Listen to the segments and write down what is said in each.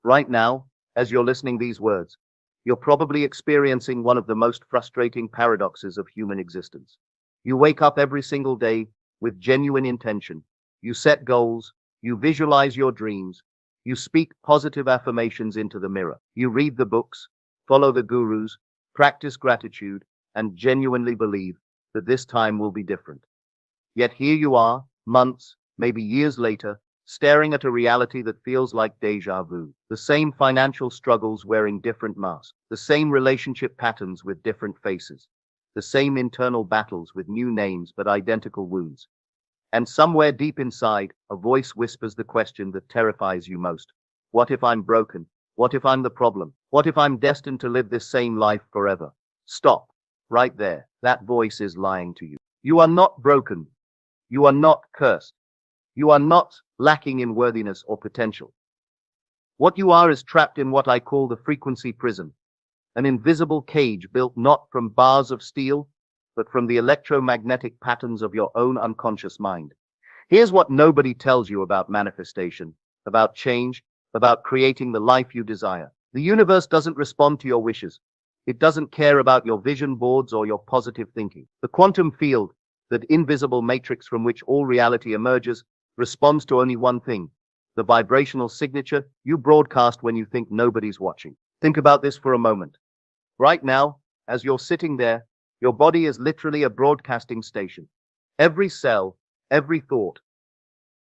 Right now, as you're listening these words, you're probably experiencing one of the most frustrating paradoxes of human existence. You wake up every single day with genuine intention. You set goals, you visualize your dreams, you speak positive affirmations into the mirror. You read the books, follow the gurus, practice gratitude, and genuinely believe that this time will be different. Yet here you are, months, maybe years later, staring at a reality that feels like deja vu. The same financial struggles wearing different masks, the same relationship patterns with different faces, the same internal battles with new names but identical wounds. And somewhere deep inside, a voice whispers the question that terrifies you most. What if I'm broken? What if I'm the problem? What if I'm destined to live this same life forever? Stop. Right there. That voice is lying to you. You are not broken. You are not cursed. You are not lacking in worthiness or potential. What you are is trapped in what I call the frequency prison, an invisible cage built not from bars of steel, but from the electromagnetic patterns of your own unconscious mind. Here's what nobody tells you about manifestation, about change, about creating the life you desire. The universe doesn't respond to your wishes. It doesn't care about your vision boards or your positive thinking. The quantum field, that invisible matrix from which all reality emerges, responds to only one thing: the vibrational signature you broadcast when you think nobody's watching. Think about this for a moment. Right now, as you're sitting there, your body is literally a broadcasting station. Every cell, every thought,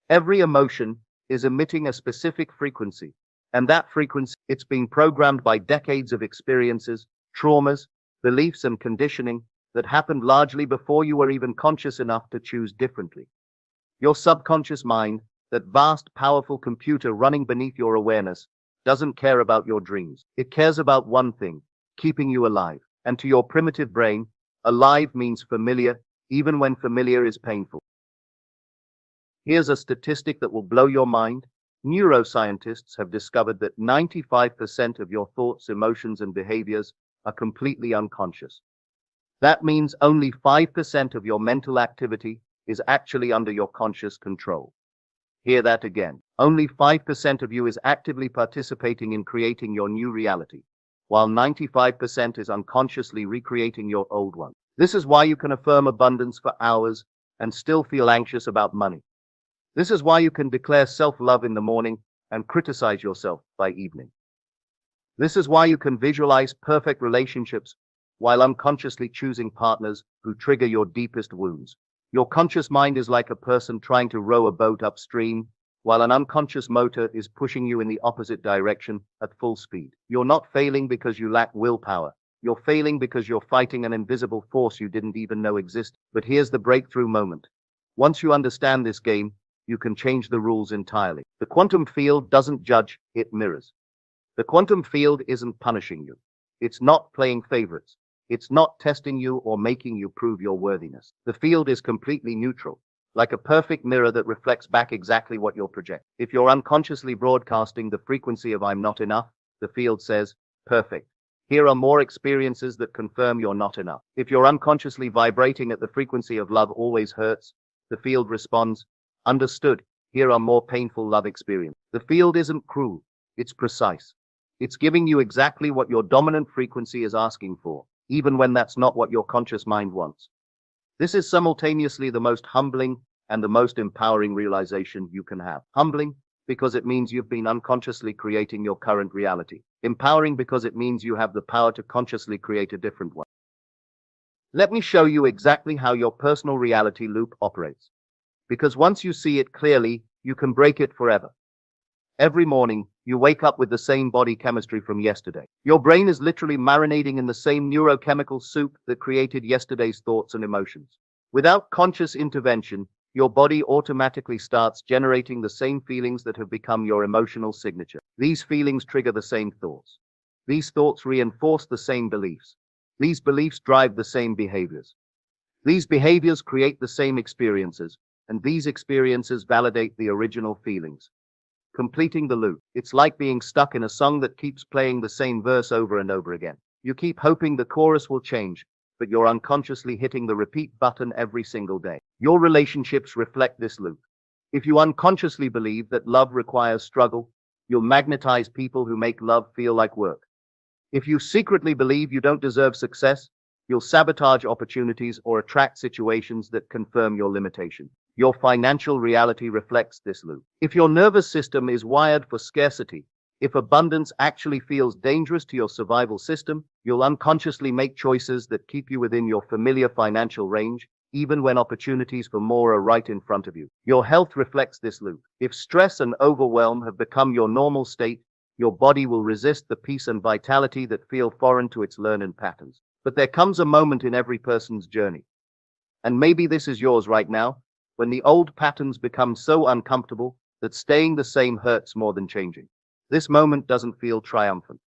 every emotion is emitting a specific frequency. And that frequency, it's been programmed by decades of experiences, traumas, beliefs, and conditioning that happened largely before you were even conscious enough to choose differently. Your subconscious mind, that vast, powerful computer running beneath your awareness, doesn't care about your dreams. It cares about one thing: keeping you alive. And to your primitive brain, alive means familiar, even when familiar is painful. Here's a statistic that will blow your mind. Neuroscientists have discovered that 95% of your thoughts, emotions, and behaviors are completely unconscious. That means only 5% of your mental activity is actually under your conscious control. Hear that again. Only 5% of you is actively participating in creating your new reality, while 95% is unconsciously recreating your old one. This is why you can affirm abundance for hours and still feel anxious about money. This is why you can declare self-love in the morning and criticize yourself by evening. This is why you can visualize perfect relationships while unconsciously choosing partners who trigger your deepest wounds. Your conscious mind is like a person trying to row a boat upstream, while an unconscious motor is pushing you in the opposite direction at full speed. You're not failing because you lack willpower. You're failing because you're fighting an invisible force you didn't even know existed. But here's the breakthrough moment. Once you understand this game, you can change the rules entirely. The quantum field doesn't judge, it mirrors. The quantum field isn't punishing you. It's not playing favorites. It's not testing you or making you prove your worthiness. The field is completely neutral, like a perfect mirror that reflects back exactly what you're projecting. If you're unconsciously broadcasting the frequency of "I'm not enough," the field says, "Perfect. Here are more experiences that confirm you're not enough." If you're unconsciously vibrating at the frequency of "Love always hurts," the field responds, "Understood. Here are more painful love experiences." The field isn't cruel. It's precise. It's giving you exactly what your dominant frequency is asking for, even when that's not what your conscious mind wants. This is simultaneously the most humbling and the most empowering realization you can have. Humbling because it means you've been unconsciously creating your current reality. Empowering because it means you have the power to consciously create a different one. Let me show you exactly how your personal reality loop operates. Because once you see it clearly, you can break it forever. Every morning, you wake up with the same body chemistry from yesterday. Your brain is literally marinating in the same neurochemical soup that created yesterday's thoughts and emotions. Without conscious intervention, your body automatically starts generating the same feelings that have become your emotional signature. These feelings trigger the same thoughts. These thoughts reinforce the same beliefs. These beliefs drive the same behaviors. These behaviors create the same experiences, and these experiences validate the original feelings. Completing the loop. It's like being stuck in a song that keeps playing the same verse over and over again. You keep hoping the chorus will change, but you're unconsciously hitting the repeat button every single day. Your relationships reflect this loop. If you unconsciously believe that love requires struggle, You'll magnetize people who make love feel like work. If you secretly believe you don't deserve success, you'll sabotage opportunities or attract situations that confirm your limitation. Your financial reality reflects this loop. If your nervous system is wired for scarcity, if abundance actually feels dangerous to your survival system, you'll unconsciously make choices that keep you within your familiar financial range, even when opportunities for more are right in front of you. Your health reflects this loop. If stress and overwhelm have become your normal state, your body will resist the peace and vitality that feel foreign to its learned patterns. But there comes a moment in every person's journey, and maybe this is yours right now, when the old patterns become so uncomfortable that staying the same hurts more than changing. This moment doesn't feel triumphant.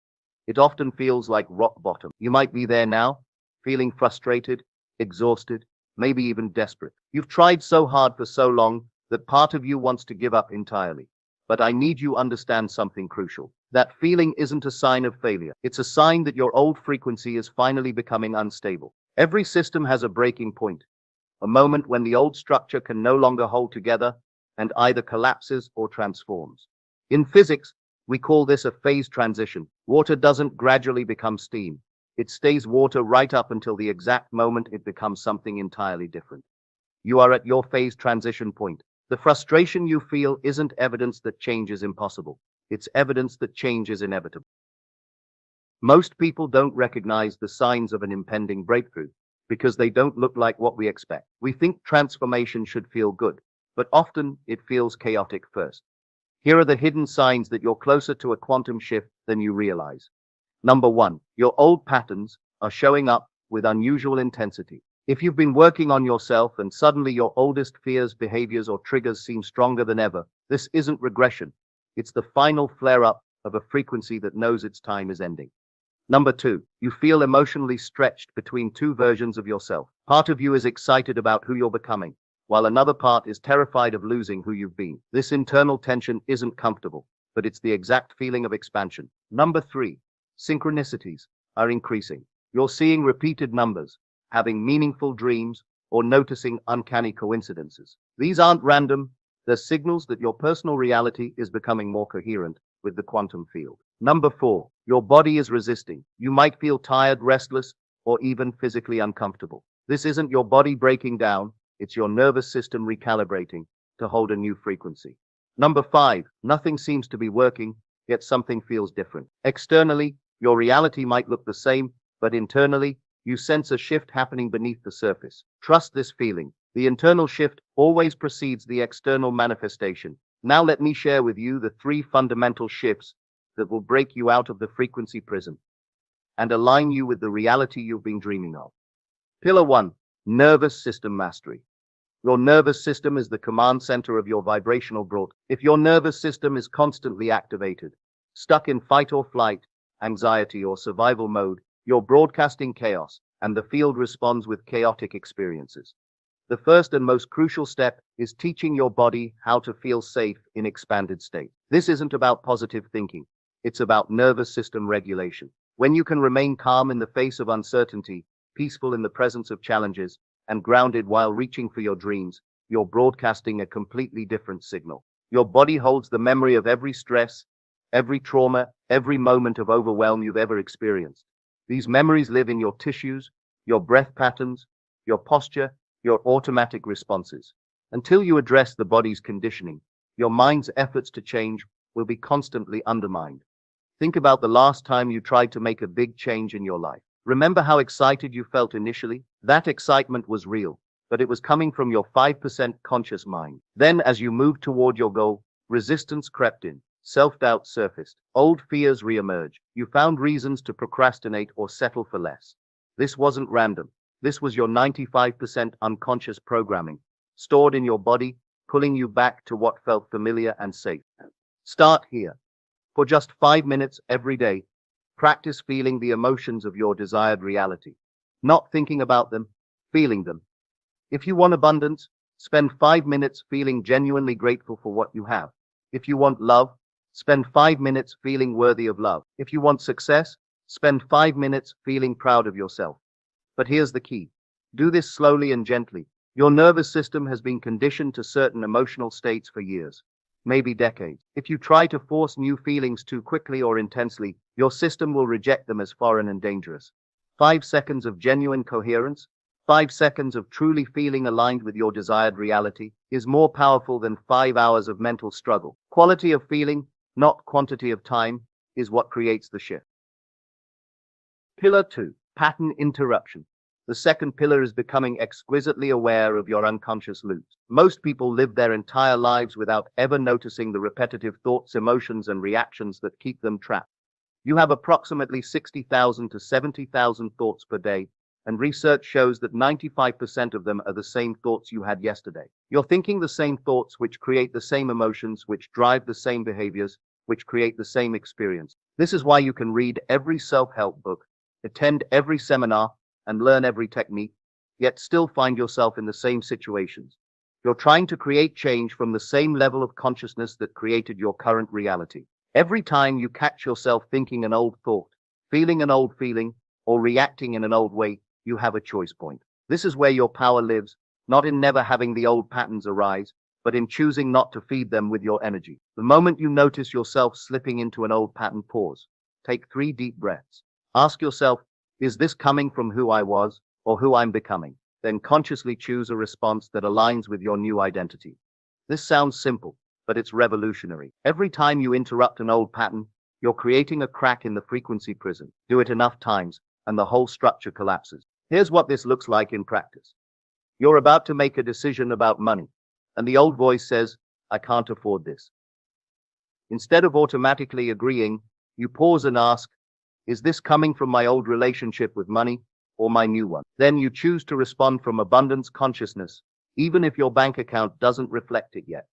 It often feels like rock bottom. You might be there now, feeling frustrated, exhausted, maybe even desperate. You've tried so hard for so long that part of you wants to give up entirely. But I need you to understand something crucial. That feeling isn't a sign of failure. It's a sign that your old frequency is finally becoming unstable. Every system has a breaking point, a moment when the old structure can no longer hold together and either collapses or transforms. In physics, we call this a phase transition. Water doesn't gradually become steam. It stays water right up until the exact moment it becomes something entirely different. You are at your phase transition point. The frustration you feel isn't evidence that change is impossible. It's evidence that change is inevitable. Most people don't recognize the signs of an impending breakthrough because they don't look like what we expect. We think transformation should feel good, but often it feels chaotic first. Here are the hidden signs that you're closer to a quantum shift than you realize. Number 1, your old patterns are showing up with unusual intensity. If you've been working on yourself and suddenly your oldest fears, behaviors, or triggers seem stronger than ever, this isn't regression. It's the final flare-up of a frequency that knows its time is ending. Number 2, you feel emotionally stretched between two versions of yourself. Part of you is excited about who you're becoming, while another part is terrified of losing who you've been. This internal tension isn't comfortable, but it's the exact feeling of expansion. Number 3, synchronicities are increasing. You're seeing repeated numbers, having meaningful dreams, or noticing uncanny coincidences. These aren't random, they're signals that your personal reality is becoming more coherent with the quantum field. Number 4, your body is resisting. You might feel tired, restless, or even physically uncomfortable. This isn't your body breaking down, it's your nervous system recalibrating to hold a new frequency. Number 5, nothing seems to be working, yet something feels different. Externally, your reality might look the same, but internally, you sense a shift happening beneath the surface. Trust this feeling. The internal shift always precedes the external manifestation. Now let me share with you the 3 fundamental shifts that will break you out of the frequency prison and align you with the reality you've been dreaming of. Pillar 1, nervous system mastery. Your nervous system is the command center of your vibrational broadcast. If your nervous system is constantly activated, stuck in fight or flight, anxiety or survival mode, you're broadcasting chaos, and the field responds with chaotic experiences. The first and most crucial step is teaching your body how to feel safe in expanded state. This isn't about positive thinking. It's about nervous system regulation. When you can remain calm in the face of uncertainty, peaceful in the presence of challenges, and grounded while reaching for your dreams, you're broadcasting a completely different signal. Your body holds the memory of every stress, every trauma, every moment of overwhelm you've ever experienced. These memories live in your tissues, your breath patterns, your posture, your automatic responses. Until you address the body's conditioning, your mind's efforts to change will be constantly undermined. Think about the last time you tried to make a big change in your life. Remember how excited you felt initially? That excitement was real, but it was coming from your 5% conscious mind. Then, as you moved toward your goal, resistance crept in. Self-doubt surfaced. Old fears re-emerged. You found reasons to procrastinate or settle for less. This wasn't random. This was your 95% unconscious programming, stored in your body, pulling you back to what felt familiar and safe. Start here. For just 5 minutes every day, practice feeling the emotions of your desired reality. Not thinking about them, feeling them. If you want abundance, spend 5 minutes feeling genuinely grateful for what you have. If you want love, spend 5 minutes feeling worthy of love. If you want success, spend 5 minutes feeling proud of yourself. But here's the key. Do this slowly and gently. Your nervous system has been conditioned to certain emotional states for years. maybe decades. If you try to force new feelings too quickly or intensely, your system will reject them as foreign and dangerous. 5 seconds of genuine coherence, 5 seconds of truly feeling aligned with your desired reality, is more powerful than 5 hours of mental struggle. Quality of feeling, not quantity of time, is what creates the shift. Pillar 2. Pattern interruption. The second pillar is becoming exquisitely aware of your unconscious loops. Most people live their entire lives without ever noticing the repetitive thoughts, emotions, and reactions that keep them trapped. You have approximately 60,000 to 70,000 thoughts per day, and research shows that 95% of them are the same thoughts you had yesterday. You're thinking the same thoughts, which create the same emotions, which drive the same behaviors, which create the same experience. This is why you can read every self-help book, attend every seminar, and learn every technique, yet still find yourself in the same situations. You're trying to create change from the same level of consciousness that created your current reality. Every time you catch yourself thinking an old thought, feeling an old feeling, or reacting in an old way, you have a choice point. This is where your power lives, not in never having the old patterns arise, but in choosing not to feed them with your energy. The moment you notice yourself slipping into an old pattern, pause. Take 3 deep breaths. Ask yourself, is this coming from who I was or who I'm becoming? Then consciously choose a response that aligns with your new identity. This sounds simple, but it's revolutionary. Every time you interrupt an old pattern, you're creating a crack in the frequency prison. Do it enough times, and the whole structure collapses. Here's what this looks like in practice. You're about to make a decision about money, and the old voice says, I can't afford this. Instead of automatically agreeing, you pause and ask, is this coming from my old relationship with money or my new one? Then you choose to respond from abundance consciousness, even if your bank account doesn't reflect it yet.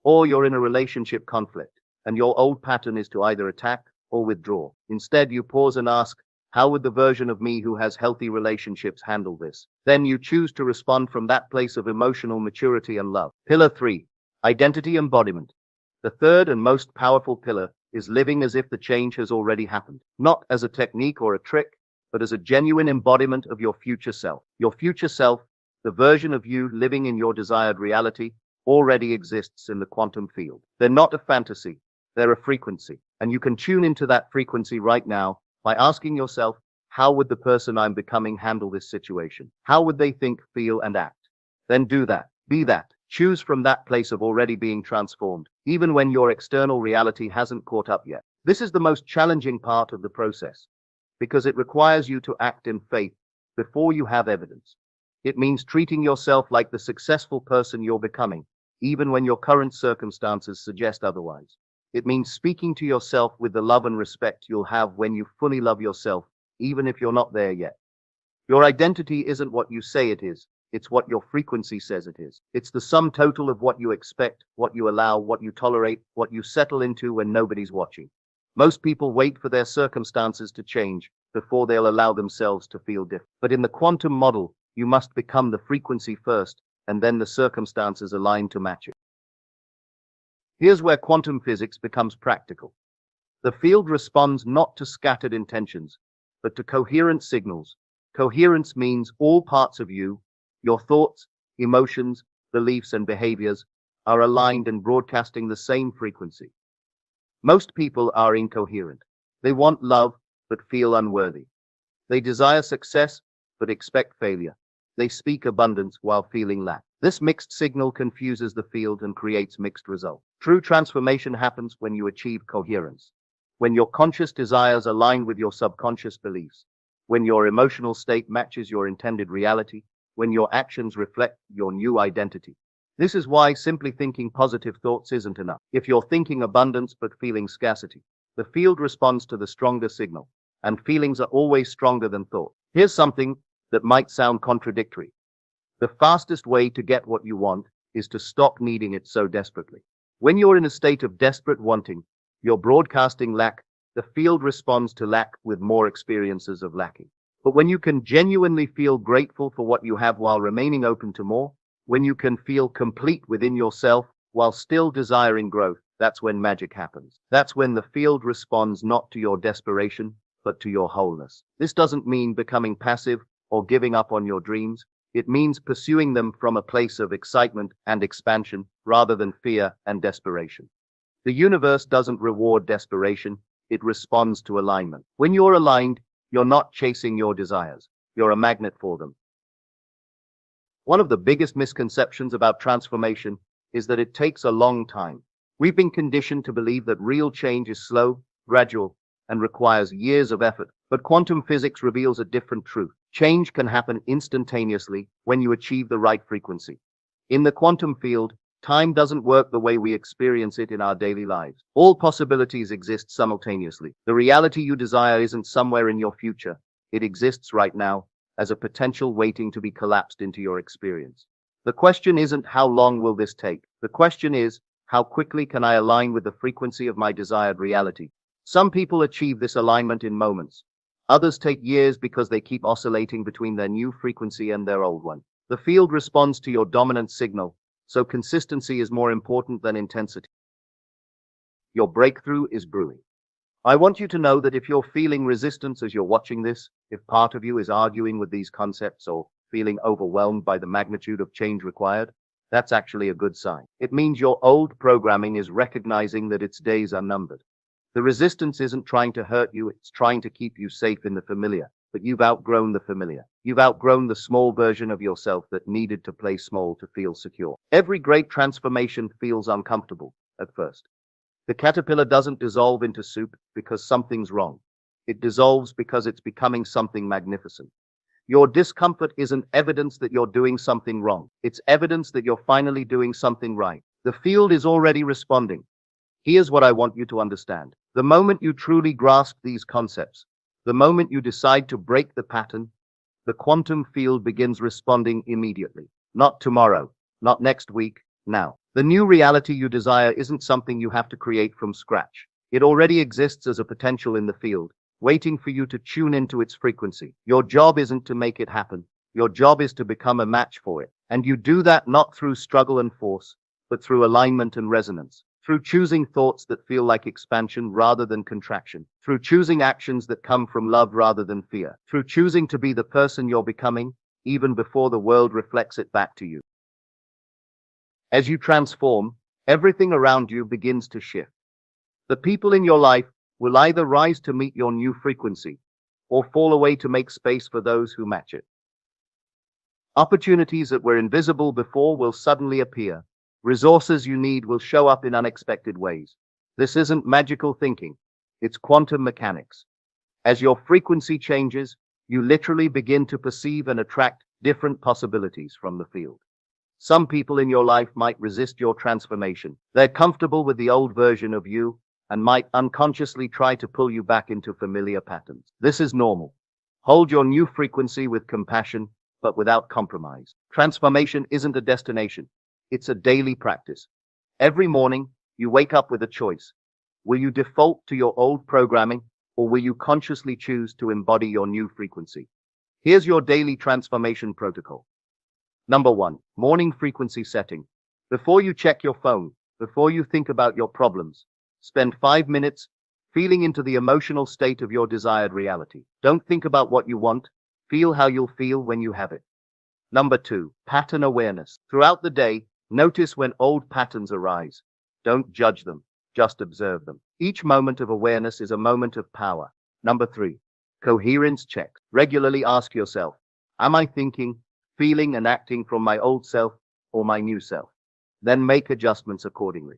Or you're in a relationship conflict, and your old pattern is to either attack or withdraw. Instead, you pause and ask, how would the version of me who has healthy relationships handle this? Then you choose to respond from that place of emotional maturity and love. Pillar 3. Identity embodiment. The third and most powerful pillar is living as if the change has already happened, not as a technique or a trick, but as a genuine embodiment of your future self. Your future self, the version of you living in your desired reality, already exists in the quantum field. They're not a fantasy, they're a frequency, and you can tune into that frequency right now by asking yourself, how would the person I'm becoming handle this situation? How would they think, feel, and act? Then do that. Be that. Choose from that place of already being transformed, even when your external reality hasn't caught up yet. This is the most challenging part of the process, because it requires you to act in faith before you have evidence. It means treating yourself like the successful person you're becoming, even when your current circumstances suggest otherwise. It means speaking to yourself with the love and respect you'll have when you fully love yourself, even if you're not there yet. Your identity isn't what you say it is. It's what your frequency says it is. It's the sum total of what you expect, what you allow, what you tolerate, what you settle into when nobody's watching. Most people wait for their circumstances to change before they'll allow themselves to feel different. But in the quantum model, you must become the frequency first, and then the circumstances align to match it. Here's where quantum physics becomes practical. The field responds not to scattered intentions, but to coherent signals. Coherence means all parts of you, your thoughts, emotions, beliefs, and behaviors are aligned and broadcasting the same frequency. Most people are incoherent. They want love, but feel unworthy. They desire success, but expect failure. They speak abundance while feeling lack. This mixed signal confuses the field and creates mixed results. True transformation happens when you achieve coherence, when your conscious desires align with your subconscious beliefs, when your emotional state matches your intended reality, when your actions reflect your new identity. This is why simply thinking positive thoughts isn't enough. If you're thinking abundance but feeling scarcity, the field responds to the stronger signal, and feelings are always stronger than thought. Here's something that might sound contradictory. The fastest way to get what you want is to stop needing it so desperately. When you're in a state of desperate wanting, you're broadcasting lack. The field responds to lack with more experiences of lacking. But when you can genuinely feel grateful for what you have while remaining open to more, when you can feel complete within yourself while still desiring growth, that's when magic happens. That's when the field responds not to your desperation, but to your wholeness. This doesn't mean becoming passive or giving up on your dreams. It means pursuing them from a place of excitement and expansion rather than fear and desperation. The universe doesn't reward desperation, it responds to alignment. When you're aligned, you're not chasing your desires, you're a magnet for them. One of the biggest misconceptions about transformation is that it takes a long time. We've been conditioned to believe that real change is slow, gradual, and requires years of effort. But quantum physics reveals a different truth. Change can happen instantaneously when you achieve the right frequency. In the quantum field, time doesn't work the way we experience it in our daily lives. All possibilities exist simultaneously. The reality you desire isn't somewhere in your future. It exists right now as a potential waiting to be collapsed into your experience. The question isn't how long will this take? The question is, how quickly can I align with the frequency of my desired reality? Some people achieve this alignment in moments. Others take years because they keep oscillating between their new frequency and their old one. The field responds to your dominant signal, so consistency is more important than intensity. Your breakthrough is brewing. I want you to know that if you're feeling resistance as you're watching this, if part of you is arguing with these concepts or feeling overwhelmed by the magnitude of change required, that's actually a good sign. It means your old programming is recognizing that its days are numbered. The resistance isn't trying to hurt you, it's trying to keep you safe in the familiar. But you've outgrown the familiar. You've outgrown the small version of yourself that needed to play small to feel secure. Every great transformation feels uncomfortable at first. The caterpillar doesn't dissolve into soup because something's wrong. It dissolves because it's becoming something magnificent. Your discomfort isn't evidence that you're doing something wrong. It's evidence that you're finally doing something right. The field is already responding. Here's what I want you to understand. The moment you truly grasp these concepts, the moment you decide to break the pattern, the quantum field begins responding immediately. Not tomorrow, not next week, now. The new reality you desire isn't something you have to create from scratch. It already exists as a potential in the field, waiting for you to tune into its frequency. Your job isn't to make it happen. Your job is to become a match for it. And you do that not through struggle and force, but through alignment and resonance. Through choosing thoughts that feel like expansion rather than contraction. Through choosing actions that come from love rather than fear. Through choosing to be the person you're becoming, even before the world reflects it back to you. As you transform, everything around you begins to shift. The people in your life will either rise to meet your new frequency or fall away to make space for those who match it. Opportunities that were invisible before will suddenly appear. Resources you need will show up in unexpected ways. This isn't magical thinking, it's quantum mechanics. As your frequency changes, you literally begin to perceive and attract different possibilities from the field. Some people in your life might resist your transformation. They're comfortable with the old version of you and might unconsciously try to pull you back into familiar patterns. This is normal. Hold your new frequency with compassion, but without compromise. Transformation isn't a destination. It's a daily practice. Every morning, you wake up with a choice. Will you default to your old programming, or will you consciously choose to embody your new frequency? Here's your daily transformation protocol. Number 1, morning frequency setting. Before you check your phone, before you think about your problems, spend 5 minutes feeling into the emotional state of your desired reality. Don't think about what you want, feel how you'll feel when you have it. Number 2, pattern awareness. Throughout the day, notice when old patterns arise. Don't judge them, just observe them. Each moment of awareness is a moment of power. Number 3, coherence check. Regularly ask yourself, am I thinking, feeling and acting from my old self or my new self? Then make adjustments accordingly.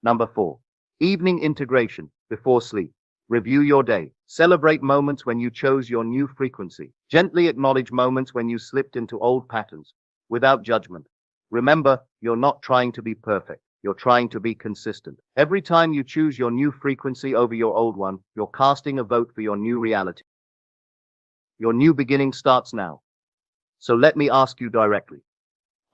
Number 4, evening integration. Before sleep, review your day. Celebrate moments when you chose your new frequency. Gently acknowledge moments when you slipped into old patterns, without judgment. Remember, you're not trying to be perfect. You're trying to be consistent. Every time you choose your new frequency over your old one, you're casting a vote for your new reality. Your new beginning starts now. So let me ask you directly.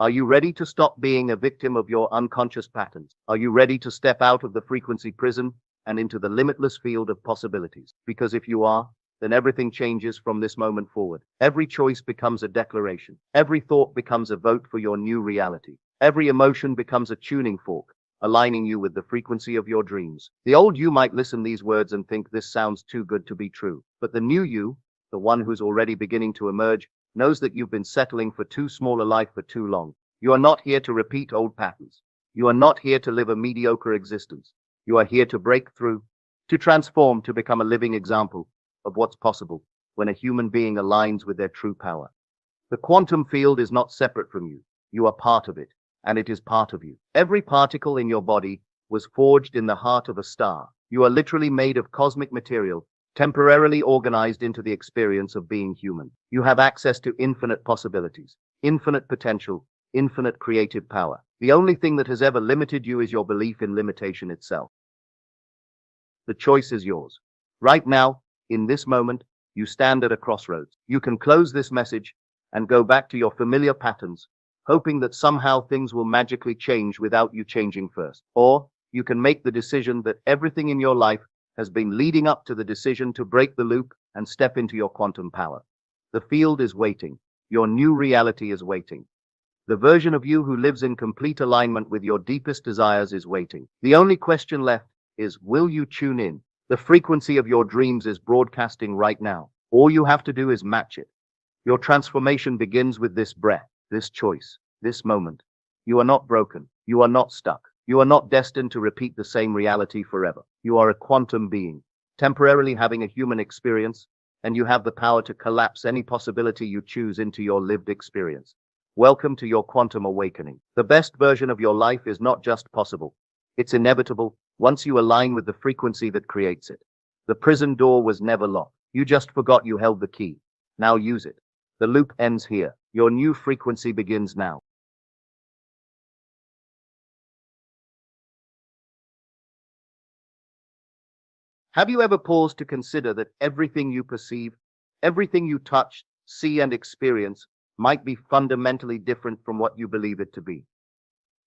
Are you ready to stop being a victim of your unconscious patterns? Are you ready to step out of the frequency prison and into the limitless field of possibilities? Because if you are, then everything changes from this moment forward. Every choice becomes a declaration. Every thought becomes a vote for your new reality. Every emotion becomes a tuning fork, aligning you with the frequency of your dreams. The old you might listen these words and think this sounds too good to be true. But the new you, the one who's already beginning to emerge, knows that you've been settling for too small a life for too long. You are not here to repeat old patterns. You are not here to live a mediocre existence. You are here to break through, to transform, to become a living example of what's possible when a human being aligns with their true power. The quantum field is not separate from you. You are part of it, and it is part of you. Every particle in your body was forged in the heart of a star. You are literally made of cosmic material, temporarily organized into the experience of being human. You have access to infinite possibilities, infinite potential, infinite creative power. The only thing that has ever limited you is your belief in limitation itself. The choice is yours. Right now, in this moment, you stand at a crossroads. You can close this message and go back to your familiar patterns, hoping that somehow things will magically change without you changing first. Or you can make the decision that everything in your life has been leading up to the decision to break the loop and step into your quantum power. The field is waiting. Your new reality is waiting. The version of you who lives in complete alignment with your deepest desires is waiting. The only question left is, will you tune in? The frequency of your dreams is broadcasting right now. All you have to do is match it. Your transformation begins with this breath, this choice, this moment. You are not broken. You are not stuck. You are not destined to repeat the same reality forever. You are a quantum being, temporarily having a human experience, and you have the power to collapse any possibility you choose into your lived experience. Welcome to your quantum awakening. The best version of your life is not just possible. It's inevitable once you align with the frequency that creates it. The prison door was never locked. You just forgot you held the key. Now use it. The loop ends here. Your new frequency begins now. Have you ever paused to consider that everything you perceive, everything you touch, see, and experience might be fundamentally different from what you believe it to be?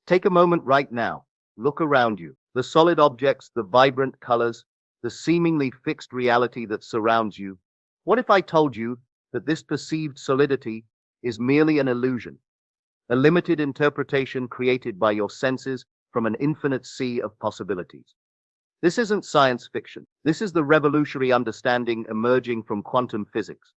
Take a moment right now. Look around you. The solid objects, the vibrant colors, the seemingly fixed reality that surrounds you. What if I told you that this perceived solidity is merely an illusion, a limited interpretation created by your senses from an infinite sea of possibilities? This isn't science fiction. This is the revolutionary understanding emerging from quantum physics,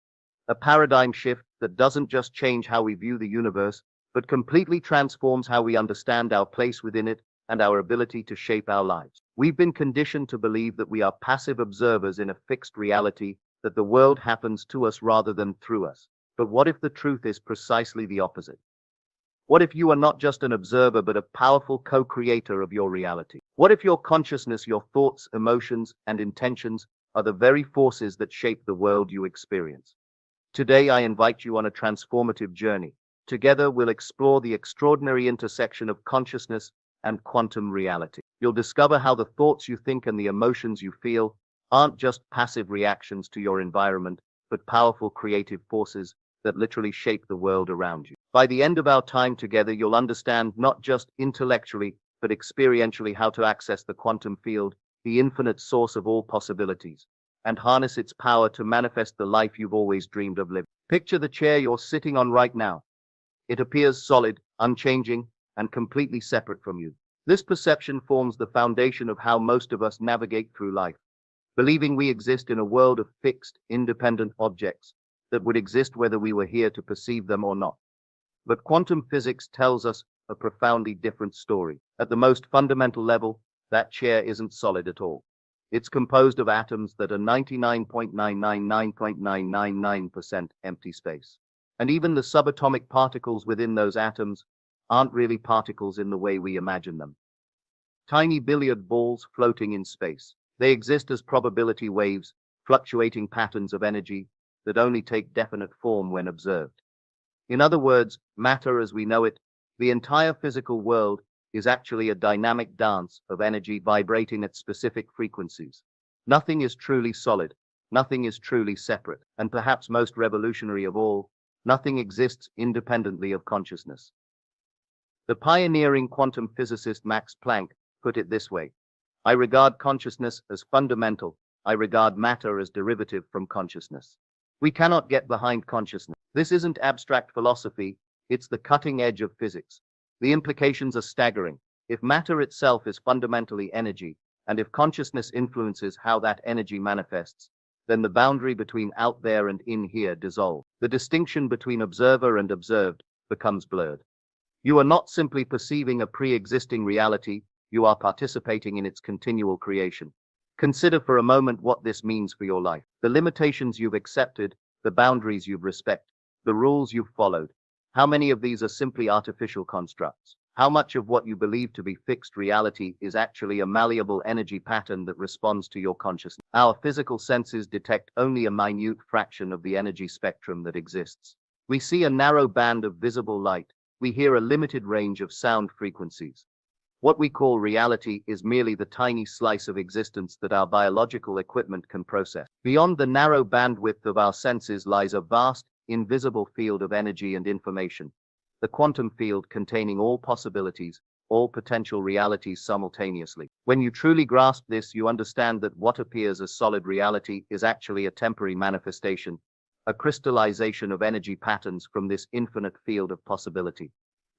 a paradigm shift that doesn't just change how we view the universe, but completely transforms how we understand our place within it and our ability to shape our lives. We've been conditioned to believe that we are passive observers in a fixed reality, that the world happens to us rather than through us. But what if the truth is precisely the opposite? What if you are not just an observer, but a powerful co-creator of your reality? What if your consciousness, your thoughts, emotions, and intentions are the very forces that shape the world you experience? Today, I invite you on a transformative journey. Together, we'll explore the extraordinary intersection of consciousness and quantum reality. You'll discover how the thoughts you think and the emotions you feel aren't just passive reactions to your environment, but powerful creative forces that literally shape the world around you. By the end of our time together, you'll understand not just intellectually, but experientially how to access the quantum field, the infinite source of all possibilities, and harness its power to manifest the life you've always dreamed of living. Picture the chair you're sitting on right now. It appears solid, unchanging, and completely separate from you. This perception forms the foundation of how most of us navigate through life, believing we exist in a world of fixed, independent objects that would exist whether we were here to perceive them or not. But quantum physics tells us a profoundly different story. At the most fundamental level, that chair isn't solid at all. It's composed of atoms that are 99.999.999% empty space. And even the subatomic particles within those atoms aren't really particles in the way we imagine them. Tiny billiard balls floating in space. They exist as probability waves, fluctuating patterns of energy that only take definite form when observed. In other words, matter as we know it, the entire physical world, is actually a dynamic dance of energy vibrating at specific frequencies. Nothing is truly solid, nothing is truly separate, and perhaps most revolutionary of all, nothing exists independently of consciousness. The pioneering quantum physicist Max Planck put it this way: I regard consciousness as fundamental. I regard matter as derivative from consciousness. We cannot get behind consciousness. This isn't abstract philosophy, it's the cutting edge of physics. The implications are staggering. If matter itself is fundamentally energy, and if consciousness influences how that energy manifests, then the boundary between out there and in here dissolves. The distinction between observer and observed becomes blurred. You are not simply perceiving a pre-existing reality, You are participating in its continual creation. Consider for a moment what this means for your life. The limitations you've accepted, the boundaries you've respected, the rules you've followed. How many of these are simply artificial constructs? How much of what you believe to be fixed reality is actually a malleable energy pattern that responds to your consciousness? Our physical senses detect only a minute fraction of the energy spectrum that exists. We see a narrow band of visible light. We hear a limited range of sound frequencies. What we call reality is merely the tiny slice of existence that our biological equipment can process. Beyond the narrow bandwidth of our senses lies a vast, invisible field of energy and information. The quantum field containing all possibilities, all potential realities simultaneously. When you truly grasp this, you understand that what appears as solid reality is actually a temporary manifestation, a crystallization of energy patterns from this infinite field of possibility.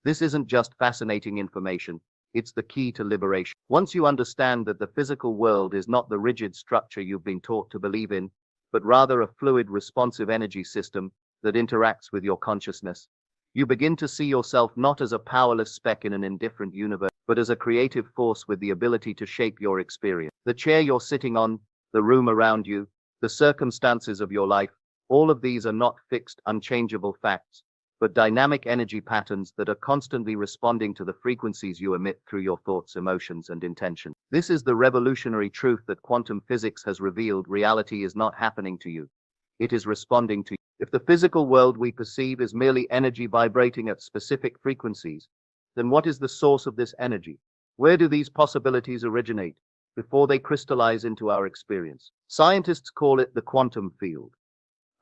This isn't just fascinating information, it's the key to liberation. Once you understand that the physical world is not the rigid structure you've been taught to believe in, but rather a fluid, responsive energy system that interacts with your consciousness, you begin to see yourself not as a powerless speck in an indifferent universe, but as a creative force with the ability to shape your experience. The chair you're sitting on, the room around you, the circumstances of your life, all of these are not fixed, unchangeable facts, but dynamic energy patterns that are constantly responding to the frequencies you emit through your thoughts, emotions, and intention. This is the revolutionary truth that quantum physics has revealed. Reality is not happening to you. It is responding to you. If the physical world we perceive is merely energy vibrating at specific frequencies, then what is the source of this energy? Where do these possibilities originate before they crystallize into our experience? Scientists call it the quantum field,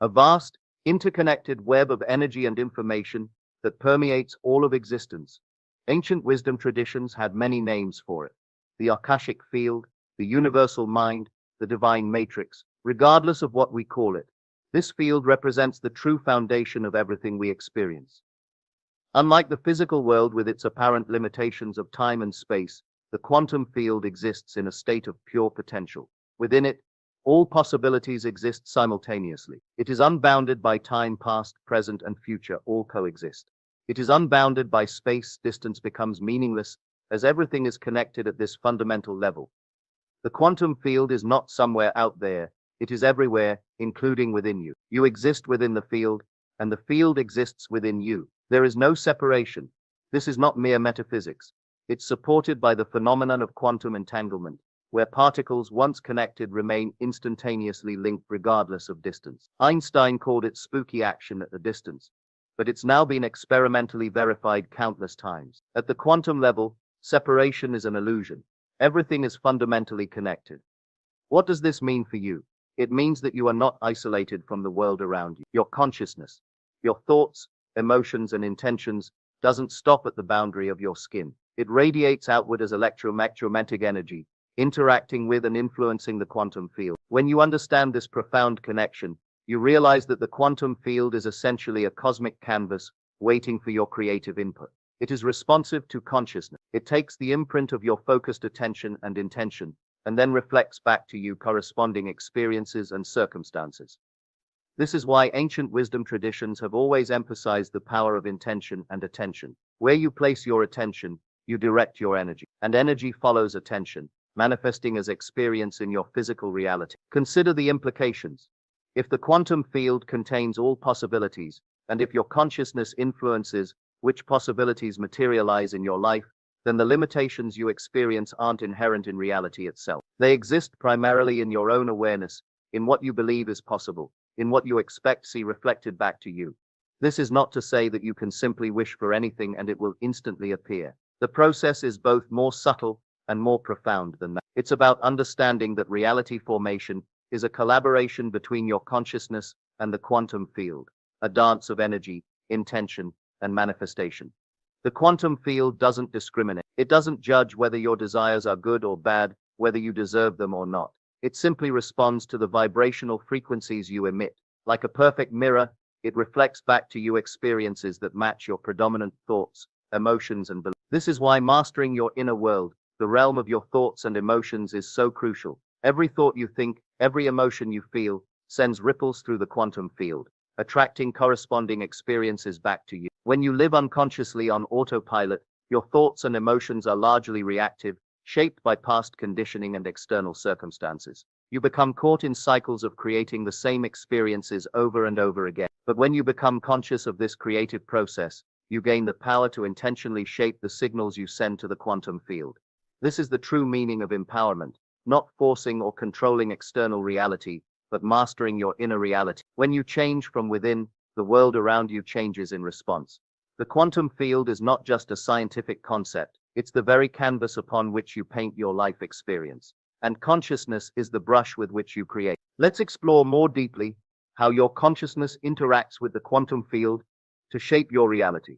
a vast, interconnected web of energy and information that permeates all of existence. Ancient wisdom traditions had many names for it: the Akashic field, the universal mind, the divine matrix. Regardless of what we call it, this field represents the true foundation of everything we experience. Unlike the physical world with its apparent limitations of time and space, the quantum field exists in a state of pure potential. Within it, all possibilities exist simultaneously. It is unbounded by time, past, present, and future all coexist. It is unbounded by space. Distance becomes meaningless as everything is connected at this fundamental level. The quantum field is not somewhere out there. It is everywhere, including within you. You exist within the field, and the field exists within you. There is no separation. This is not mere metaphysics. It's supported by the phenomenon of quantum entanglement, where particles once connected remain instantaneously linked regardless of distance. Einstein called it spooky action at a distance, but it's now been experimentally verified countless times. At the quantum level, separation is an illusion. Everything is fundamentally connected. What does this mean for you? It means that you are not isolated from the world around you. Your consciousness, your thoughts, emotions, and intentions doesn't stop at the boundary of your skin. It radiates outward as electromagnetic energy, interacting with and influencing the quantum field. When you understand this profound connection, you realize that the quantum field is essentially a cosmic canvas waiting for your creative input. It is responsive to consciousness. It takes the imprint of your focused attention and intention, and then reflects back to you corresponding experiences and circumstances. This is why ancient wisdom traditions have always emphasized the power of intention and attention. Where you place your attention, you direct your energy, and energy follows attention, manifesting as experience in your physical reality. Consider the implications. If the quantum field contains all possibilities, and if your consciousness influences which possibilities materialize in your life, then the limitations you experience aren't inherent in reality itself. They exist primarily in your own awareness, in what you believe is possible, in what you expect to see reflected back to you. This is not to say that you can simply wish for anything and it will instantly appear. The process is both more subtle and more profound than that. It's about understanding that reality formation is a collaboration between your consciousness and the quantum field, a dance of energy, intention, and manifestation. The quantum field doesn't discriminate. It doesn't judge whether your desires are good or bad, whether you deserve them or not. It simply responds to the vibrational frequencies you emit. Like a perfect mirror, it reflects back to you experiences that match your predominant thoughts, emotions, and beliefs. This is why mastering your inner world, the realm of your thoughts and emotions, is so crucial. Every thought you think, every emotion you feel, sends ripples through the quantum field, attracting corresponding experiences back to you. When you live unconsciously on autopilot, your thoughts and emotions are largely reactive, shaped by past conditioning and external circumstances. You become caught in cycles of creating the same experiences over and over again. But when you become conscious of this creative process, you gain the power to intentionally shape the signals you send to the quantum field. This is the true meaning of empowerment, not forcing or controlling external reality, but mastering your inner reality. When you change from within, the world around you changes in response. The quantum field is not just a scientific concept, it's the very canvas upon which you paint your life experience. And consciousness is the brush with which you create. Let's explore more deeply how your consciousness interacts with the quantum field to shape your reality.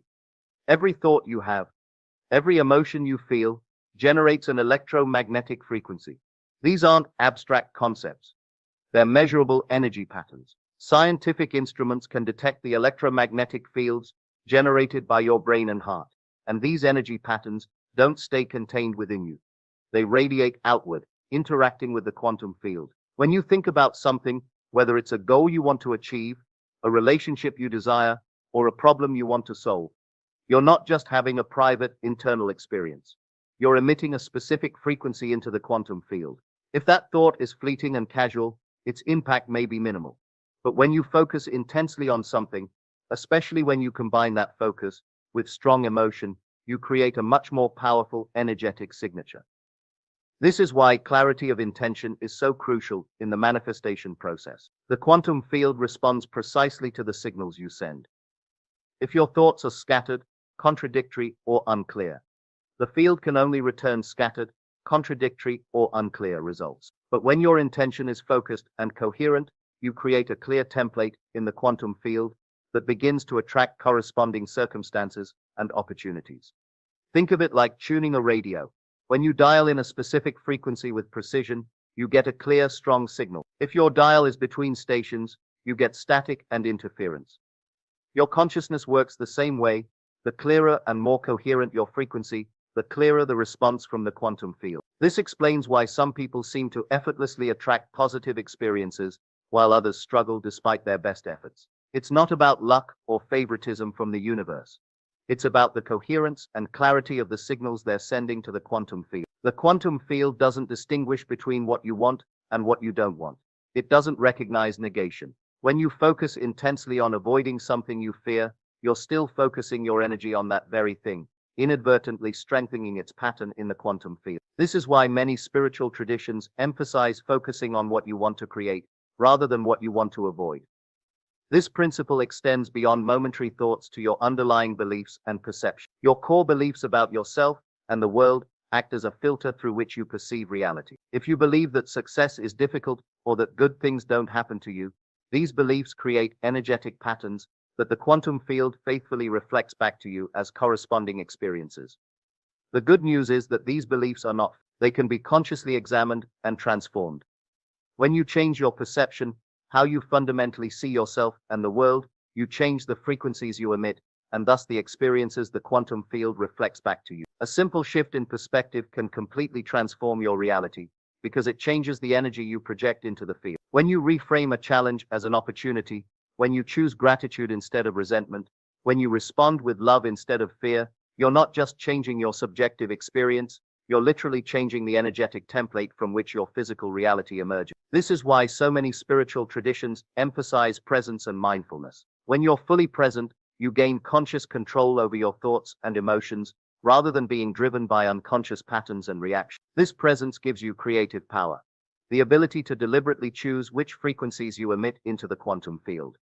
Every thought you have, every emotion you feel, generates an electromagnetic frequency. These aren't abstract concepts. They're measurable energy patterns. Scientific instruments can detect the electromagnetic fields generated by your brain and heart. And these energy patterns don't stay contained within you. They radiate outward, interacting with the quantum field. When you think about something, whether it's a goal you want to achieve, a relationship you desire, or a problem you want to solve, you're not just having a private, internal experience. You're emitting a specific frequency into the quantum field. If that thought is fleeting and casual, its impact may be minimal. But when you focus intensely on something, especially when you combine that focus with strong emotion, you create a much more powerful, energetic signature. This is why clarity of intention is so crucial in the manifestation process. The quantum field responds precisely to the signals you send. If your thoughts are scattered, contradictory, or unclear, the field can only return scattered, contradictory, or unclear results. But when your intention is focused and coherent, you create a clear template in the quantum field that begins to attract corresponding circumstances and opportunities. Think of it like tuning a radio. When you dial in a specific frequency with precision, you get a clear, strong signal. If your dial is between stations, you get static and interference. Your consciousness works the same way. The clearer and more coherent your frequency, the clearer the response from the quantum field. This explains why some people seem to effortlessly attract positive experiences, while others struggle despite their best efforts. It's not about luck or favoritism from the universe. It's about the coherence and clarity of the signals they're sending to the quantum field. The quantum field doesn't distinguish between what you want and what you don't want. It doesn't recognize negation. When you focus intensely on avoiding something you fear, you're still focusing your energy on that very thing, inadvertently strengthening its pattern in the quantum field. This is why many spiritual traditions emphasize focusing on what you want to create, rather than what you want to avoid. This principle extends beyond momentary thoughts to your underlying beliefs and perception. Your core beliefs about yourself and the world act as a filter through which you perceive reality. If you believe that success is difficult or that good things don't happen to you, these beliefs create energetic patterns that the quantum field faithfully reflects back to you as corresponding experiences. The good news is that these beliefs are not. They can be consciously examined and transformed. When you change your perception, how you fundamentally see yourself and the world, you change the frequencies you emit, and thus the experiences the quantum field reflects back to you. A simple shift in perspective can completely transform your reality, because it changes the energy you project into the field. When you reframe a challenge as an opportunity, when you choose gratitude instead of resentment, when you respond with love instead of fear, you're not just changing your subjective experience, you're literally changing the energetic template from which your physical reality emerges. This is why so many spiritual traditions emphasize presence and mindfulness. When you're fully present, you gain conscious control over your thoughts and emotions, rather than being driven by unconscious patterns and reactions. This presence gives you creative power, the ability to deliberately choose which frequencies you emit into the quantum field.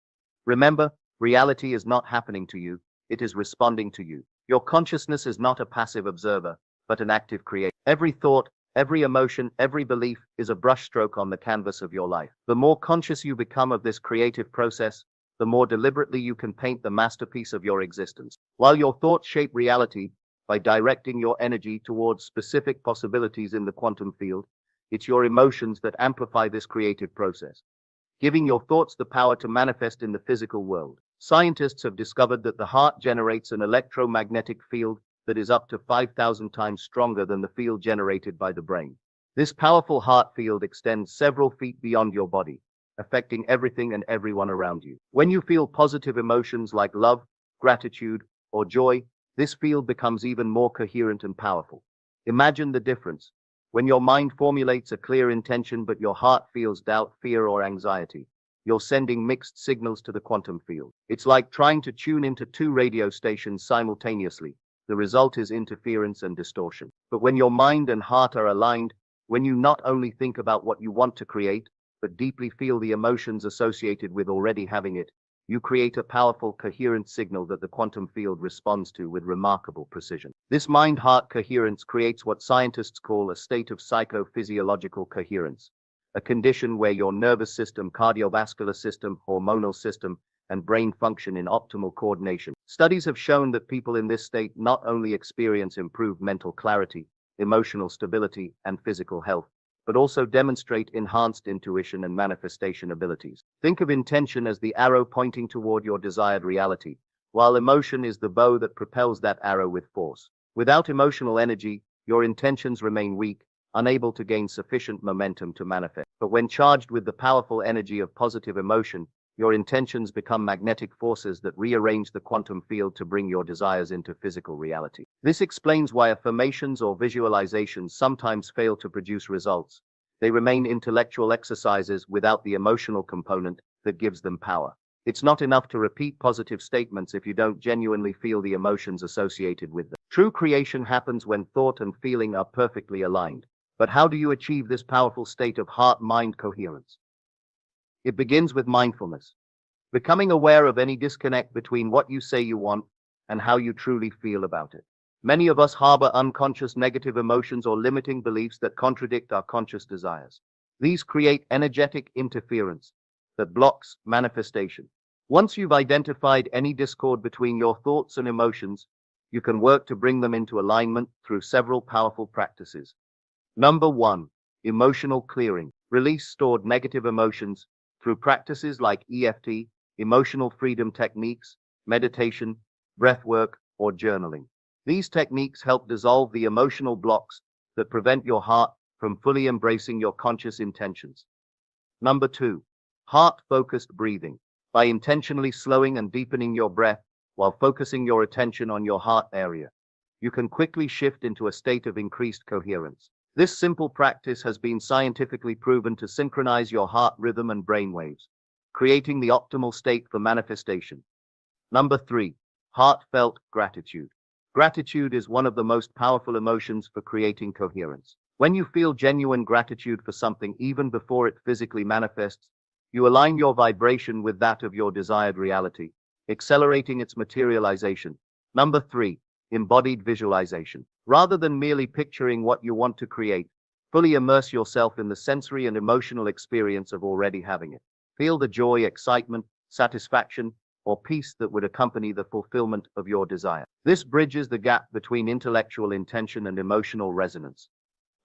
Remember, reality is not happening to you, it is responding to you. Your consciousness is not a passive observer, but an active creator. Every thought, every emotion, every belief is a brushstroke on the canvas of your life. The more conscious you become of this creative process, the more deliberately you can paint the masterpiece of your existence. While your thoughts shape reality by directing your energy towards specific possibilities in the quantum field, it's your emotions that amplify this creative process, giving your thoughts the power to manifest in the physical world. Scientists have discovered that the heart generates an electromagnetic field that is up to 5,000 times stronger than the field generated by the brain. This powerful heart field extends several feet beyond your body, affecting everything and everyone around you. When you feel positive emotions like love, gratitude, or joy, this field becomes even more coherent and powerful. Imagine the difference. When your mind formulates a clear intention but your heart feels doubt, fear, or anxiety, you're sending mixed signals to the quantum field. It's like trying to tune into two radio stations simultaneously. The result is interference and distortion. But when your mind and heart are aligned, when you not only think about what you want to create, but deeply feel the emotions associated with already having it, you create a powerful, coherent signal that the quantum field responds to with remarkable precision. This mind-heart coherence creates what scientists call a state of psychophysiological coherence, a condition where your nervous system, cardiovascular system, hormonal system, and brain function in optimal coordination. Studies have shown that people in this state not only experience improved mental clarity, emotional stability, and physical health, but also demonstrate enhanced intuition and manifestation abilities. Think of intention as the arrow pointing toward your desired reality, while emotion is the bow that propels that arrow with force. Without emotional energy, your intentions remain weak, unable to gain sufficient momentum to manifest. But when charged with the powerful energy of positive emotion, your intentions become magnetic forces that rearrange the quantum field to bring your desires into physical reality. This explains why affirmations or visualizations sometimes fail to produce results. They remain intellectual exercises without the emotional component that gives them power. It's not enough to repeat positive statements if you don't genuinely feel the emotions associated with them. True creation happens when thought and feeling are perfectly aligned. But how do you achieve this powerful state of heart-mind coherence? It begins with mindfulness, becoming aware of any disconnect between what you say you want and how you truly feel about it. Many of us harbor unconscious negative emotions or limiting beliefs that contradict our conscious desires. These create energetic interference that blocks manifestation. Once you've identified any discord between your thoughts and emotions, you can work to bring them into alignment through several powerful practices. Number 1, emotional clearing. Release stored negative emotions through practices like EFT, emotional freedom techniques, meditation, breath work, or journaling. These techniques help dissolve the emotional blocks that prevent your heart from fully embracing your conscious intentions. Number 2, heart-focused breathing. By intentionally slowing and deepening your breath while focusing your attention on your heart area, you can quickly shift into a state of increased coherence. This simple practice has been scientifically proven to synchronize your heart rhythm and brain waves, creating the optimal state for manifestation. Number 3, heartfelt gratitude. Gratitude is one of the most powerful emotions for creating coherence. When you feel genuine gratitude for something even before it physically manifests, you align your vibration with that of your desired reality, accelerating its materialization. Number 3, embodied visualization. Rather than merely picturing what you want to create, fully immerse yourself in the sensory and emotional experience of already having it. Feel the joy, excitement, satisfaction, or peace that would accompany the fulfillment of your desire. This bridges the gap between intellectual intention and emotional resonance.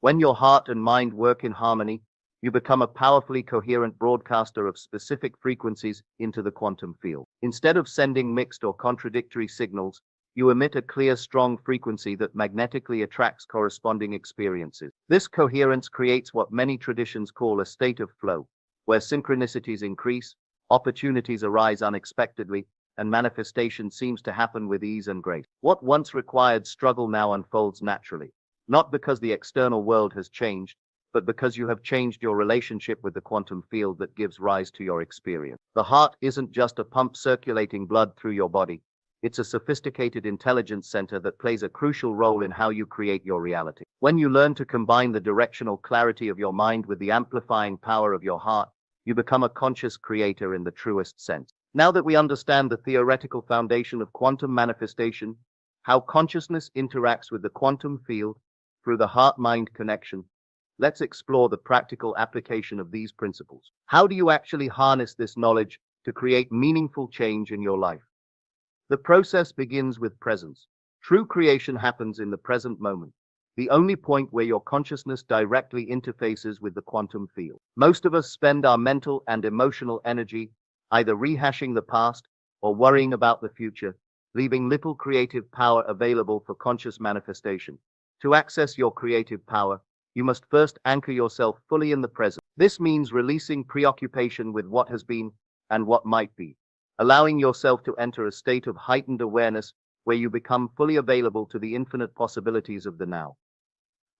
When your heart and mind work in harmony, you become a powerfully coherent broadcaster of specific frequencies into the quantum field. Instead of sending mixed or contradictory signals, you emit a clear, strong frequency that magnetically attracts corresponding experiences. This coherence creates what many traditions call a state of flow, where synchronicities increase, opportunities arise unexpectedly, and manifestation seems to happen with ease and grace. What once required struggle now unfolds naturally, not because the external world has changed, but because you have changed your relationship with the quantum field that gives rise to your experience. The heart isn't just a pump circulating blood through your body. It's a sophisticated intelligence center that plays a crucial role in how you create your reality. When you learn to combine the directional clarity of your mind with the amplifying power of your heart, you become a conscious creator in the truest sense. Now that we understand the theoretical foundation of quantum manifestation, how consciousness interacts with the quantum field through the heart-mind connection, let's explore the practical application of these principles. How do you actually harness this knowledge to create meaningful change in your life? The process begins with presence. True creation happens in the present moment, the only point where your consciousness directly interfaces with the quantum field. Most of us spend our mental and emotional energy either rehashing the past or worrying about the future, leaving little creative power available for conscious manifestation. To access your creative power, you must first anchor yourself fully in the present. This means releasing preoccupation with what has been and what might be, allowing yourself to enter a state of heightened awareness where you become fully available to the infinite possibilities of the now.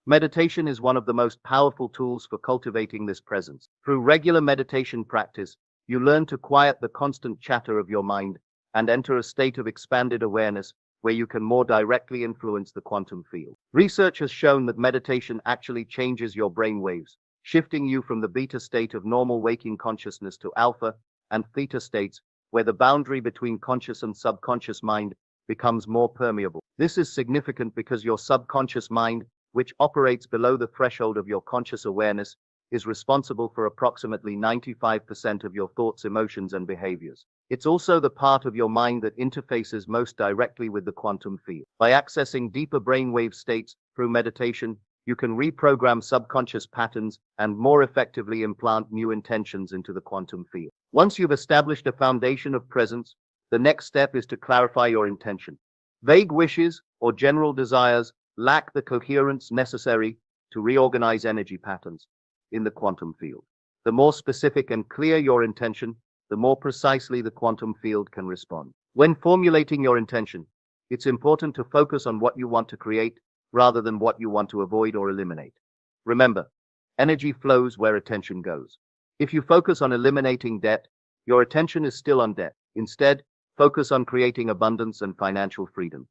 Meditation is one of the most powerful tools for cultivating this presence. Through regular meditation practice, you learn to quiet the constant chatter of your mind and enter a state of expanded awareness where you can more directly influence the quantum field. Research has shown that meditation actually changes your brain waves, shifting you from the beta state of normal waking consciousness to alpha and theta states, where the boundary between conscious and subconscious mind becomes more permeable. This is significant because your subconscious mind, which operates below the threshold of your conscious awareness, is responsible for approximately 95% of your thoughts, emotions, and behaviors. It's also the part of your mind that interfaces most directly with the quantum field. By accessing deeper brainwave states through meditation, you can reprogram subconscious patterns and more effectively implant new intentions into the quantum field. Once you've established a foundation of presence, the next step is to clarify your intention. Vague wishes or general desires lack the coherence necessary to reorganize energy patterns in the quantum field. The more specific and clear your intention, the more precisely the quantum field can respond. When formulating your intention, it's important to focus on what you want to create rather than what you want to avoid or eliminate. Remember, energy flows where attention goes. If you focus on eliminating debt, your attention is still on debt. Instead, focus on creating abundance and financial freedom.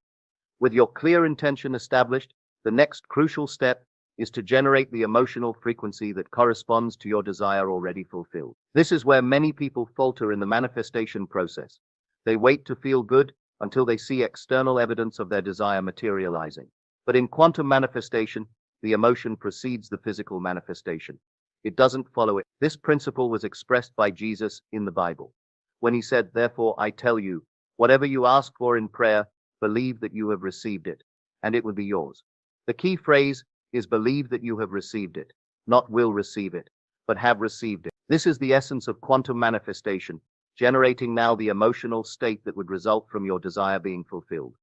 With your clear intention established, the next crucial step is to generate the emotional frequency that corresponds to your desire already fulfilled. This is where many people falter in the manifestation process. They wait to feel good until they see external evidence of their desire materializing. But in quantum manifestation, the emotion precedes the physical manifestation. It doesn't follow it. This principle was expressed by Jesus in the Bible, when he said, "Therefore I tell you, whatever you ask for in prayer, believe that you have received it, and it will be yours." The key phrase is believe that you have received it, not will receive it, but have received it. This is the essence of quantum manifestation, generating now the emotional state that would result from your desire being fulfilled.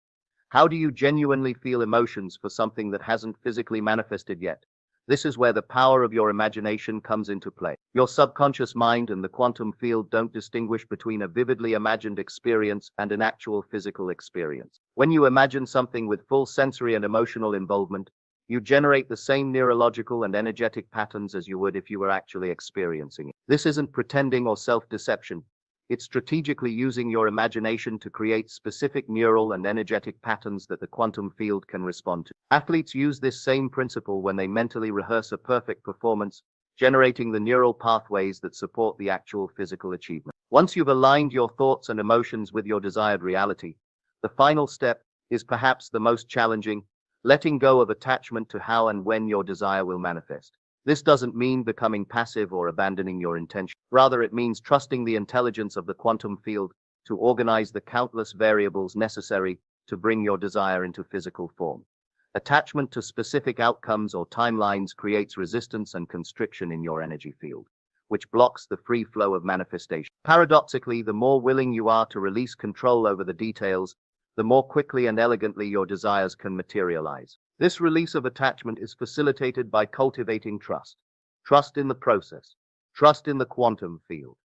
How do you genuinely feel emotions for something that hasn't physically manifested yet? This is where the power of your imagination comes into play. Your subconscious mind and the quantum field don't distinguish between a vividly imagined experience and an actual physical experience. When you imagine something with full sensory and emotional involvement, you generate the same neurological and energetic patterns as you would if you were actually experiencing it. This isn't pretending or self-deception. It's strategically using your imagination to create specific neural and energetic patterns that the quantum field can respond to. Athletes use this same principle when they mentally rehearse a perfect performance, generating the neural pathways that support the actual physical achievement. Once you've aligned your thoughts and emotions with your desired reality, the final step is perhaps the most challenging: letting go of attachment to how and when your desire will manifest. This doesn't mean becoming passive or abandoning your intention. Rather, it means trusting the intelligence of the quantum field to organize the countless variables necessary to bring your desire into physical form. Attachment to specific outcomes or timelines creates resistance and constriction in your energy field, which blocks the free flow of manifestation. Paradoxically, the more willing you are to release control over the details, the more quickly and elegantly your desires can materialize. This release of attachment is facilitated by cultivating trust. Trust in the process, trust in the quantum field,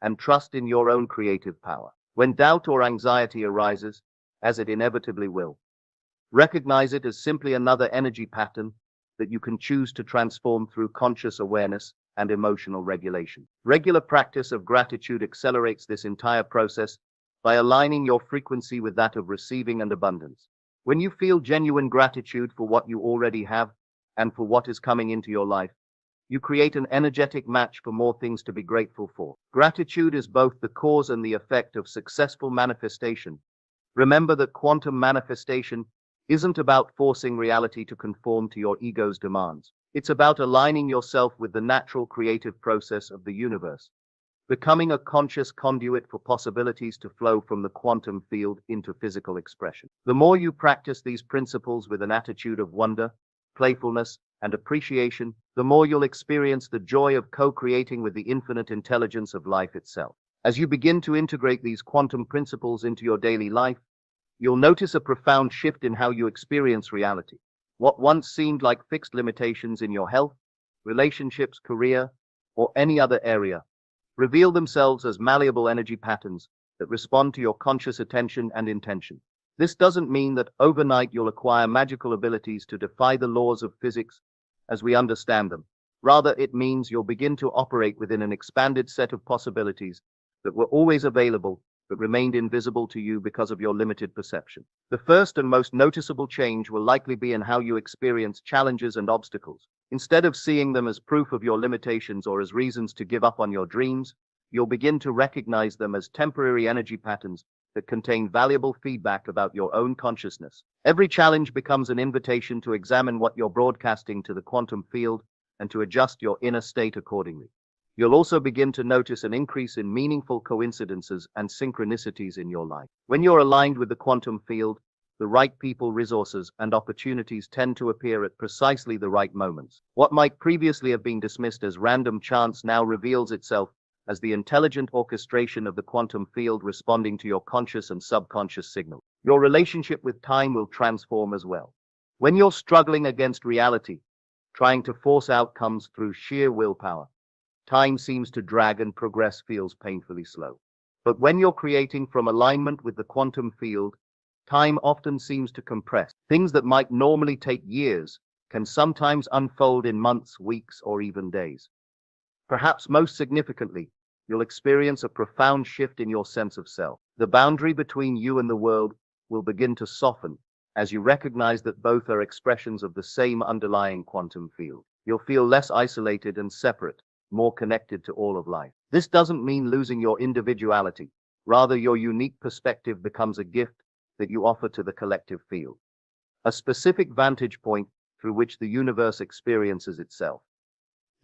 and trust in your own creative power. When doubt or anxiety arises, as it inevitably will, recognize it as simply another energy pattern that you can choose to transform through conscious awareness and emotional regulation. Regular practice of gratitude accelerates this entire process by aligning your frequency with that of receiving and abundance. When you feel genuine gratitude for what you already have and for what is coming into your life, you create an energetic match for more things to be grateful for. Gratitude is both the cause and the effect of successful manifestation. Remember that quantum manifestation isn't about forcing reality to conform to your ego's demands. It's about aligning yourself with the natural creative process of the universe, becoming a conscious conduit for possibilities to flow from the quantum field into physical expression. The more you practice these principles with an attitude of wonder, playfulness, and appreciation, the more you'll experience the joy of co-creating with the infinite intelligence of life itself. As you begin to integrate these quantum principles into your daily life, you'll notice a profound shift in how you experience reality. What once seemed like fixed limitations in your health, relationships, career, or any other area reveal themselves as malleable energy patterns that respond to your conscious attention and intention. This doesn't mean that overnight you'll acquire magical abilities to defy the laws of physics as we understand them. Rather, it means you'll begin to operate within an expanded set of possibilities that were always available but remained invisible to you because of your limited perception. The first and most noticeable change will likely be in how you experience challenges and obstacles. Instead of seeing them as proof of your limitations or as reasons to give up on your dreams, you'll begin to recognize them as temporary energy patterns that contain valuable feedback about your own consciousness. Every challenge becomes an invitation to examine what you're broadcasting to the quantum field and to adjust your inner state accordingly. You'll also begin to notice an increase in meaningful coincidences and synchronicities in your life. When you're aligned with the quantum field, the right people, resources, and opportunities tend to appear at precisely the right moments. What might previously have been dismissed as random chance now reveals itself as the intelligent orchestration of the quantum field responding to your conscious and subconscious signals. Your relationship with time will transform as well. When you're struggling against reality, trying to force outcomes through sheer willpower, time seems to drag and progress feels painfully slow. But when you're creating from alignment with the quantum field, time often seems to compress. Things that might normally take years can sometimes unfold in months, weeks, or even days. Perhaps most significantly, you'll experience a profound shift in your sense of self. The boundary between you and the world will begin to soften as you recognize that both are expressions of the same underlying quantum field. You'll feel less isolated and separate, more connected to all of life. This doesn't mean losing your individuality. Rather, your unique perspective becomes a gift that you offer to the collective field, a specific vantage point through which the universe experiences itself.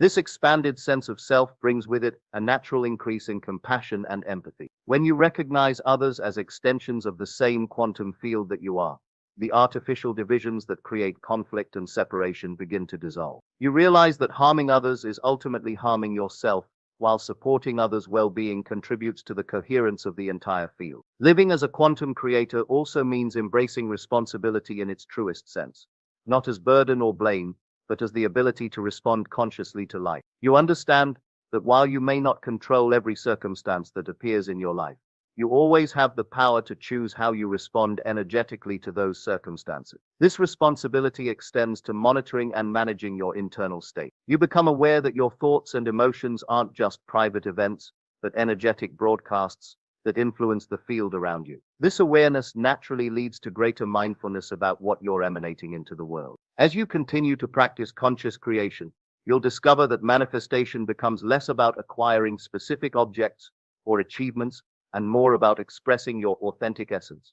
This expanded sense of self brings with it a natural increase in compassion and empathy. When you recognize others as extensions of the same quantum field that you are, the artificial divisions that create conflict and separation begin to dissolve. You realize that harming others is ultimately harming yourself, while supporting others' well-being contributes to the coherence of the entire field. Living as a quantum creator also means embracing responsibility in its truest sense, not as burden or blame, but as the ability to respond consciously to life. You understand that while you may not control every circumstance that appears in your life, you always have the power to choose how you respond energetically to those circumstances. This responsibility extends to monitoring and managing your internal state. You become aware that your thoughts and emotions aren't just private events, but energetic broadcasts that influence the field around you. This awareness naturally leads to greater mindfulness about what you're emanating into the world. As you continue to practice conscious creation, you'll discover that manifestation becomes less about acquiring specific objects or achievements and more about expressing your authentic essence.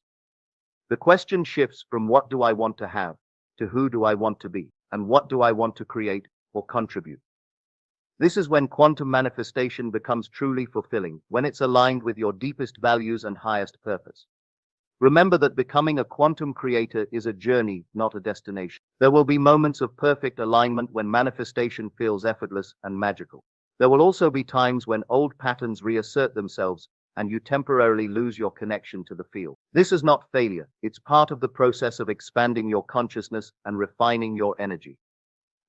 The question shifts from what do I want to have to who do I want to be and what do I want to create or contribute. This is when quantum manifestation becomes truly fulfilling, when it's aligned with your deepest values and highest purpose. Remember that becoming a quantum creator is a journey, not a destination. There will be moments of perfect alignment when manifestation feels effortless and magical. There will also be times when old patterns reassert themselves and you temporarily lose your connection to the field. This is not failure. It's part of the process of expanding your consciousness and refining your energy.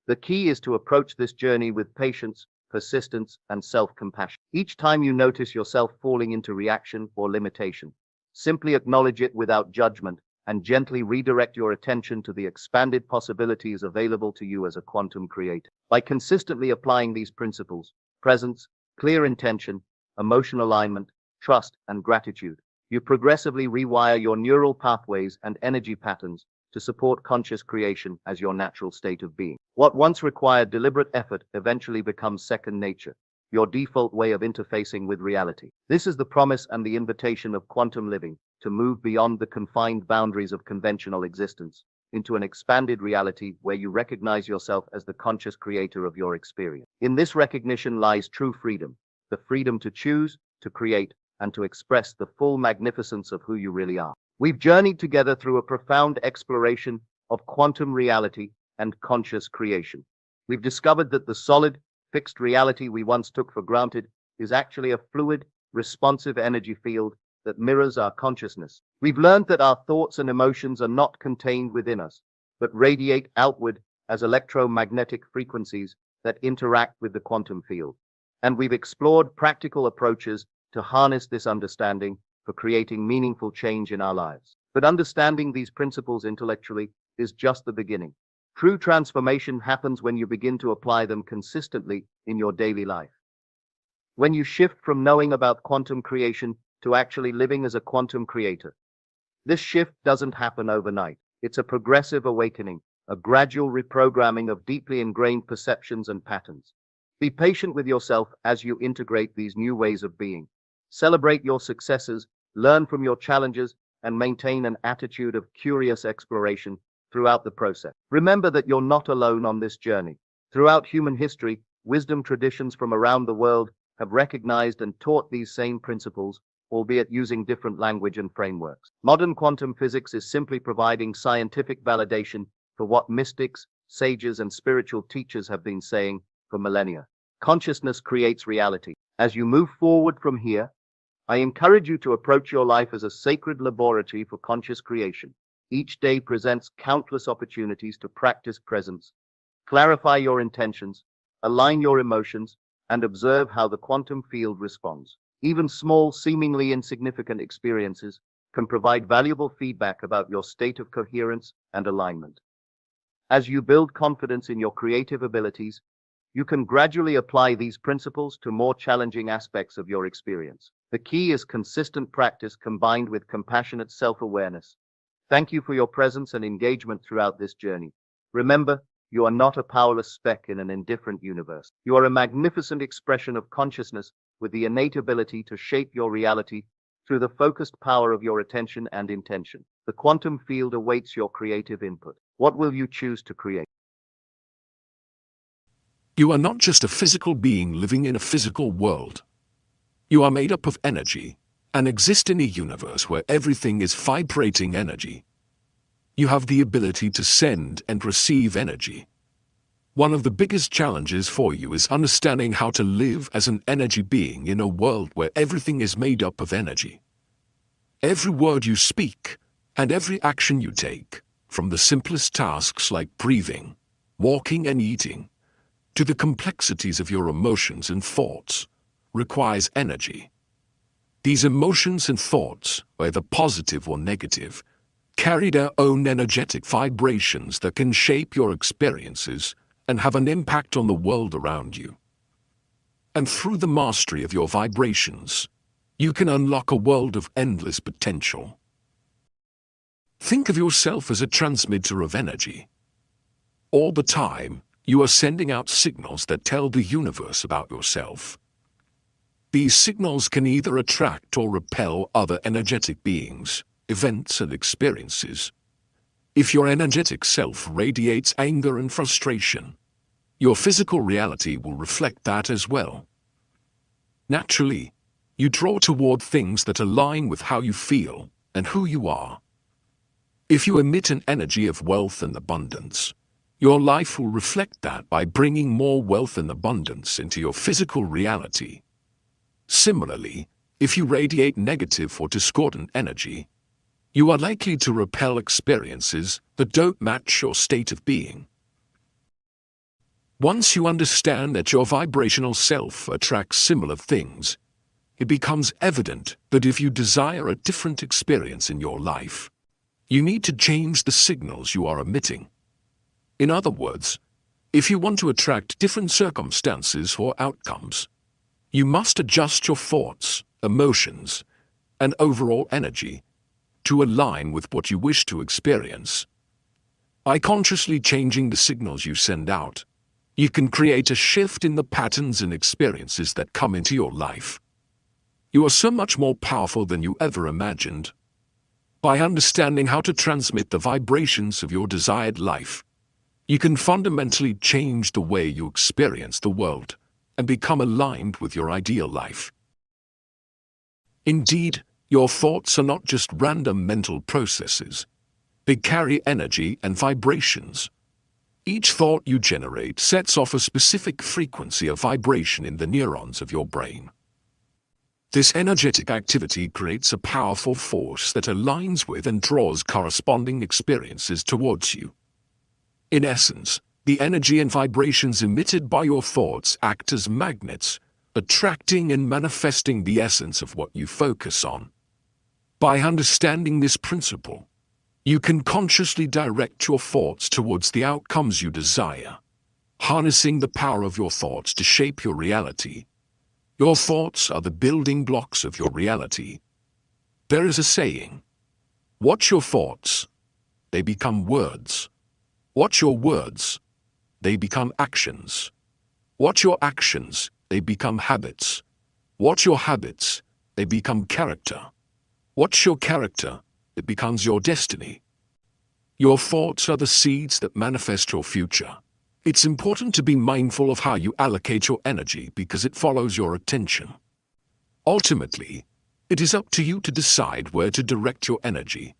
The key is to approach this journey with patience, persistence, and self-compassion. Each time you notice yourself falling into reaction or limitation, simply acknowledge it without judgment and gently redirect your attention to the expanded possibilities available to you as a quantum creator. By consistently applying these principles, presence, clear intention, emotional alignment, trust, and gratitude, you progressively rewire your neural pathways and energy patterns to support conscious creation as your natural state of being. What once required deliberate effort eventually becomes second nature, your default way of interfacing with reality. This is the promise and the invitation of quantum living, to move beyond the confined boundaries of conventional existence into an expanded reality where you recognize yourself as the conscious creator of your experience. In this recognition lies true freedom, the freedom to choose, to create, and to express the full magnificence of who you really are. We've journeyed together through a profound exploration of quantum reality and conscious creation. We've discovered that the solid, fixed reality we once took for granted is actually a fluid, responsive energy field that mirrors our consciousness. We've learned that our thoughts and emotions are not contained within us, but radiate outward as electromagnetic frequencies that interact with the quantum field. And we've explored practical approaches to harness this understanding for creating meaningful change in our lives. But understanding these principles intellectually is just the beginning. True transformation happens when you begin to apply them consistently in your daily life. When you shift from knowing about quantum creation to actually living as a quantum creator. This shift doesn't happen overnight. It's a progressive awakening, a gradual reprogramming of deeply ingrained perceptions and patterns. Be patient with yourself as you integrate these new ways of being. Celebrate your successes, learn from your challenges, and maintain an attitude of curious exploration throughout the process. Remember that you're not alone on this journey. Throughout human history, wisdom traditions from around the world have recognized and taught these same principles, albeit using different language and frameworks. Modern quantum physics is simply providing scientific validation for what mystics, sages, and spiritual teachers have been saying for millennia. Consciousness creates reality. As you move forward from here, I encourage you to approach your life as a sacred laboratory for conscious creation. Each day presents countless opportunities to practice presence, clarify your intentions, align your emotions, and observe how the quantum field responds. Even small, seemingly insignificant experiences can provide valuable feedback about your state of coherence and alignment. As you build confidence in your creative abilities, you can gradually apply these principles to more challenging aspects of your experience. The key is consistent practice combined with compassionate self-awareness. Thank you for your presence and engagement throughout this journey. Remember, you are not a powerless speck in an indifferent universe. You are a magnificent expression of consciousness with the innate ability to shape your reality through the focused power of your attention and intention. The quantum field awaits your creative input. What will you choose to create? You are not just a physical being living in a physical world. You are made up of energy and exist in a universe where everything is vibrating energy. You have the ability to send and receive energy. One of the biggest challenges for you is understanding how to live as an energy being in a world where everything is made up of energy. Every word you speak and every action you take, from the simplest tasks like breathing, walking, and eating, to the complexities of your emotions and thoughts, requires energy. These emotions and thoughts, whether positive or negative, carry their own energetic vibrations that can shape your experiences and have an impact on the world around you. And through the mastery of your vibrations, you can unlock a world of endless potential. Think of yourself as a transmitter of energy. All the time, you are sending out signals that tell the universe about yourself. These signals can either attract or repel other energetic beings, events, and experiences. If your energetic self radiates anger and frustration, your physical reality will reflect that as well. Naturally, you draw toward things that align with how you feel and who you are. If you emit an energy of wealth and abundance, your life will reflect that by bringing more wealth and abundance into your physical reality. Similarly, if you radiate negative or discordant energy, you are likely to repel experiences that don't match your state of being. Once you understand that your vibrational self attracts similar things, it becomes evident that if you desire a different experience in your life, you need to change the signals you are emitting. In other words, if you want to attract different circumstances or outcomes, you must adjust your thoughts, emotions, and overall energy to align with what you wish to experience. By consciously changing the signals you send out, you can create a shift in the patterns and experiences that come into your life. You are so much more powerful than you ever imagined. By understanding how to transmit the vibrations of your desired life, you can fundamentally change the way you experience the world and become aligned with your ideal life. Indeed, your thoughts are not just random mental processes. They carry energy and vibrations. Each thought you generate sets off a specific frequency of vibration in the neurons of your brain. This energetic activity creates a powerful force that aligns with and draws corresponding experiences towards you. In essence, the energy and vibrations emitted by your thoughts act as magnets, attracting and manifesting the essence of what you focus on. By understanding this principle, You can consciously direct your thoughts towards the outcomes you desire, harnessing the power of your thoughts to shape your reality. Your thoughts are the building blocks of your reality. There is a saying, watch your thoughts, they become words. Watch your words, they become actions. Watch your actions, they become habits. Watch your habits, they become character. Watch your character, it becomes your destiny. Your thoughts are the seeds that manifest your future. It's important to be mindful of how you allocate your energy because it follows your attention. Ultimately, it is up to you to decide where to direct your energy.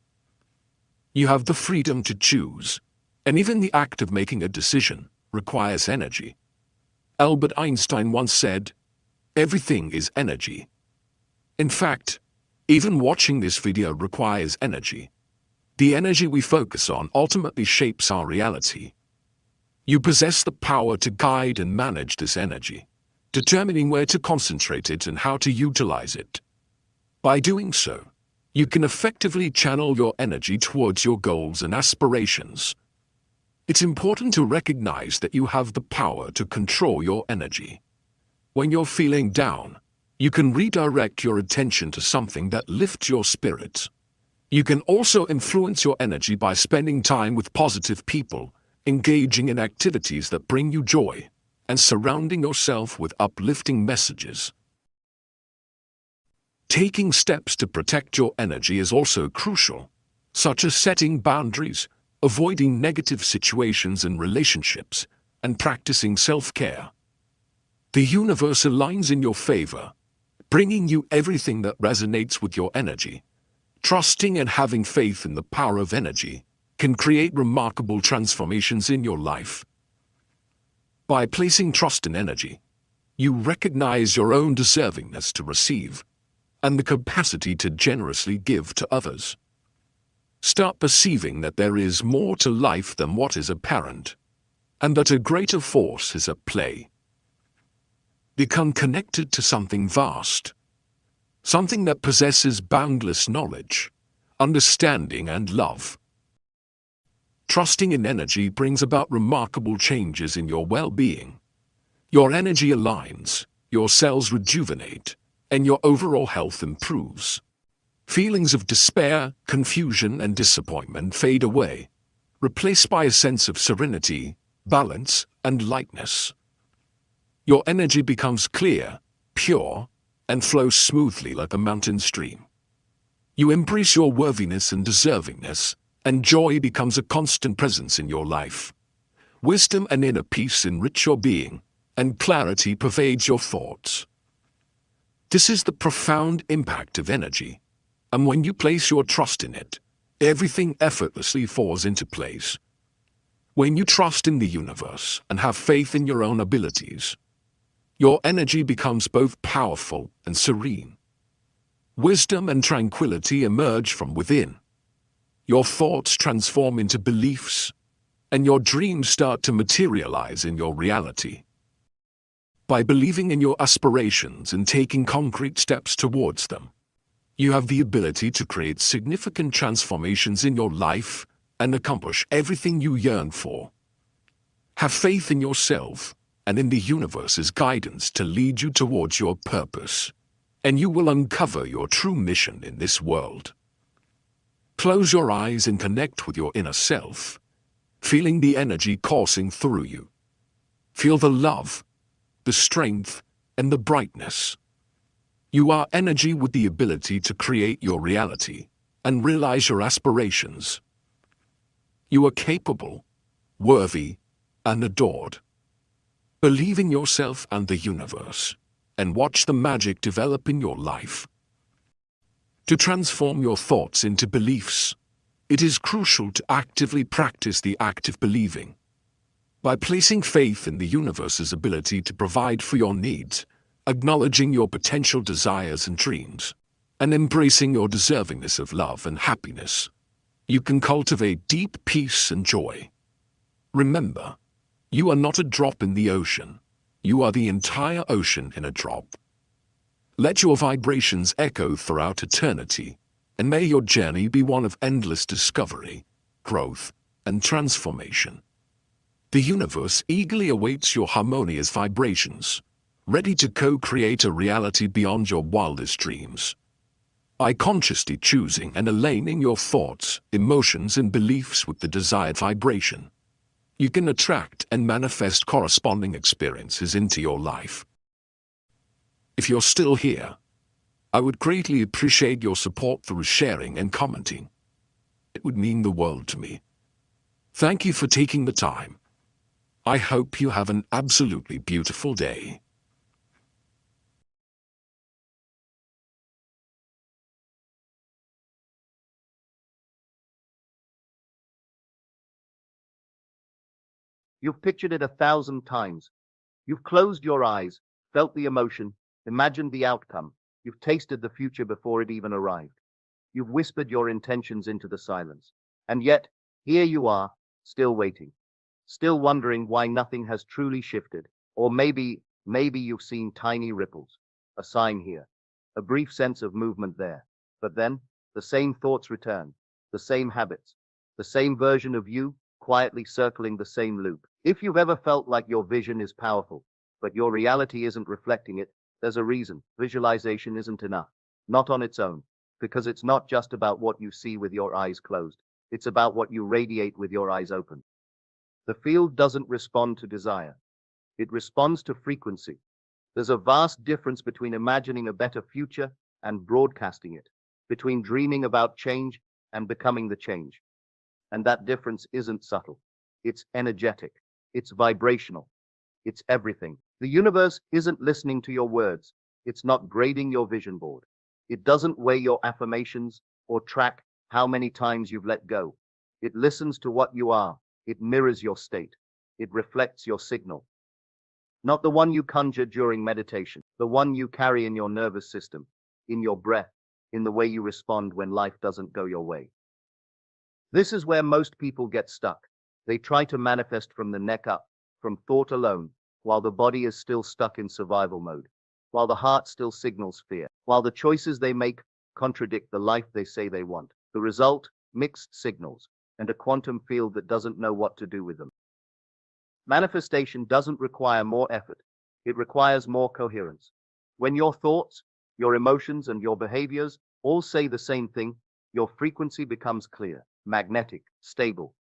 You have the freedom to choose, and even the act of making a decision requires energy. Albert Einstein once said, "Everything is energy." In fact, even watching this video requires energy. The energy we focus on ultimately shapes our reality. You possess the power to guide and manage this energy, determining where to concentrate it and how to utilize it. By doing so, you can effectively channel your energy towards your goals and aspirations. It's important to recognize that you have the power to control your energy. When you're feeling down, you can redirect your attention to something that lifts your spirits. You can also influence your energy by spending time with positive people, engaging in activities that bring you joy, and surrounding yourself with uplifting messages. Taking steps to protect your energy is also crucial, such as setting boundaries, avoiding negative situations and relationships, and practicing self-care. The universe aligns in your favor, bringing you everything that resonates with your energy. Trusting and having faith in the power of energy can create remarkable transformations in your life. By placing trust in energy, you recognize your own deservingness to receive and the capacity to generously give to others. Start perceiving that there is more to life than what is apparent, and that a greater force is at play. Become connected to something vast, something that possesses boundless knowledge, understanding, and love. Trusting in energy brings about remarkable changes in your well-being. Your energy aligns, your cells rejuvenate, and your overall health improves. Feelings of despair, confusion, and disappointment fade away, replaced by a sense of serenity, balance, and lightness. Your energy becomes clear, pure, and flows smoothly like a mountain stream. You embrace your worthiness and deservingness, and joy becomes a constant presence in your life. Wisdom and inner peace enrich your being, and clarity pervades your thoughts. This is the profound impact of energy, and when you place your trust in it, everything effortlessly falls into place. When you trust in the universe and have faith in your own abilities, your energy becomes both powerful and serene. Wisdom and tranquility emerge from within. Your thoughts transform into beliefs, and your dreams start to materialize in your reality. By believing in your aspirations and taking concrete steps towards them, you have the ability to create significant transformations in your life and accomplish everything you yearn for. Have faith in yourself and in the universe's guidance to lead you towards your purpose, and you will uncover your true mission in this world. Close your eyes and connect with your inner self, feeling the energy coursing through you. Feel the love, the strength, and the brightness. You are energy with the ability to create your reality and realize your aspirations. You are capable, worthy, and adored. Believe in yourself and the universe, and watch the magic develop in your life. To transform your thoughts into beliefs, it is crucial to actively practice the act of believing. By placing faith in the universe's ability to provide for your needs, acknowledging your potential desires and dreams, and embracing your deservingness of love and happiness, you can cultivate deep peace and joy. Remember, you are not a drop in the ocean. You are the entire ocean in a drop. Let your vibrations echo throughout eternity, And may your journey be one of endless discovery, growth, and transformation. The universe eagerly awaits your harmonious vibrations, ready to co-create a reality beyond your wildest dreams. By consciously choosing and aligning your thoughts, emotions, and beliefs with the desired vibration, you can attract and manifest corresponding experiences into your life. If you're still here, I would greatly appreciate your support through sharing and commenting. It would mean the world to me. Thank you for taking the time. I hope you have an absolutely beautiful day. You've pictured it 1,000 times. You've closed your eyes, felt the emotion, imagined the outcome. You've tasted the future before it even arrived. You've whispered your intentions into the silence. And yet, here you are, still waiting. Still wondering why nothing has truly shifted. Or maybe you've seen tiny ripples. A sign here. A brief sense of movement there. But then, the same thoughts return. The same habits. The same version of you, quietly circling the same loop. If you've ever felt like your vision is powerful, but your reality isn't reflecting it, there's a reason. Visualization isn't enough. Not on its own. Because it's not just about what you see with your eyes closed. It's about what you radiate with your eyes open. The field doesn't respond to desire. It responds to frequency. There's a vast difference between imagining a better future and broadcasting it, between dreaming about change and becoming the change. And that difference isn't subtle. It's energetic. It's vibrational. It's everything. The universe isn't listening to your words. It's not grading your vision board. It doesn't weigh your affirmations or track how many times you've let go. It listens to what you are. It mirrors your state. It reflects your signal. Not the one you conjure during meditation, the one you carry in your nervous system, in your breath, in the way you respond when life doesn't go your way. This is where most people get stuck. They try to manifest from the neck up, from thought alone, while the body is still stuck in survival mode, while the heart still signals fear, while the choices they make contradict the life they say they want. The result, mixed signals, and a quantum field that doesn't know what to do with them. Manifestation doesn't require more effort. It requires more coherence. When your thoughts, your emotions, and your behaviors all say the same thing, your frequency becomes clear, magnetic, stable.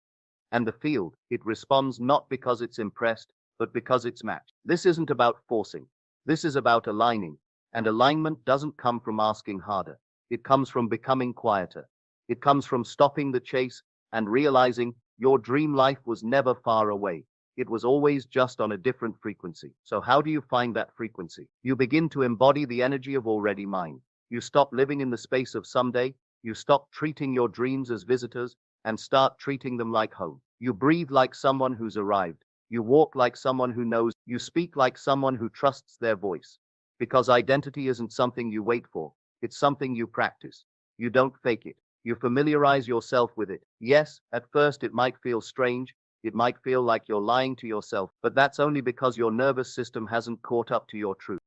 And the field, it responds not because it's impressed, but because it's matched. This isn't about forcing. This is about aligning. And alignment doesn't come from asking harder. It comes from becoming quieter. It comes from stopping the chase and realizing your dream life was never far away. It was always just on a different frequency. So how do you find that frequency? You begin to embody the energy of already mine. You stop living in the space of someday. You stop treating your dreams as visitors and start treating them like home. You breathe like someone who's arrived. You walk like someone who knows. You speak like someone who trusts their voice. Because identity isn't something you wait for. It's something you practice. You don't fake it. You familiarize yourself with it. Yes, at first it might feel strange. It might feel like you're lying to yourself, but that's only because your nervous system hasn't caught up to your truth.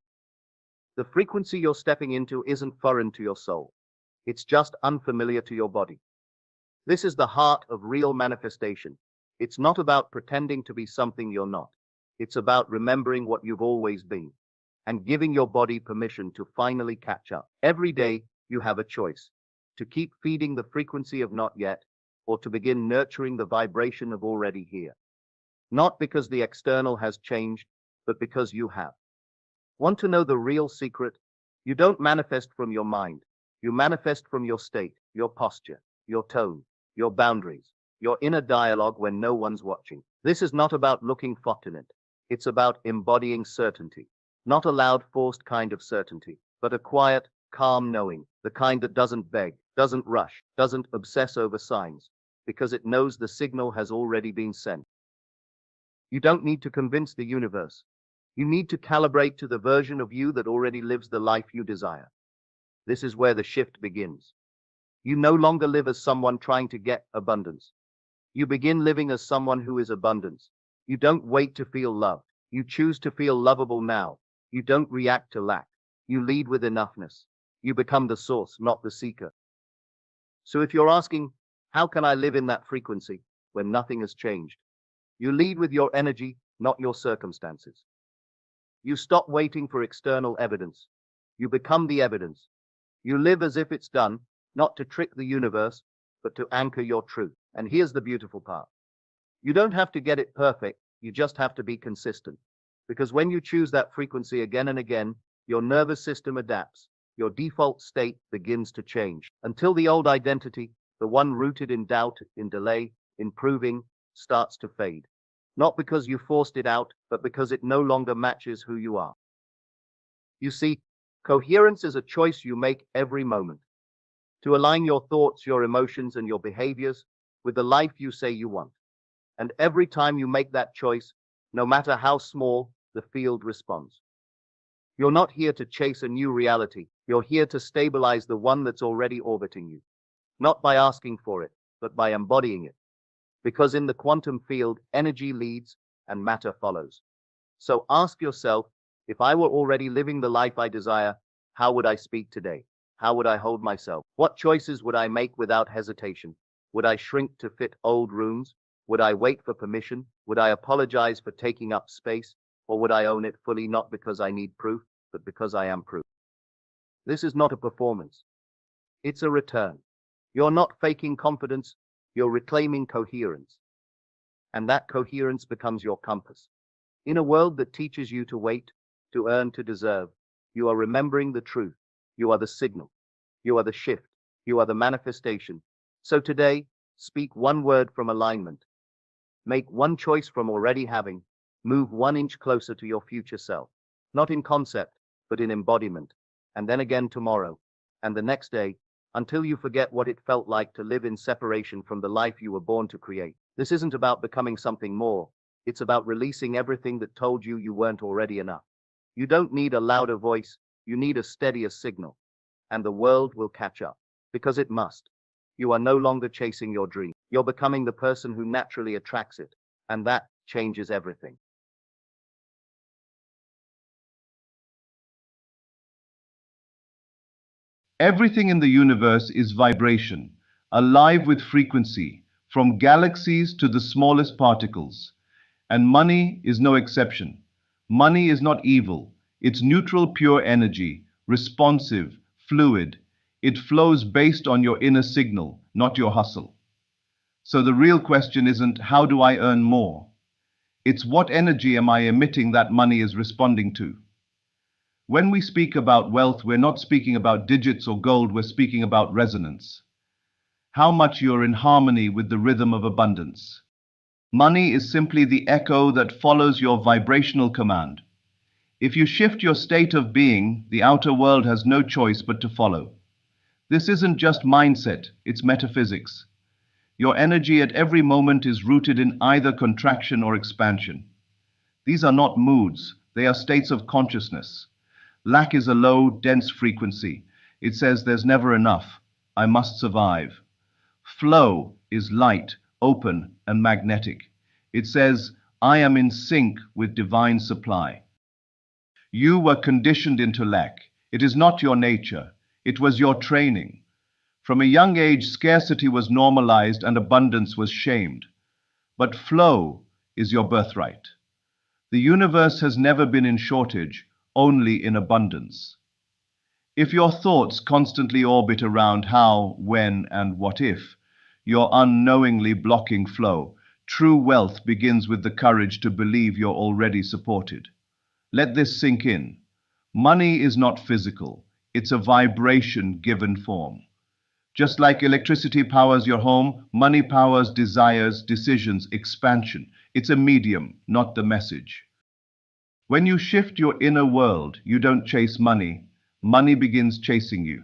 The frequency you're stepping into isn't foreign to your soul. It's just unfamiliar to your body. This is the heart of real manifestation. It's not about pretending to be something you're not. It's about remembering what you've always been and giving your body permission to finally catch up. Every day, you have a choice to keep feeding the frequency of not yet, or to begin nurturing the vibration of already here. Not because the external has changed, but because you have. Want to know the real secret? You don't manifest from your mind. You manifest from your state, your posture, your tone, your boundaries, your inner dialogue when no one's watching. This is not about looking fortunate. It's about embodying certainty. Not a loud, forced kind of certainty, but a quiet, calm knowing, the kind that doesn't beg, doesn't rush, doesn't obsess over signs, because it knows the signal has already been sent. You don't need to convince the universe. You need to calibrate to the version of you that already lives the life you desire. This is where the shift begins. You no longer live as someone trying to get abundance. You begin living as someone who is abundance. You don't wait to feel loved. You choose to feel lovable now. You don't react to lack. You lead with enoughness. You become the source, not the seeker. So if you're asking, how can I live in that frequency when nothing has changed? You lead with your energy, not your circumstances. You stop waiting for external evidence. You become the evidence. You live as if it's done, not to trick the universe, but to anchor your truth. And here's the beautiful part. You don't have to get it perfect, you just have to be consistent. Because when you choose that frequency again and again, your nervous system adapts. Your default state begins to change until the old identity, the one rooted in doubt, in delay, in proving, starts to fade. Not because you forced it out, but because it no longer matches who you are. You see, coherence is a choice you make every moment to align your thoughts, your emotions, and your behaviors with the life you say you want. And every time you make that choice, no matter how small, the field responds. You're not here to chase a new reality. You're here to stabilize the one that's already orbiting you. Not by asking for it, but by embodying it. Because in the quantum field, energy leads and matter follows. So ask yourself, if I were already living the life I desire, how would I speak today? How would I hold myself? What choices would I make without hesitation? Would I shrink to fit old rooms? Would I wait for permission? Would I apologize for taking up space? Or would I own it fully, not because I need proof, but because I am proof? This is not a performance. It's a return. You're not faking confidence, you're reclaiming coherence. And that coherence becomes your compass. In a world that teaches you to wait, to earn, to deserve, you are remembering the truth. You are the signal. You are the shift. You are the manifestation. So today, speak one word from alignment. Make one choice from already having. Move 1 inch closer to your future self. Not in concept, but in embodiment. And then again tomorrow. And the next day, until you forget what it felt like to live in separation from the life you were born to create. This isn't about becoming something more. It's about releasing everything that told you you weren't already enough. You don't need a louder voice. You need a steadier signal. And the world will catch up. Because it must. You are no longer chasing your dream. You're becoming the person who naturally attracts it. And that changes everything. Everything in the universe is vibration, alive with frequency, from galaxies to the smallest particles. And money is no exception. Money is not evil. It's neutral, pure energy, responsive, fluid. It flows based on your inner signal, not your hustle. So the real question isn't, how do I earn more? It's, what energy am I emitting that money is responding to? When we speak about wealth, we're not speaking about digits or gold, we're speaking about resonance. How much you're in harmony with the rhythm of abundance. Money is simply the echo that follows your vibrational command. If you shift your state of being, the outer world has no choice but to follow. This isn't just mindset, it's metaphysics. Your energy at every moment is rooted in either contraction or expansion. These are not moods, they are states of consciousness. Lack is a low, dense frequency. It says there's never enough. I must survive. Flow is light, open, and magnetic. It says, I am in sync with divine supply. You were conditioned into lack. It is not your nature. It was your training. From a young age, scarcity was normalized and abundance was shamed. But flow is your birthright. The universe has never been in shortage, only in abundance. If your thoughts constantly orbit around how, when, and what if, you're unknowingly blocking flow. True wealth begins with the courage to believe you're already supported. Let this sink in. Money is not physical. It's a vibration given form. Just like electricity powers your home, money powers desires, decisions, expansion. It's a medium, not the message. When you shift your inner world, you don't chase money. Money begins chasing you.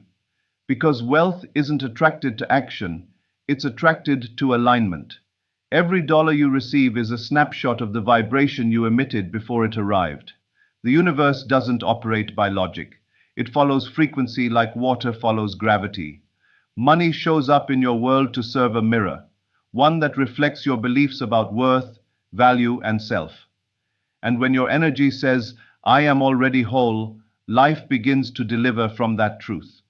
Because wealth isn't attracted to action, it's attracted to alignment. Every dollar you receive is a snapshot of the vibration you emitted before it arrived. The universe doesn't operate by logic. It follows frequency like water follows gravity. Money shows up in your world to serve a mirror, one that reflects your beliefs about worth, value, and self. And when your energy says, I am already whole, life begins to deliver from that truth.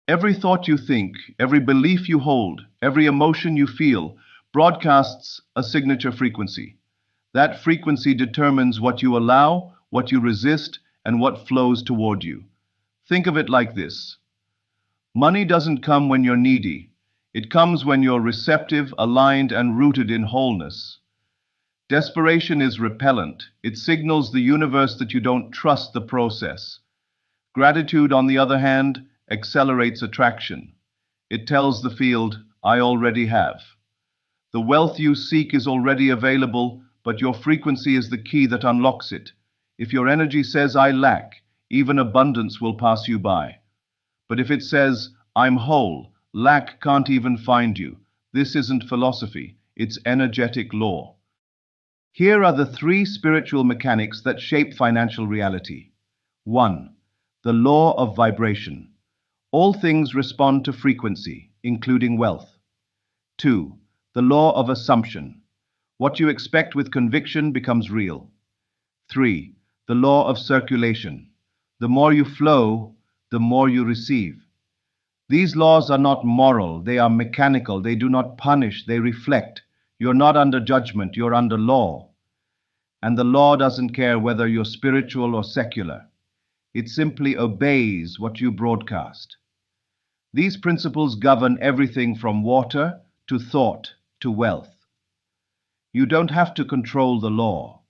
Every thought you think, every belief you hold, every emotion you feel broadcasts a signature frequency. That frequency determines what you allow, what you resist, and what flows toward you. Think of it like this. Money doesn't come when you're needy. It comes when you're receptive, aligned, and rooted in wholeness. Desperation is repellent. It signals the universe that you don't trust the process. Gratitude, on the other hand, accelerates attraction. It tells the field, I already have. The wealth you seek is already available, but your frequency is the key that unlocks it. If your energy says, I lack, even abundance will pass you by. But if it says, I'm whole, lack can't even find you. This isn't philosophy, it's energetic law. Here are the three spiritual mechanics that shape financial reality. 1. The law of vibration. All things respond to frequency, including wealth. 2. The law of assumption. What you expect with conviction becomes real. 3. The law of circulation. The more you flow, the more you receive. These laws are not moral, they are mechanical, they do not punish, they reflect. You're not under judgment, you're under law. And the law doesn't care whether you're spiritual or secular. It simply obeys what you broadcast. These principles govern everything from water to thought to wealth. You don't have to control the law.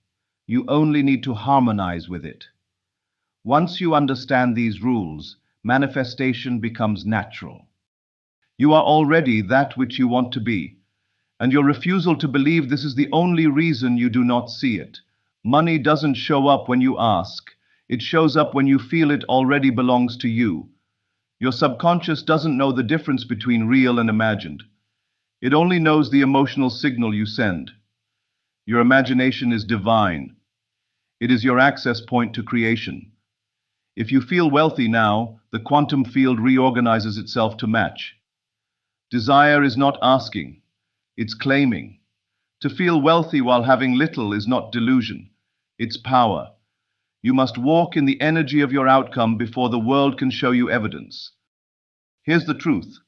You only need to harmonize with it. Once you understand these rules, manifestation becomes natural. You are already that which you want to be, and your refusal to believe this is the only reason you do not see it. Money doesn't show up when you ask. It shows up when you feel it already belongs to you. Your subconscious doesn't know the difference between real and imagined. It only knows the emotional signal you send. Your imagination is divine. It is your access point to creation. If you feel wealthy now, the quantum field reorganizes itself to match. Desire is not asking, it's claiming. To feel wealthy while having little is not delusion, it's power. You must walk in the energy of your outcome before the world can show you evidence. Here's the truth.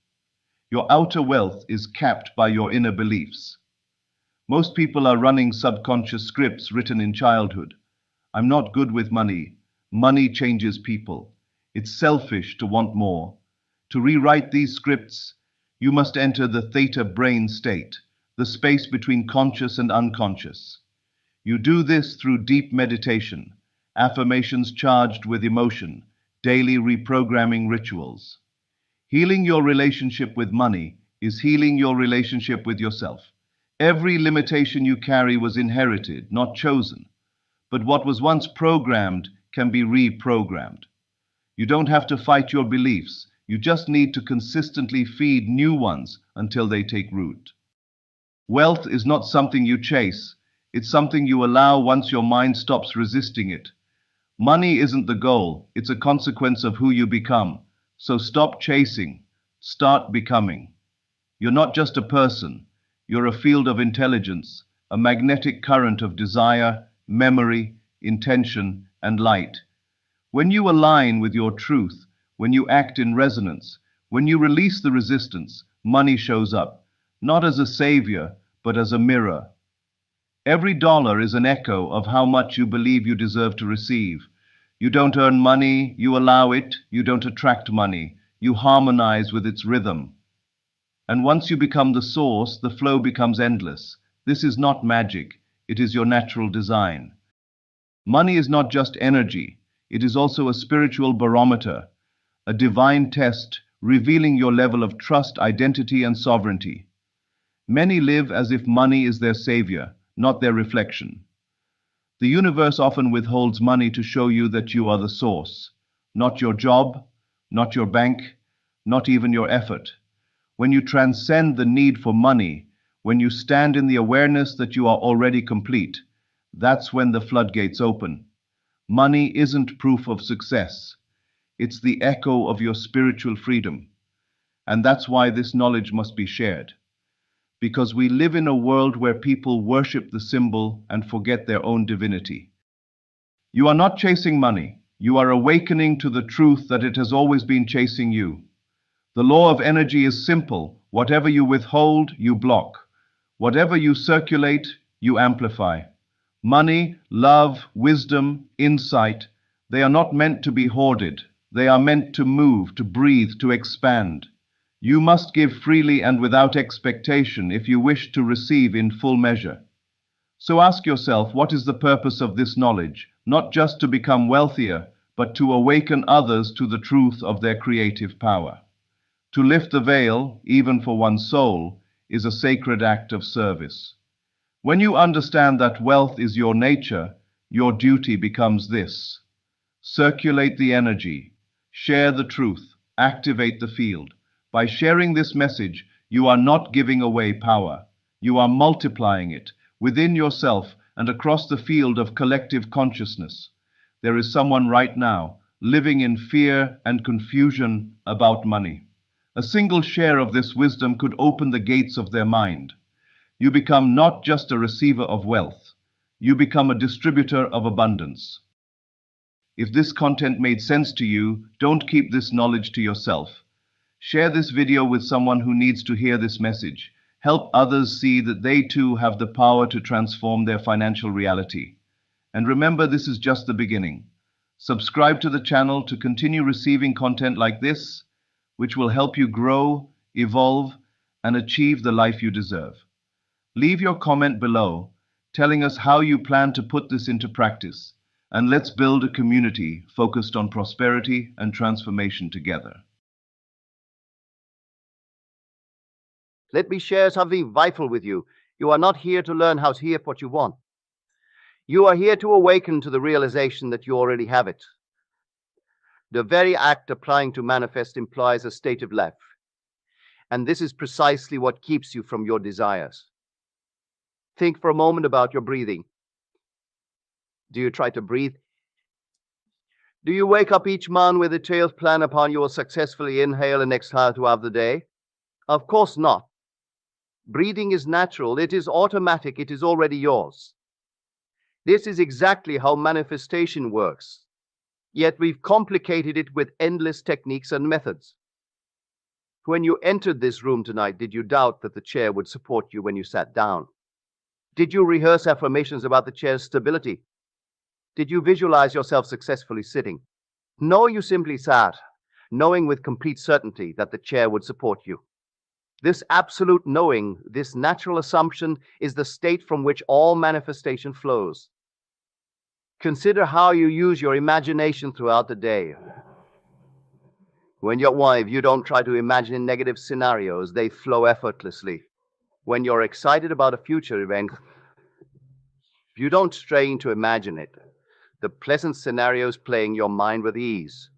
Your outer wealth is capped by your inner beliefs. Most people are running subconscious scripts written in childhood. I'm not good with money. Money changes people. It's selfish to want more. To rewrite these scripts, you must enter the theta brain state, the space between conscious and unconscious. You do this through deep meditation, affirmations charged with emotion, daily reprogramming rituals. Healing your relationship with money is healing your relationship with yourself. Every limitation you carry was inherited, not chosen. But what was once programmed can be reprogrammed. You don't have to fight your beliefs. You just need to consistently feed new ones until they take root. Wealth is not something you chase. It's something you allow once your mind stops resisting it. Money isn't the goal. It's a consequence of who you become. So stop chasing. Start becoming. You're not just a person. You're a field of intelligence, a magnetic current of desire, memory, intention, and light. When you align with your truth, when you act in resonance, when you release the resistance, money shows up, not as a savior, but as a mirror. Every dollar is an echo of how much you believe you deserve to receive. You don't earn money, you allow it. You don't attract money, you harmonize with its rhythm. And once you become the source, the flow becomes endless. This is not magic, it is your natural design. Money is not just energy, it is also a spiritual barometer, a divine test revealing your level of trust, identity, and sovereignty. Many live as if money is their savior, not their reflection. The universe often withholds money to show you that you are the source, not your job, not your bank, not even your effort. When you transcend the need for money, when you stand in the awareness that you are already complete, that's when the floodgates open. Money isn't proof of success. It's the echo of your spiritual freedom. And that's why this knowledge must be shared. Because we live in a world where people worship the symbol and forget their own divinity. You are not chasing money. You are awakening to the truth that it has always been chasing you. The law of energy is simple. Whatever you withhold, you block. Whatever you circulate, you amplify. Money, love, wisdom, insight, they are not meant to be hoarded. They are meant to move, to breathe, to expand. You must give freely and without expectation if you wish to receive in full measure. So ask yourself, what is the purpose of this knowledge? Not just to become wealthier, but to awaken others to the truth of their creative power. To lift the veil, even for one's soul, is a sacred act of service. When you understand that wealth is your nature, your duty becomes this: circulate the energy, share the truth, activate the field. By sharing this message, you are not giving away power. You are multiplying it within yourself and across the field of collective consciousness. There is someone right now living in fear and confusion about money. A single share of this wisdom could open the gates of their mind. You become not just a receiver of wealth, you become a distributor of abundance. If this content made sense to you, don't keep this knowledge to yourself. Share this video with someone who needs to hear this message. Help others see that they too have the power to transform their financial reality. And remember, this is just the beginning. Subscribe to the channel to continue receiving content like this, which will help you grow, evolve, and achieve the life you deserve. Leave your comment below, telling us how you plan to put this into practice, and let's build a community focused on prosperity and transformation together. Let me share something vital with you. You are not here to learn how to hear what you want. You are here to awaken to the realization that you already have it. The very act of trying to manifest implies a state of life. And this is precisely what keeps you from your desires. Think for a moment about your breathing. Do you try to breathe? Do you wake up each morning with a detailed plan upon you will successfully inhale and exhale throughout the day? Of course not. Breathing is natural, it is automatic, it is already yours. This is exactly how manifestation works. Yet we've complicated it with endless techniques and methods. When you entered this room tonight, did you doubt that the chair would support you when you sat down? Did you rehearse affirmations about the chair's stability? Did you visualize yourself successfully sitting? No, you simply sat, knowing with complete certainty that the chair would support you. This absolute knowing, this natural assumption, is the state from which all manifestation flows. Consider how you use your imagination throughout the day. When you're wife, you don't try to imagine negative scenarios, they flow effortlessly. When you're excited about a future event, you don't strain to imagine it. The pleasant scenarios play in your mind with ease.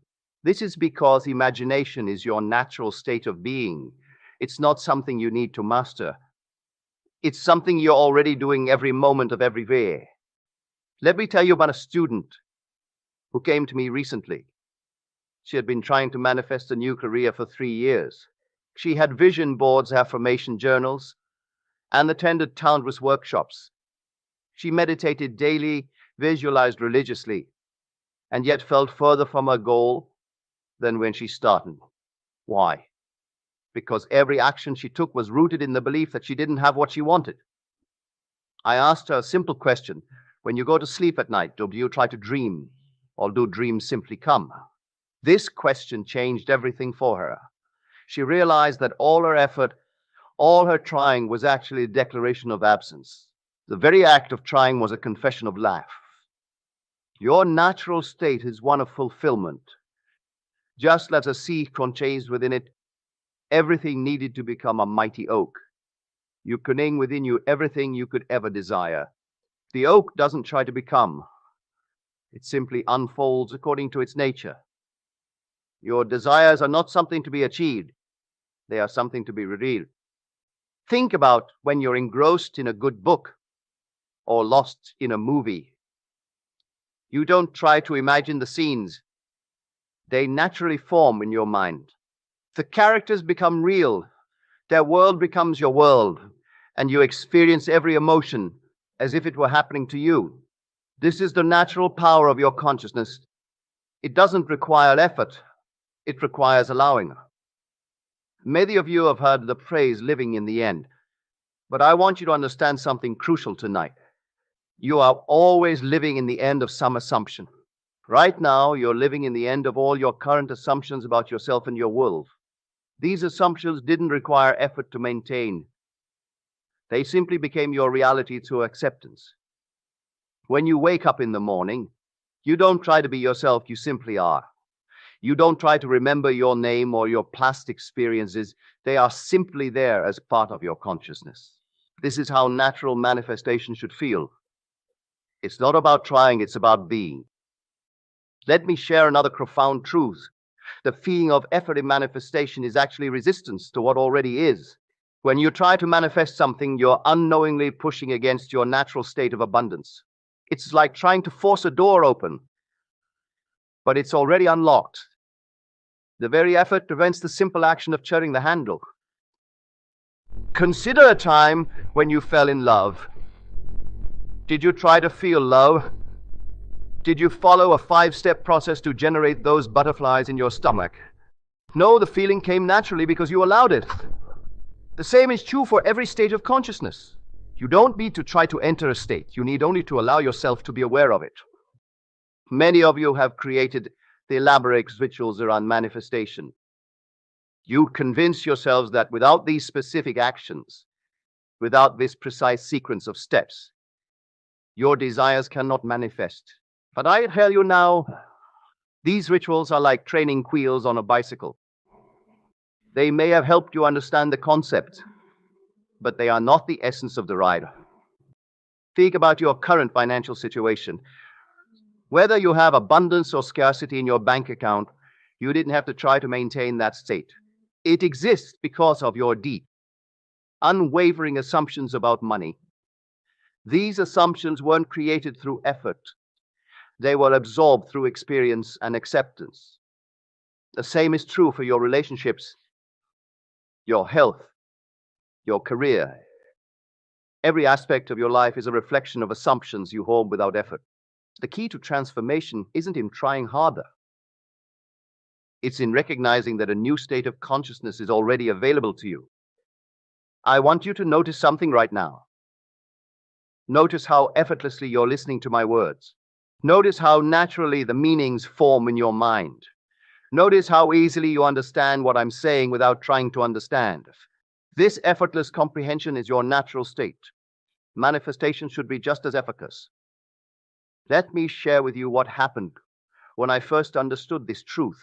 This is because imagination is your natural state of being. It's not something you need to master. It's something you're already doing every moment of every day. Let me tell you about a student who came to me recently. She had been trying to manifest a new career for 3 years. She had vision boards, affirmation journals, and attended countless workshops. She meditated daily, visualized religiously, and yet felt further from her goal than when she started. Why? Because every action she took was rooted in the belief that she didn't have what she wanted. I asked her a simple question. When you go to sleep at night, do you try to dream, or do dreams simply come? This question changed everything for her. She realized that all her effort, all her trying was actually a declaration of absence. The very act of trying was a confession of lack. Your natural state is one of fulfillment. Just as a seed contains within it everything needed to become a mighty oak, you contain within you everything you could ever desire. The oak doesn't try to become. It simply unfolds according to its nature. Your desires are not something to be achieved. They are something to be revealed. Think about when you're engrossed in a good book or lost in a movie. You don't try to imagine the scenes. They naturally form in your mind. The characters become real. Their world becomes your world, and you experience every emotion as if it were happening to you. This is the natural power of your consciousness. It doesn't require effort. It requires allowing. Many of you have heard the phrase living in the end, but I want you to understand something crucial tonight. You are always living in the end of some assumption. Right now, you're living in the end of all your current assumptions about yourself and your world. These assumptions didn't require effort to maintain. They simply became your reality through acceptance. When you wake up in the morning, you don't try to be yourself, you simply are. You don't try to remember your name or your past experiences. They are simply there as part of your consciousness. This is how natural manifestation should feel. It's not about trying, it's about being. Let me share another profound truth. The feeling of effort in manifestation is actually resistance to what already is. When you try to manifest something, you're unknowingly pushing against your natural state of abundance. It's like trying to force a door open, but it's already unlocked. The very effort prevents the simple action of turning the handle. Consider a time when you fell in love. Did you try to feel love? Did you follow a 5-step process to generate those butterflies in your stomach? No, the feeling came naturally because you allowed it. The same is true for every state of consciousness. You don't need to try to enter a state. You need only to allow yourself to be aware of it. Many of you have created the elaborate rituals around manifestation. You convince yourselves that without these specific actions, without this precise sequence of steps, your desires cannot manifest. But I tell you now, these rituals are like training wheels on a bicycle. They may have helped you understand the concept, but they are not the essence of the ride. Think about your current financial situation. Whether you have abundance or scarcity in your bank account, you didn't have to try to maintain that state. It exists because of your deep, unwavering assumptions about money. These assumptions weren't created through effort. They were absorbed through experience and acceptance. The same is true for your relationships, your health, your career. Every aspect of your life is a reflection of assumptions you hold without effort. The key to transformation isn't in trying harder. It's in recognizing that a new state of consciousness is already available to you. I want you to notice something right now. Notice how effortlessly you're listening to my words. Notice how naturally the meanings form in your mind. Notice how easily you understand what I'm saying without trying to understand. This effortless comprehension is your natural state. Manifestation should be just as effortless. Let me share with you what happened when I first understood this truth.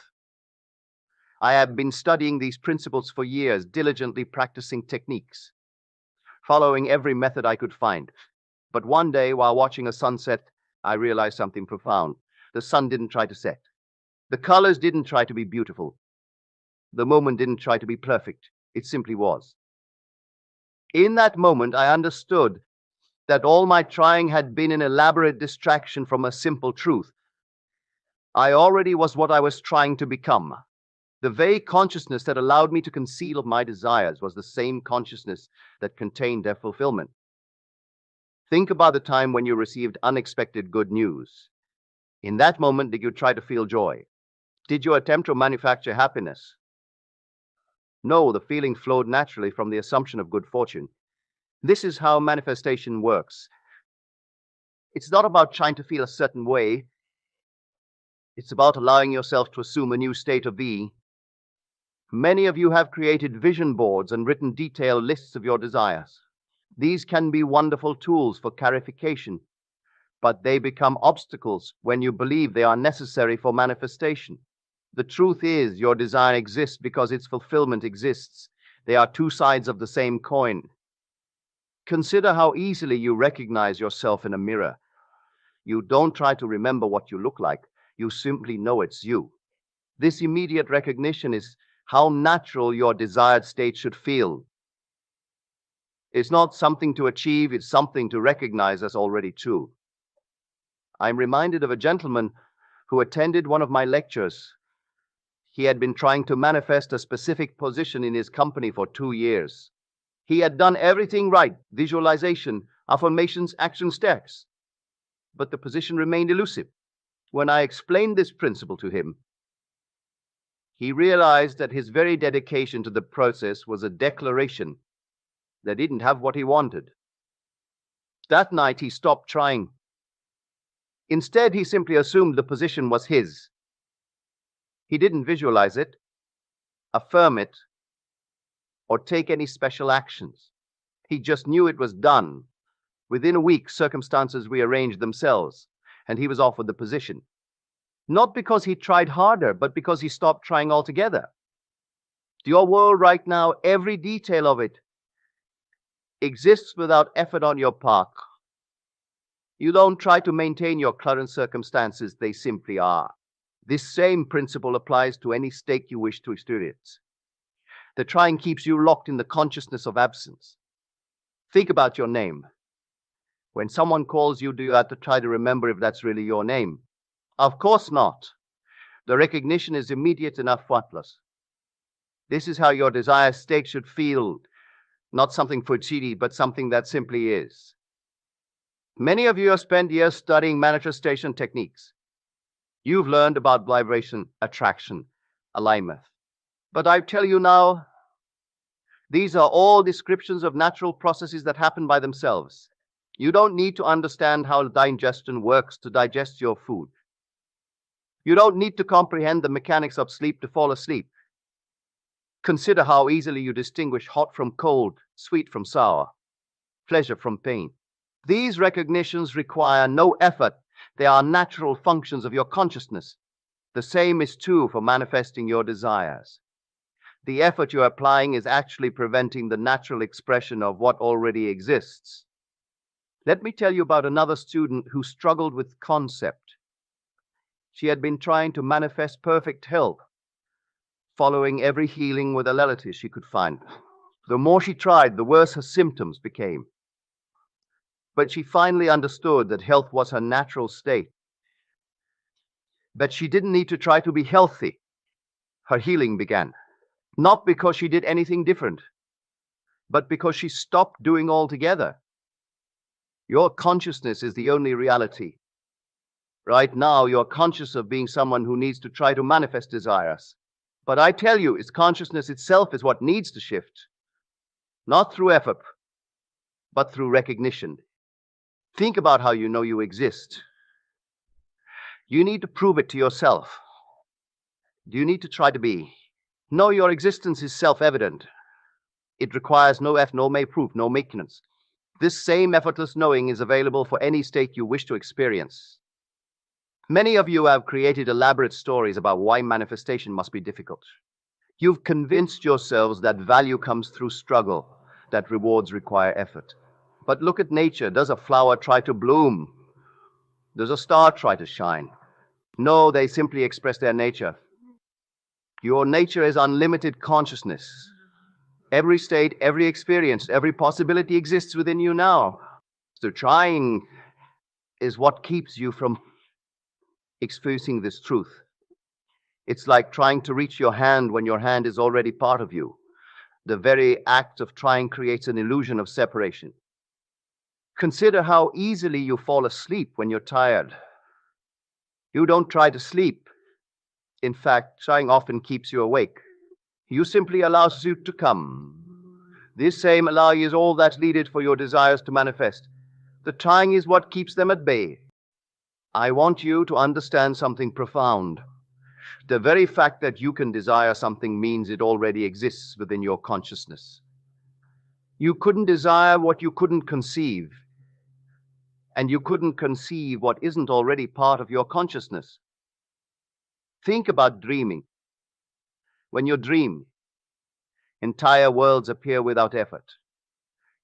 I have been studying these principles for years, diligently practicing techniques, following every method I could find. But one day, while watching a sunset, I realized something profound. The sun didn't try to set. The colors didn't try to be beautiful. The moment didn't try to be perfect. It simply was. In that moment, I understood that all my trying had been an elaborate distraction from a simple truth. I already was what I was trying to become. The very consciousness that allowed me to conceal my desires was the same consciousness that contained their fulfillment. Think about the time when you received unexpected good news. In that moment, did you try to feel joy? Did you attempt to manufacture happiness? No, the feeling flowed naturally from the assumption of good fortune. This is how manifestation works. It's not about trying to feel a certain way. It's about allowing yourself to assume a new state of being. Many of you have created vision boards and written detailed lists of your desires. These can be wonderful tools for clarification, but they become obstacles when you believe they are necessary for manifestation. The truth is, your desire exists because its fulfillment exists. They are two sides of the same coin. Consider how easily you recognize yourself in a mirror. You don't try to remember what you look like. You simply know it's you. This immediate recognition is how natural your desired state should feel. It's not something to achieve, it's something to recognize as already true. I'm reminded of a gentleman who attended one of my lectures. He had been trying to manifest a specific position in his company for 2 years. He had done everything right, visualization, affirmations, action steps. But the position remained elusive. When I explained this principle to him, He realized that his very dedication to the process was a declaration that he didn't have what he wanted. That night, he stopped trying. Instead, he simply assumed the position was his. He didn't visualize it, affirm it, or take any special actions. He just knew it was done. Within a week, circumstances rearranged themselves, and he was offered the position. Not because he tried harder, but because he stopped trying altogether. Your world right now, every detail of it, exists without effort on your part. You don't try to maintain your current circumstances, they simply are. This same principle applies to any state you wish to experience. The trying keeps you locked in the consciousness of absence. Think about your name. When someone calls you, do you have to try to remember if that's really your name? Of course not. The recognition is immediate and effortless. This is how your desired state should feel, not something futility, but something that simply is. Many of you have spent years studying manifestation techniques. You've learned about vibration, attraction, alignment. But I tell you now, these are all descriptions of natural processes that happen by themselves. You don't need to understand how digestion works to digest your food. You don't need to comprehend the mechanics of sleep to fall asleep. Consider how easily you distinguish hot from cold, sweet from sour, pleasure from pain. These recognitions require no effort. They are natural functions of your consciousness. The same is true for manifesting your desires. The effort you're applying is actually preventing the natural expression of what already exists. Let me tell you about another student who struggled with concept. She had been trying to manifest perfect health, following every healing modality she could find. The more she tried, the worse her symptoms became. But she finally understood that health was her natural state. But she didn't need to try to be healthy. Her healing began. Not because she did anything different, but because she stopped doing altogether. Your consciousness is the only reality. Right now, you're conscious of being someone who needs to try to manifest desires. But I tell you, it's consciousness itself is what needs to shift. Not through effort, but through recognition. Think about how you know you exist. You need to prove it to yourself. Do you need to try to be? No, your existence is self-evident. It requires no proof, no maintenance. This same effortless knowing is available for any state you wish to experience. Many of you have created elaborate stories about why manifestation must be difficult. You've convinced yourselves that value comes through struggle, that rewards require effort. But look at nature. Does a flower try to bloom? Does a star try to shine? No, they simply express their nature. Your nature is unlimited consciousness. Every state, every experience, every possibility exists within you now. So trying is what keeps you from experiencing this truth. It's like trying to reach your hand when your hand is already part of you. The very act of trying creates an illusion of separation. Consider how easily you fall asleep when you're tired. You don't try to sleep. In fact, trying often keeps you awake. You simply allow sleep to come. This same allowing is all that's needed for your desires to manifest. The trying is what keeps them at bay. I want you to understand something profound. The very fact that you can desire something means it already exists within your consciousness. You couldn't desire what you couldn't conceive, and you couldn't conceive what isn't already part of your consciousness. Think about dreaming. When you dream, entire worlds appear without effort.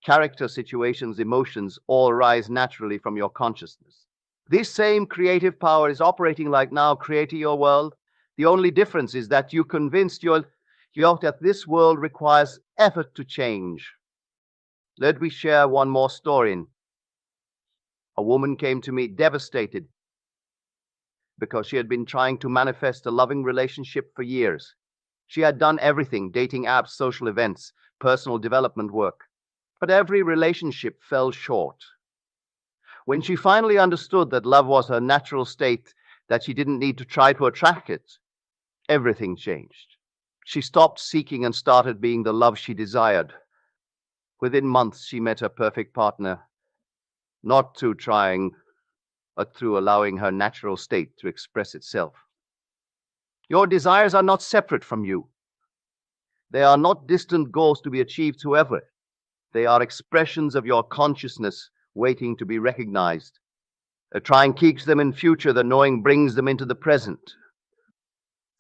Character, situations, emotions all rise naturally from your consciousness. This same creative power is operating like now, creating your world. The only difference is that you convinced you that this world requires effort to change. Let me share one more story. A woman came to me devastated because she had been trying to manifest a loving relationship for years. She had done everything, dating apps, social events, personal development work, but every relationship fell short. When she finally understood that love was her natural state, that she didn't need to try to attract it, Everything changed. She stopped seeking and started being the love she desired. Within months, she met her perfect partner, not through trying, but through allowing her natural state to express itself. Your desires are not separate from you. They are not distant goals to be achieved forever. They are expressions of your consciousness waiting to be recognized. The trying keeps them in future, the knowing brings them into the present.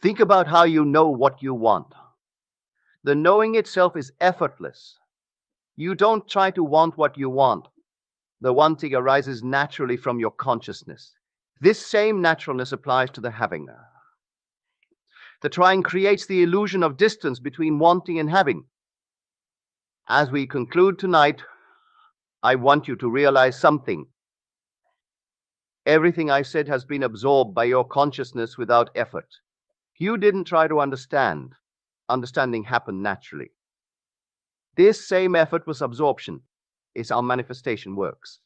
Think about how you know what you want. The knowing itself is effortless. You don't try to want what you want. The wanting arises naturally from your consciousness. This same naturalness applies to the having. The trying creates the illusion of distance between wanting and having. As we conclude tonight, I want you to realize something. Everything I said has been absorbed by your consciousness without effort. You didn't try to understand. Understanding happened naturally. This same effort was absorption. It's how manifestation works.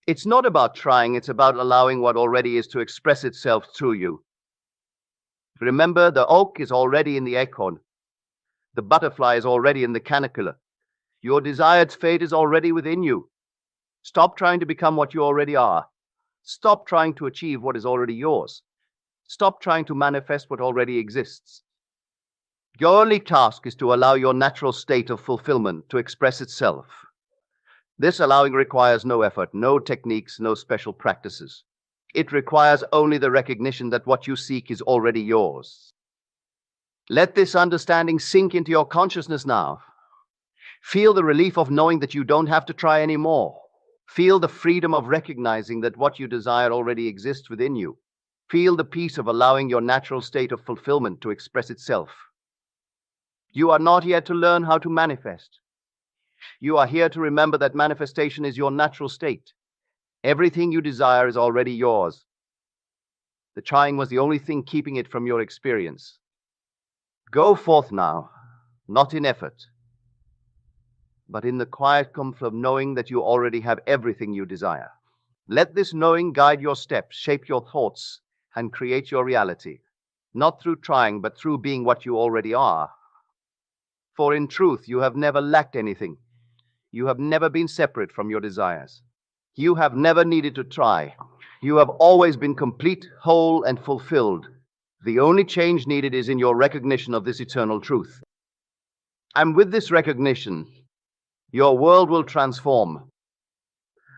It's not about trying, it's about allowing what already is to express itself through you. Remember, the oak is already in the acorn. The butterfly is already in the caterpillar. Your desired fate is already within you. Stop trying to become what you already are. Stop trying to achieve what is already yours. Stop trying to manifest what already exists. Your only task is to allow your natural state of fulfillment to express itself. This allowing requires no effort, no techniques, no special practices. It requires only the recognition that what you seek is already yours. Let this understanding sink into your consciousness now. Feel the relief of knowing that you don't have to try anymore. Feel the freedom of recognizing that what you desire already exists within you. Feel the peace of allowing your natural state of fulfillment to express itself. You are not here to learn how to manifest. You are here to remember that manifestation is your natural state. Everything you desire is already yours. The trying was the only thing keeping it from your experience. Go forth now, not in effort, but in the quiet comfort of knowing that you already have everything you desire. Let this knowing guide your steps, shape your thoughts, and create your reality, not through trying, but through being what you already are. For in truth, you have never lacked anything. You have never been separate from your desires. You have never needed to try. You have always been complete, whole, and fulfilled. The only change needed is in your recognition of this eternal truth. And with this recognition, your world will transform.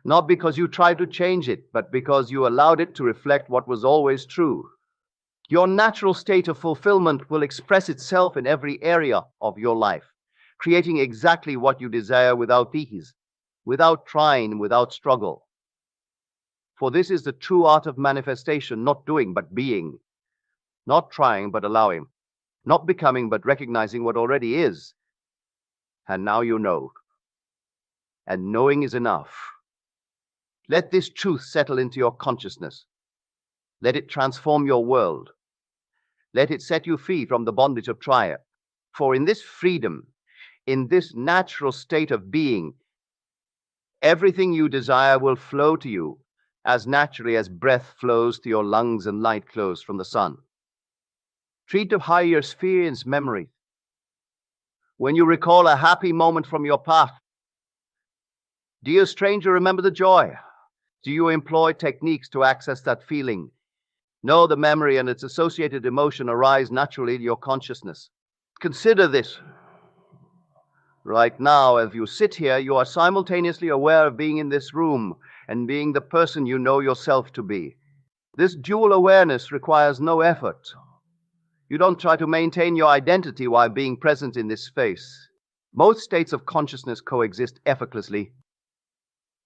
Not because you tried to change it, but because you allowed it to reflect what was always true. Your natural state of fulfillment will express itself in every area of your life, creating exactly what you desire without ease, without trying, without struggle. For this is the true art of manifestation, not doing but being, not trying but allowing, not becoming but recognizing what already is. And now you know. And knowing is enough. Let this truth settle into your consciousness. Let it transform your world. Let it set you free from the bondage of trial. For in this freedom, in this natural state of being, everything you desire will flow to you as naturally as breath flows to your lungs and light flows from the sun. Treat of higher experience memory. When you recall a happy moment from your past, do you, stranger, remember the joy? Do you employ techniques to access that feeling? No, the memory and its associated emotion arise naturally in your consciousness. Consider this. Right now, as you sit here, you are simultaneously aware of being in this room and being the person you know yourself to be. This dual awareness requires no effort. You don't try to maintain your identity while being present in this space. Most states of consciousness coexist effortlessly.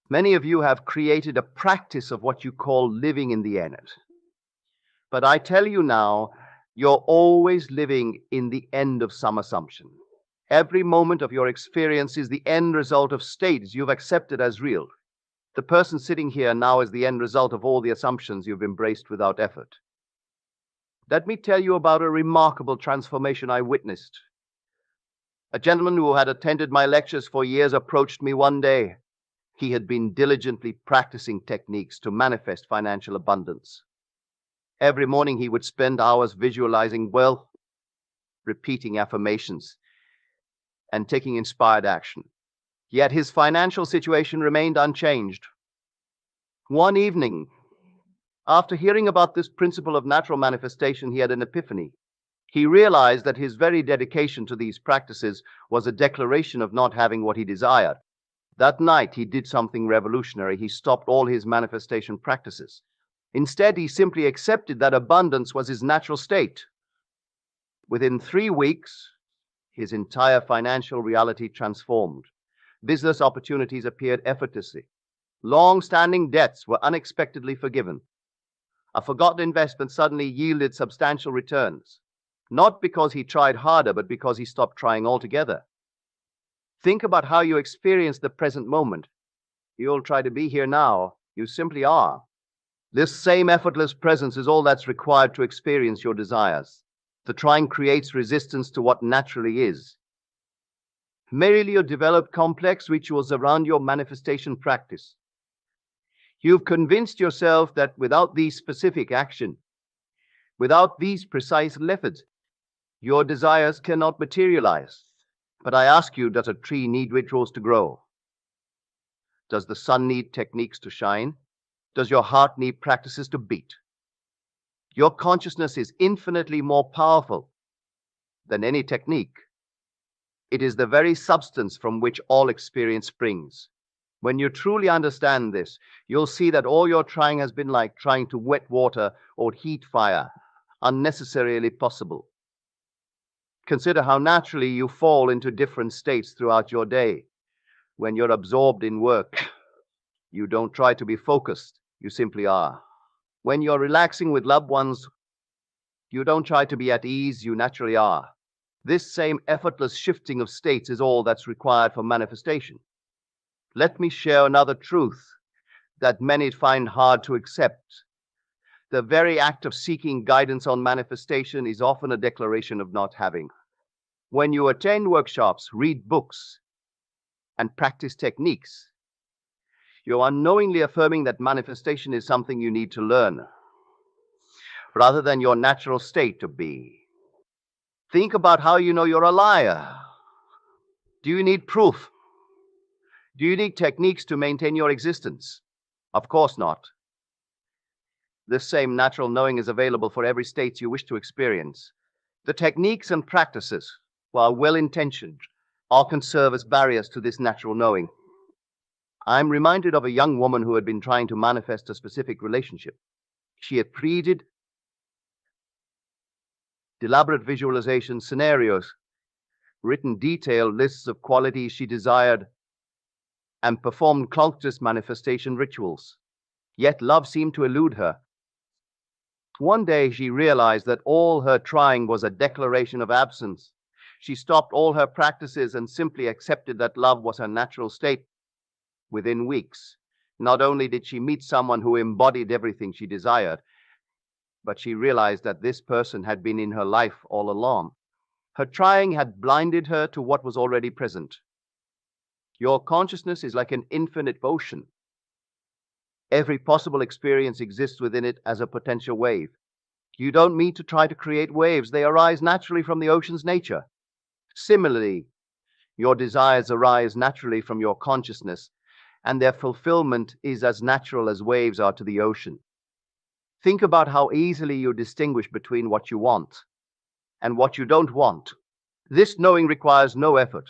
Many of you have created a practice of what you call living in the end. But I tell you now, you're always living in the end of some assumption. Every moment of your experience is the end result of states you've accepted as real. The person sitting here now is the end result of all the assumptions you've embraced without effort. Let me tell you about a remarkable transformation I witnessed. A gentleman who had attended my lectures for years approached me one day. He had been diligently practicing techniques to manifest financial abundance. Every morning he would spend hours visualizing wealth, repeating affirmations, and taking inspired action. Yet his financial situation remained unchanged. One evening, after hearing about this principle of natural manifestation, he had an epiphany. He realized that his very dedication to these practices was a declaration of not having what he desired. That night, he did something revolutionary. He stopped all his manifestation practices. Instead, he simply accepted that abundance was his natural state. Within 3 weeks, his entire financial reality transformed. Business opportunities appeared effortlessly. Long-standing debts were unexpectedly forgiven. A forgotten investment suddenly yielded substantial returns. Not because he tried harder, but because he stopped trying altogether. Think about how you experience the present moment. You'll try to be here now. You simply are. This same effortless presence is all that's required to experience your desires. The trying creates resistance to what naturally is. Merely you develop complex rituals around your manifestation practice. You've convinced yourself that without these specific action, without these precise methods, your desires cannot materialize. But I ask you, does a tree need rituals to grow? Does the sun need techniques to shine? Does your heart need practices to beat? Your consciousness is infinitely more powerful than any technique. It is the very substance from which all experience springs. When you truly understand this, you'll see that all your trying has been like trying to wet water or heat fire, unnecessarily possible. Consider how naturally you fall into different states throughout your day. When you're absorbed in work, you don't try to be focused, you simply are. When you're relaxing with loved ones, you don't try to be at ease, you naturally are. This same effortless shifting of states is all that's required for manifestation. Let me share another truth that many find hard to accept. The very act of seeking guidance on manifestation is often a declaration of not having. When you attend workshops, read books, and practice techniques, you're unknowingly affirming that manifestation is something you need to learn, rather than your natural state to be. Think about how you know you're a liar. Do you need proof? Do you need techniques to maintain your existence? Of course not. This same natural knowing is available for every state you wish to experience. The techniques and practices, while well-intentioned, often serve as barriers to this natural knowing. I'm reminded of a young woman who had been trying to manifest a specific relationship. She had created elaborate visualization scenarios, written detailed lists of qualities she desired, and performed countless manifestation rituals. Yet love seemed to elude her. One day she realized that all her trying was a declaration of absence. She stopped all her practices and simply accepted that love was her natural state. Within weeks, not only did she meet someone who embodied everything she desired, but she realized that this person had been in her life all along. Her trying had blinded her to what was already present. Your consciousness is like an infinite ocean. Every possible experience exists within it as a potential wave. You don't need to try to create waves. They arise naturally from the ocean's nature. Similarly, your desires arise naturally from your consciousness, and their fulfillment is as natural as waves are to the ocean. Think about how easily you distinguish between what you want and what you don't want. This knowing requires no effort.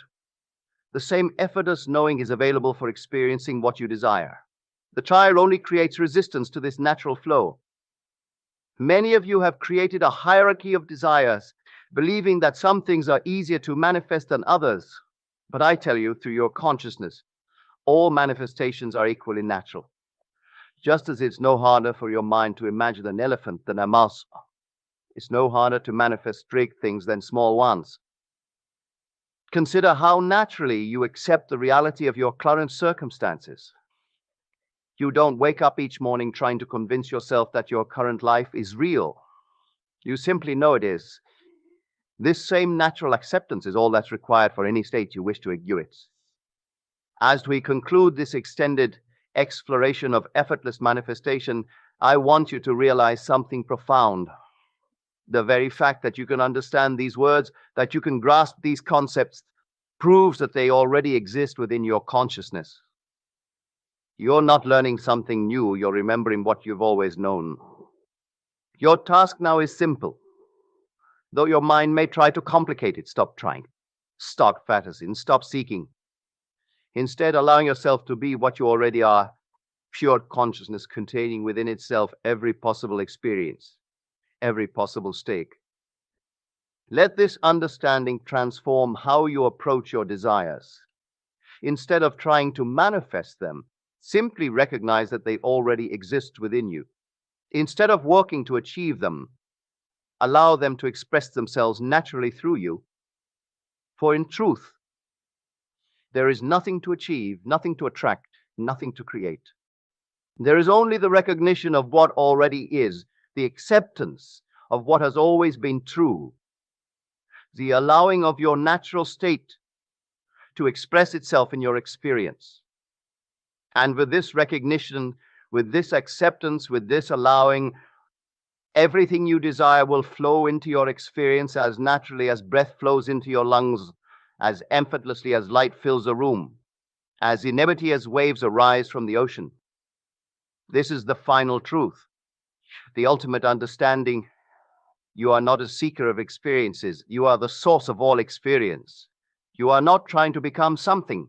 The same effortless knowing is available for experiencing what you desire. The trier only creates resistance to this natural flow. Many of you have created a hierarchy of desires, believing that some things are easier to manifest than others. But I tell you, through your consciousness, all manifestations are equally natural. Just as it's no harder for your mind to imagine an elephant than a mouse, it's no harder to manifest big things than small ones. Consider how naturally you accept the reality of your current circumstances. You don't wake up each morning trying to convince yourself that your current life is real. You simply know it is. This same natural acceptance is all that's required for any state you wish to exhibit. As we conclude this extended exploration of effortless manifestation, I want you to realize something profound. The very fact that you can understand these words, that you can grasp these concepts, proves that they already exist within your consciousness. You're not learning something new, you're remembering what you've always known. Your task now is simple. Though your mind may try to complicate it, stop trying. Stop fantasizing, stop seeking. Instead, allowing yourself to be what you already are, pure consciousness containing within itself every possible experience, every possible state. Let this understanding transform how you approach your desires. Instead of trying to manifest them, simply recognize that they already exist within you. Instead of working to achieve them, allow them to express themselves naturally through you. For in truth, there is nothing to achieve, nothing to attract, nothing to create. There is only the recognition of what already is, the acceptance of what has always been true, the allowing of your natural state to express itself in your experience. And with this recognition, with this acceptance, with this allowing, everything you desire will flow into your experience as naturally as breath flows into your lungs, as effortlessly as light fills a room, as inevitably as waves arise from the ocean. This is the final truth, the ultimate understanding. You are not a seeker of experiences. You are the source of all experience. You are not trying to become something.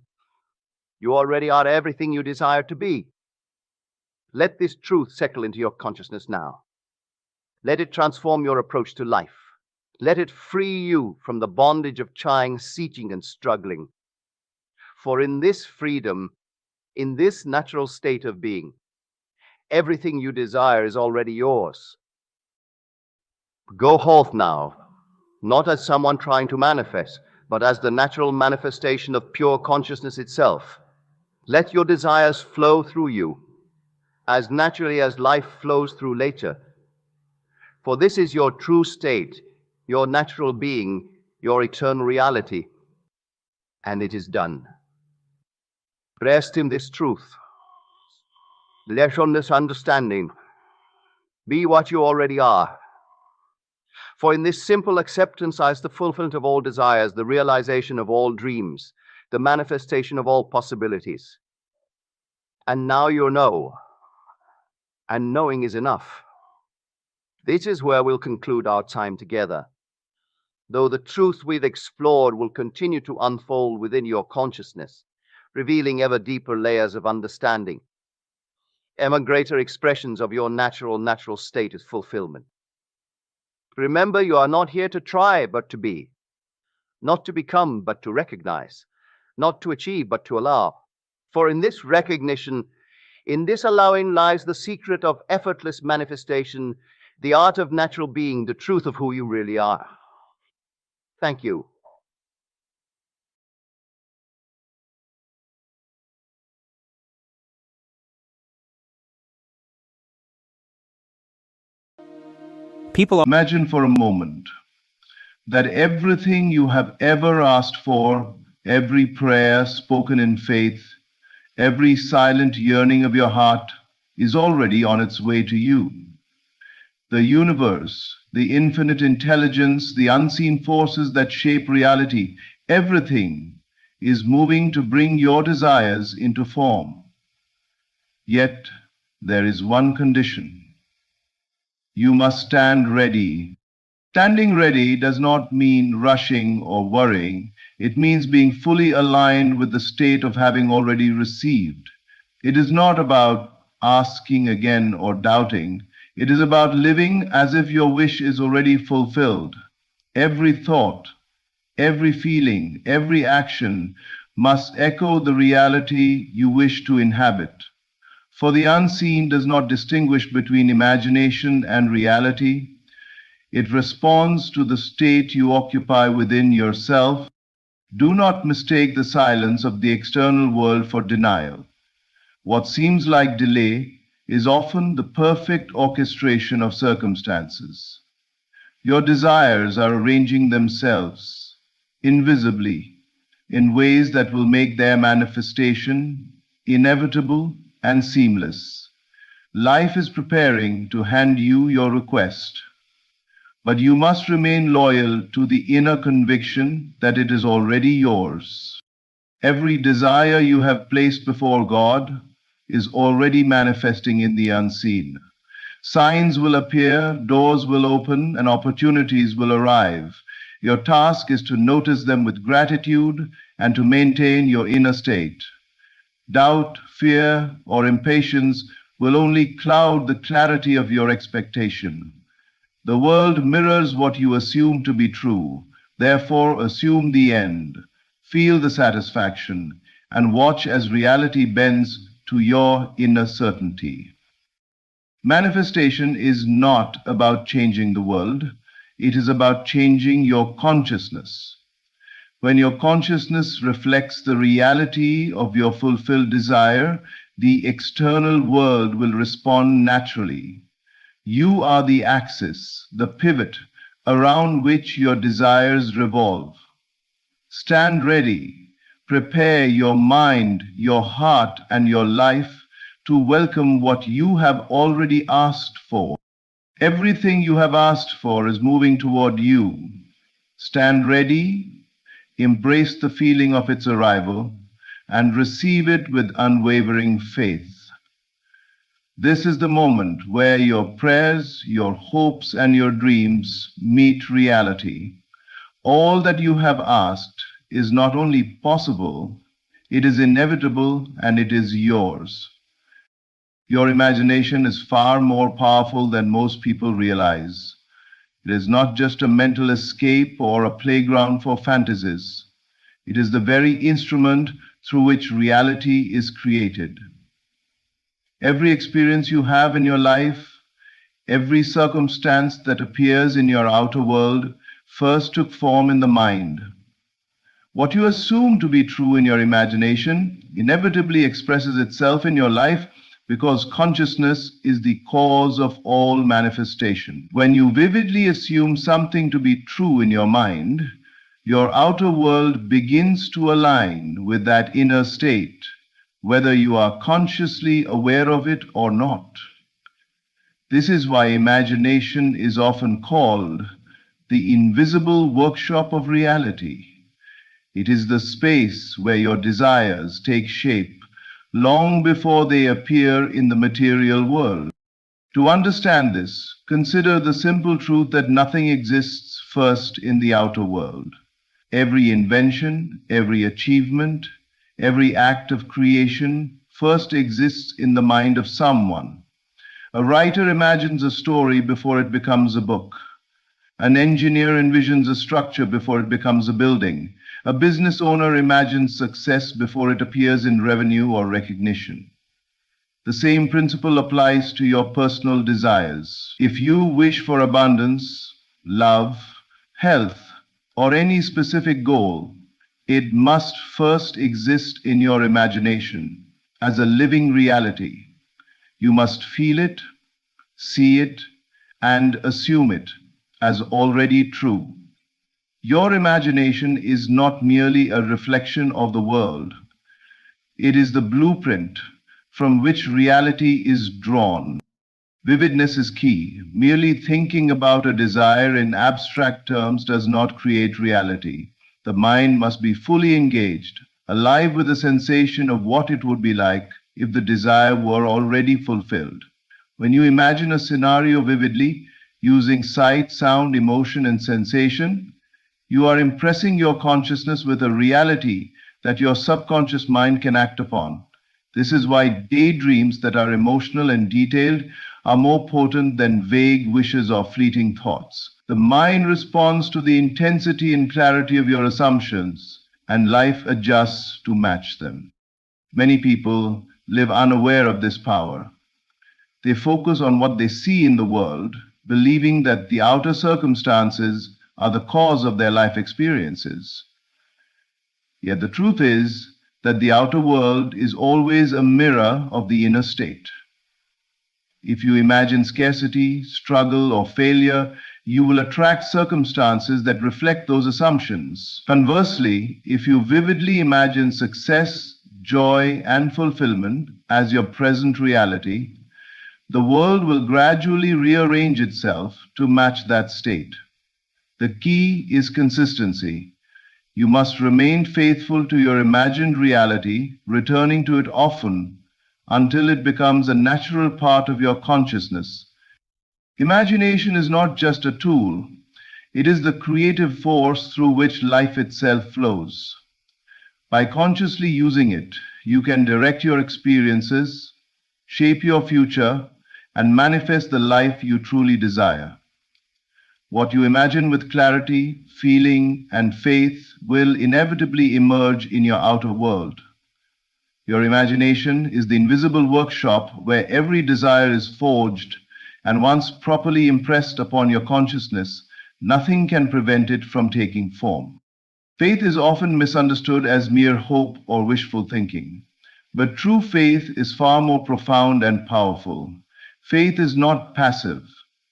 You already are everything you desire to be. Let this truth settle into your consciousness now. Let it transform your approach to life. Let it free you from the bondage of trying, seeking, and struggling. For in this freedom, in this natural state of being, everything you desire is already yours. Go forth now, not as someone trying to manifest, but as the natural manifestation of pure consciousness itself. Let your desires flow through you, as naturally as life flows through nature. For this is your true state, your natural being, your eternal reality. And it is done. Rest in this truth. Rest on this understanding. Be what you already are. For in this simple acceptance lies the fulfillment of all desires, the realization of all dreams, the manifestation of all possibilities. And now you know, and knowing is enough. This is where we'll conclude our time together. Though the truth we've explored will continue to unfold within your consciousness, revealing ever deeper layers of understanding, ever greater expressions of your natural state of fulfillment. Remember, you are not here to try, but to be. Not to become, but to recognize. Not to achieve, but to allow. For in this recognition, in this allowing lies the secret of effortless manifestation, the art of natural being, the truth of who you really are. Thank you. Imagine for a moment that everything you have ever asked for, every prayer spoken in faith, every silent yearning of your heart is already on its way to you. The universe, the infinite intelligence, the unseen forces that shape reality, everything is moving to bring your desires into form. Yet there is one condition. You must stand ready. Standing ready does not mean rushing or worrying. It means being fully aligned with the state of having already received. It is not about asking again or doubting. It is about living as if your wish is already fulfilled. Every thought, every feeling, every action must echo the reality you wish to inhabit. For the unseen does not distinguish between imagination and reality. It responds to the state you occupy within yourself. Do not mistake the silence of the external world for denial. What seems like delay is often the perfect orchestration of circumstances. Your desires are arranging themselves invisibly in ways that will make their manifestation inevitable and seamless. Life is preparing to hand you your request. but you must remain loyal to the inner conviction that it is already yours. Every desire you have placed before God is already manifesting in the unseen. Signs will appear, doors will open, and opportunities will arrive. Your task is to notice them with gratitude and to maintain your inner state. Doubt, fear, or impatience will only cloud the clarity of your expectation. The world mirrors what you assume to be true. Therefore, assume the end, feel the satisfaction, and watch as reality bends to your inner certainty. Manifestation is not about changing the world. It is about changing your consciousness. When your consciousness reflects the reality of your fulfilled desire, the external world will respond naturally. You are the axis, the pivot around which your desires revolve. Stand ready. Prepare your mind, your heart, and your life to welcome what you have already asked for. Everything you have asked for is moving toward you. Stand ready, embrace the feeling of its arrival, and receive it with unwavering faith. This is the moment where your prayers, your hopes, and your dreams meet reality. All that you have asked is not only possible, it is inevitable and it is yours. Your imagination is far more powerful than most people realize. It is not just a mental escape or a playground for fantasies. It is the very instrument through which reality is created. Every experience you have in your life, every circumstance that appears in your outer world, first took form in the mind. What you assume to be true in your imagination inevitably expresses itself in your life because consciousness is the cause of all manifestation. When you vividly assume something to be true in your mind, your outer world begins to align with that inner state, whether you are consciously aware of it or not. This is why imagination is often called the invisible workshop of reality. It is the space where your desires take shape long before they appear in the material world. To understand this, consider the simple truth that nothing exists first in the outer world. Every invention, every achievement, every act of creation first exists in the mind of someone. A writer imagines a story before it becomes a book. An engineer envisions a structure before it becomes a building. A business owner imagines success before it appears in revenue or recognition. The same principle applies to your personal desires. If you wish for abundance, love, health, or any specific goal, it must first exist in your imagination as a living reality. You must feel it, see it, and assume it as already true. Your imagination is not merely a reflection of the world. It is the blueprint from which reality is drawn. Vividness is key. Merely thinking about a desire in abstract terms does not create reality. The mind must be fully engaged, alive with the sensation of what it would be like if the desire were already fulfilled. When you imagine a scenario vividly, using sight, sound, emotion, and sensation, you are impressing your consciousness with a reality that your subconscious mind can act upon. This is why daydreams that are emotional and detailed are more potent than vague wishes or fleeting thoughts. The mind responds to the intensity and clarity of your assumptions, and life adjusts to match them. Many people live unaware of this power. They focus on what they see in the world, believing that the outer circumstances are the cause of their life experiences. Yet the truth is that the outer world is always a mirror of the inner state. If you imagine scarcity, struggle, or failure, you will attract circumstances that reflect those assumptions. Conversely, if you vividly imagine success, joy, and fulfillment as your present reality, the world will gradually rearrange itself to match that state. The key is consistency. You must remain faithful to your imagined reality, returning to it often until it becomes a natural part of your consciousness. Imagination is not just a tool, it is the creative force through which life itself flows. By consciously using it, you can direct your experiences, shape your future, and manifest the life you truly desire. What you imagine with clarity, feeling, and faith will inevitably emerge in your outer world. Your imagination is the invisible workshop where every desire is forged, and once properly impressed upon your consciousness, nothing can prevent it from taking form. Faith is often misunderstood as mere hope or wishful thinking, but true faith is far more profound and powerful. Faith is not passive.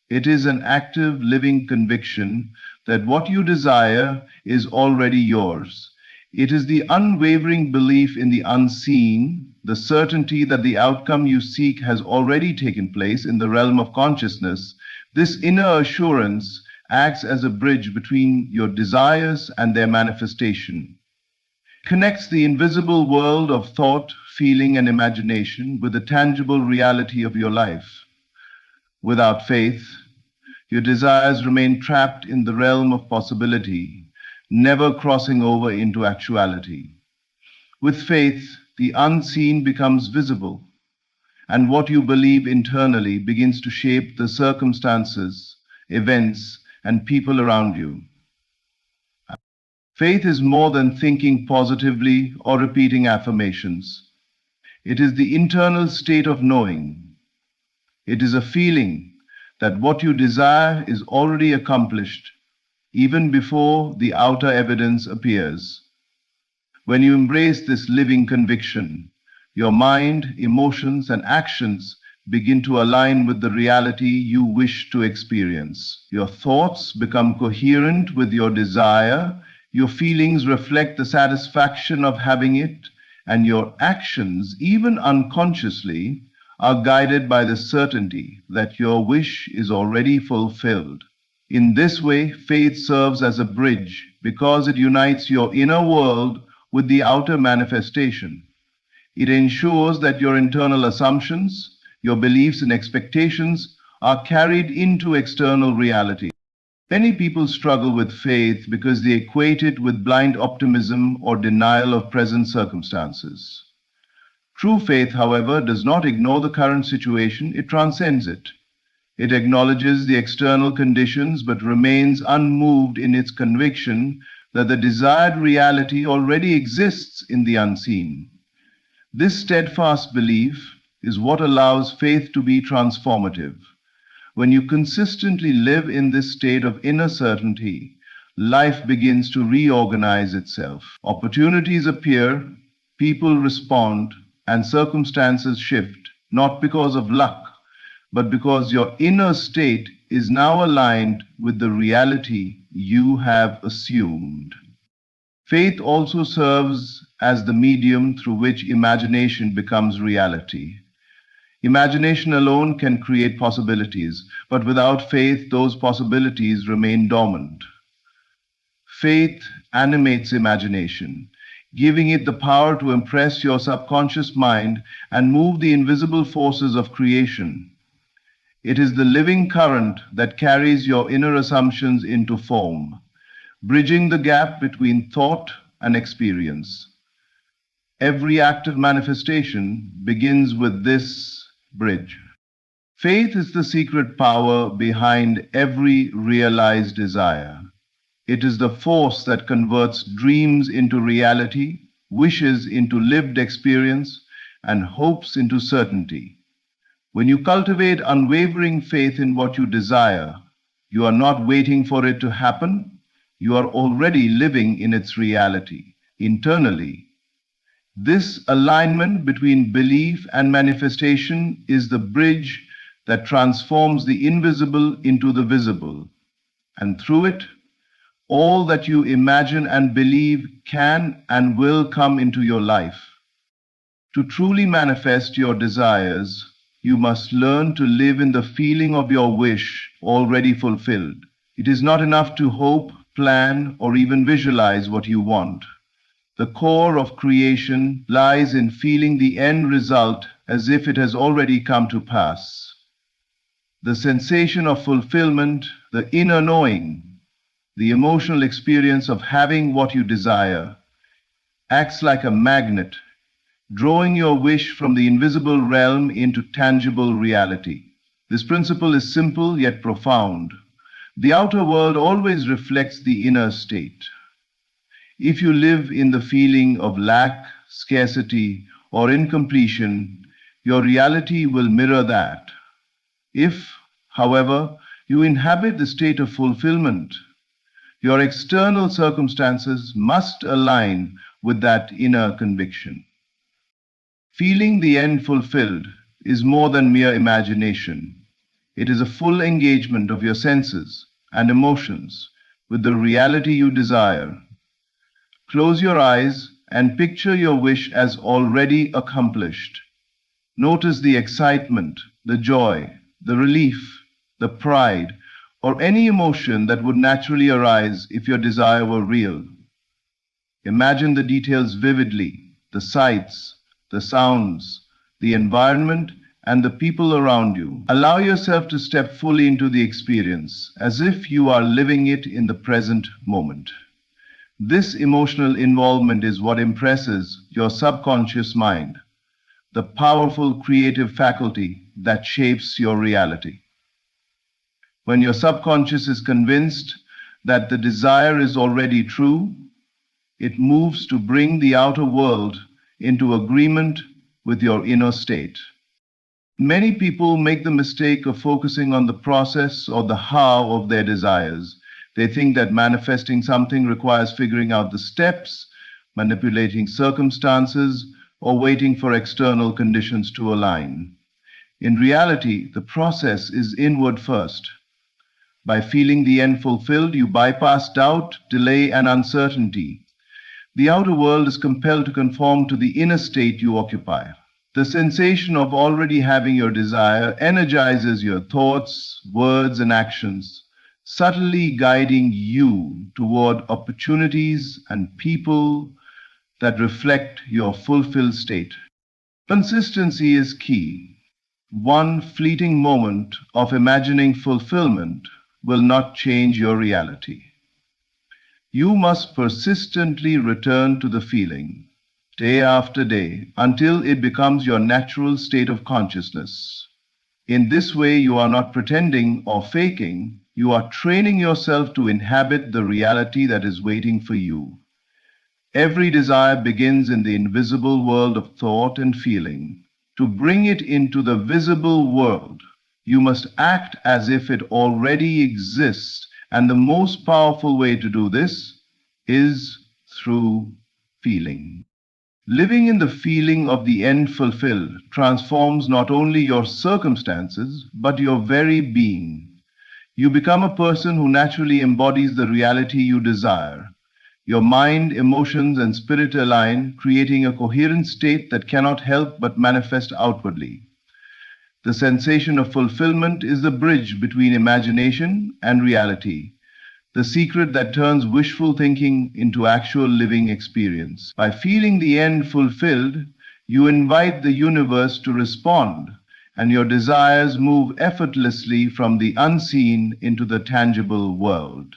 It is an active, living conviction that what you desire is already yours. It is the unwavering belief in the unseen, the certainty that the outcome you seek has already taken place in the realm of consciousness. This inner assurance acts as a bridge between your desires and their manifestation. It connects the invisible world of thought, feeling, and imagination with the tangible reality of your life. Without faith, your desires remain trapped in the realm of possibility, never crossing over into actuality. With faith, the unseen becomes visible, and what you believe internally begins to shape the circumstances, events, and people around you. Faith is more than thinking positively or repeating affirmations. It is the internal state of knowing. It is a feeling that what you desire is already accomplished, even before the outer evidence appears. When you embrace this living conviction, your mind, emotions, and actions begin to align with the reality you wish to experience. Your thoughts become coherent with your desire, your feelings reflect the satisfaction of having it, and your actions, even unconsciously, are guided by the certainty that your wish is already fulfilled. In this way, faith serves as a bridge because it unites your inner world with the outer manifestation. It ensures that your internal assumptions, your beliefs and expectations are carried into external reality. Many people struggle with faith because they equate it with blind optimism or denial of present circumstances. True faith, however, does not ignore the current situation, it transcends it. It acknowledges the external conditions but remains unmoved in its conviction that the desired reality already exists in the unseen. This steadfast belief is what allows faith to be transformative. When you consistently live in this state of inner certainty, life begins to reorganize itself. Opportunities appear, people respond, and circumstances shift, not because of luck, but because your inner state is now aligned with the reality you have assumed. Faith also serves as the medium through which imagination becomes reality. Imagination alone can create possibilities, but without faith, those possibilities remain dormant. Faith animates imagination, giving it the power to impress your subconscious mind and move the invisible forces of creation. It is the living current that carries your inner assumptions into form, bridging the gap between thought and experience. Every act of manifestation begins with this bridge. Faith is the secret power behind every realized desire. It is the force that converts dreams into reality, wishes into lived experience, and hopes into certainty. When you cultivate unwavering faith in what you desire, you are not waiting for it to happen, you are already living in its reality, internally. This alignment between belief and manifestation is the bridge that transforms the invisible into the visible, and through it, all that you imagine and believe can and will come into your life. To truly manifest your desires, you must learn to live in the feeling of your wish already fulfilled. It is not enough to hope, plan, or even visualize what you want. The core of creation lies in feeling the end result as if it has already come to pass. The sensation of fulfillment, the inner knowing, the emotional experience of having what you desire, acts like a magnet, drawing your wish from the invisible realm into tangible reality. This principle is simple yet profound. The outer world always reflects the inner state. If you live in the feeling of lack, scarcity, or incompletion, your reality will mirror that. If, however, you inhabit the state of fulfillment, your external circumstances must align with that inner conviction. Feeling the end fulfilled is more than mere imagination. It is a full engagement of your senses and emotions with the reality you desire. Close your eyes and picture your wish as already accomplished. Notice the excitement, the joy, the relief, the pride, or any emotion that would naturally arise if your desire were real. Imagine the details vividly, the sights, the sounds, the environment, and the people around you. Allow yourself to step fully into the experience, as if you are living it in the present moment. This emotional involvement is what impresses your subconscious mind, the powerful creative faculty that shapes your reality. When your subconscious is convinced that the desire is already true, it moves to bring the outer world into agreement with your inner state. Many people make the mistake of focusing on the process or the how of their desires. They think that manifesting something requires figuring out the steps, manipulating circumstances, or waiting for external conditions to align. In reality, the process is inward first. By feeling the end fulfilled, you bypass doubt, delay, and uncertainty. The outer world is compelled to conform to the inner state you occupy. The sensation of already having your desire energizes your thoughts, words, and actions, subtly guiding you toward opportunities and people that reflect your fulfilled state. Consistency is key. One fleeting moment of imagining fulfillment will not change your reality. You must persistently return to the feeling, day after day, until it becomes your natural state of consciousness. In this way, you are not pretending or faking, you are training yourself to inhabit the reality that is waiting for you. Every desire begins in the invisible world of thought and feeling. To bring it into the visible world, you must act as if it already exists, and the most powerful way to do this is through feeling. Living in the feeling of the end fulfilled transforms not only your circumstances, but your very being. You become a person who naturally embodies the reality you desire. Your mind, emotions, and spirit align, creating a coherent state that cannot help but manifest outwardly. The sensation of fulfillment is the bridge between imagination and reality, the secret that turns wishful thinking into actual living experience. By feeling the end fulfilled, you invite the universe to respond, and your desires move effortlessly from the unseen into the tangible world.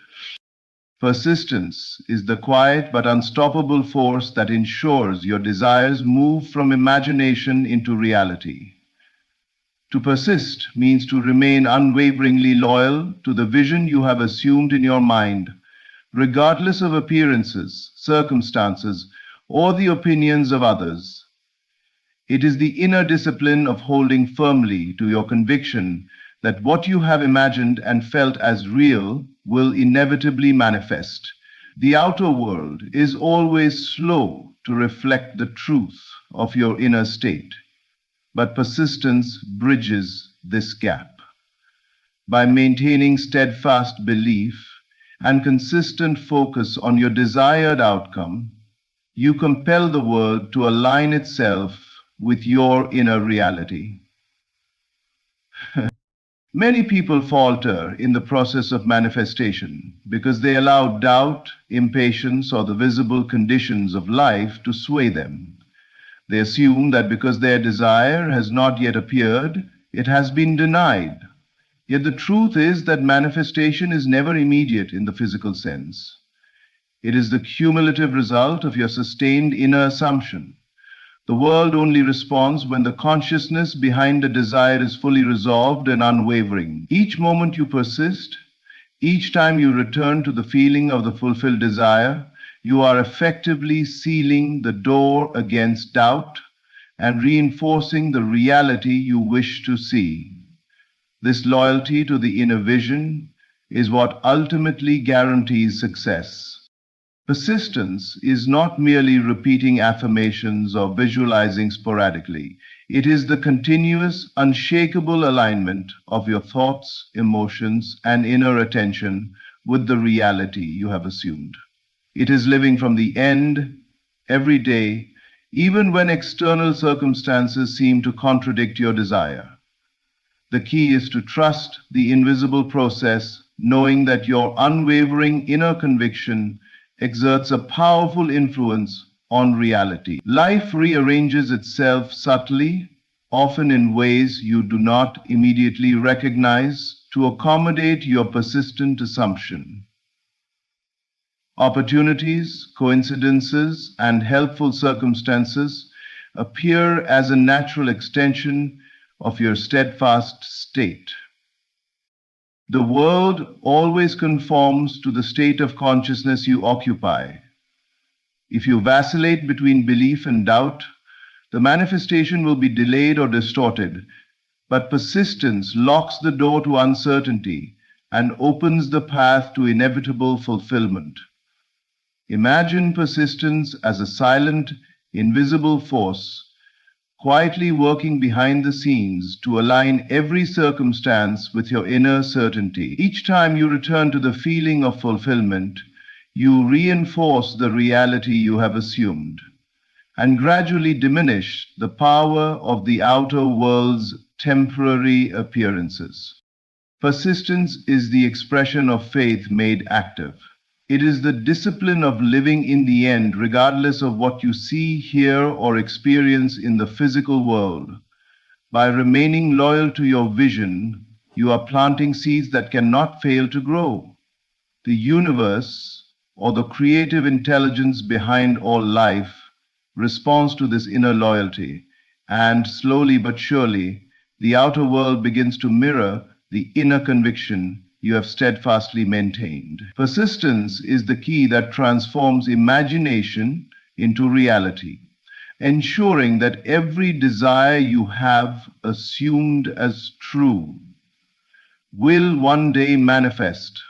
Persistence is the quiet but unstoppable force that ensures your desires move from imagination into reality. To persist means to remain unwaveringly loyal to the vision you have assumed in your mind, regardless of appearances, circumstances, or the opinions of others. It is the inner discipline of holding firmly to your conviction that what you have imagined and felt as real will inevitably manifest. The outer world is always slow to reflect the truth of your inner state, but persistence bridges this gap. By maintaining steadfast belief and consistent focus on your desired outcome, you compel the world to align itself with your inner reality. Many people falter in the process of manifestation because they allow doubt, impatience, or the visible conditions of life to sway them. They assume that because their desire has not yet appeared, it has been denied. Yet the truth is that manifestation is never immediate in the physical sense. It is the cumulative result of your sustained inner assumption. The world only responds when the consciousness behind a desire is fully resolved and unwavering. Each moment you persist, each time you return to the feeling of the fulfilled desire, you are effectively sealing the door against doubt and reinforcing the reality you wish to see. This loyalty to the inner vision is what ultimately guarantees success. Persistence is not merely repeating affirmations or visualizing sporadically. It is the continuous, unshakable alignment of your thoughts, emotions, and inner attention with the reality you have assumed. It is living from the end every day, even when external circumstances seem to contradict your desire. The key is to trust the invisible process, knowing that your unwavering inner conviction exerts a powerful influence on reality. Life rearranges itself subtly, often in ways you do not immediately recognize, to accommodate your persistent assumption. Opportunities, coincidences, and helpful circumstances appear as a natural extension of your steadfast state. The world always conforms to the state of consciousness you occupy. If you vacillate between belief and doubt, the manifestation will be delayed or distorted, but persistence locks the door to uncertainty and opens the path to inevitable fulfillment. Imagine persistence as a silent, invisible force quietly working behind the scenes to align every circumstance with your inner certainty. Each time you return to the feeling of fulfillment, you reinforce the reality you have assumed and gradually diminish the power of the outer world's temporary appearances. Persistence is the expression of faith made active. It is the discipline of living in the end, regardless of what you see, hear, or experience in the physical world. By remaining loyal to your vision, you are planting seeds that cannot fail to grow. The universe, or the creative intelligence behind all life, responds to this inner loyalty, and slowly but surely, the outer world begins to mirror the inner conviction you have steadfastly maintained. Persistence is the key that transforms imagination into reality, ensuring that every desire you have assumed as true will one day manifest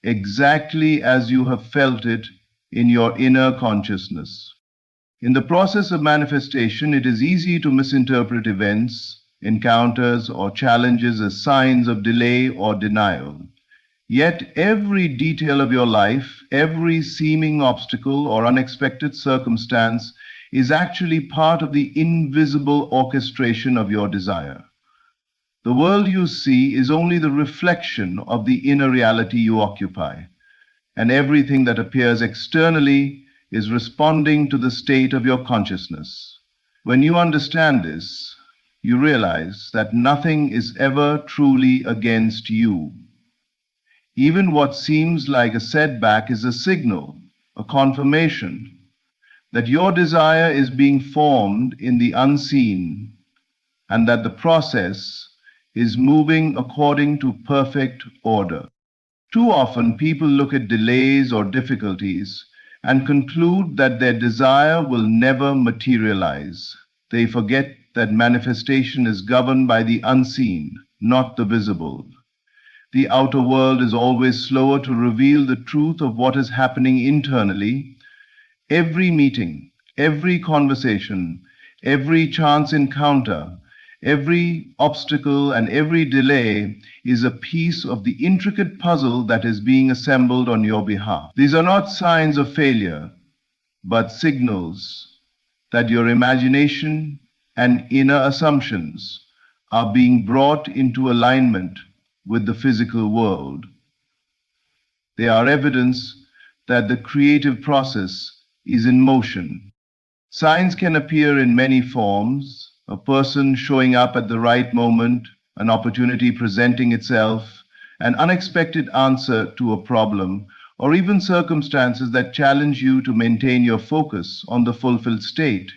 exactly as you have felt it in your inner consciousness. In the process of manifestation, it is easy to misinterpret events, encounters, or challenges as signs of delay or denial. Yet every detail of your life, every seeming obstacle or unexpected circumstance is actually part of the invisible orchestration of your desire. The world you see is only the reflection of the inner reality you occupy, and everything that appears externally is responding to the state of your consciousness. When you understand this, you realize that nothing is ever truly against you. Even what seems like a setback is a signal, a confirmation that your desire is being formed in the unseen and that the process is moving according to perfect order. Too often, people look at delays or difficulties and conclude that their desire will never materialize. They forget that manifestation is governed by the unseen, not the visible. The outer world is always slower to reveal the truth of what is happening internally. Every meeting, every conversation, every chance encounter, every obstacle and every delay is a piece of the intricate puzzle that is being assembled on your behalf. These are not signs of failure, but signals that your imagination and inner assumptions are being brought into alignment with the physical world. They are evidence that the creative process is in motion. Signs can appear in many forms: a person showing up at the right moment, an opportunity presenting itself, an unexpected answer to a problem, or even circumstances that challenge you to maintain your focus on the fulfilled state.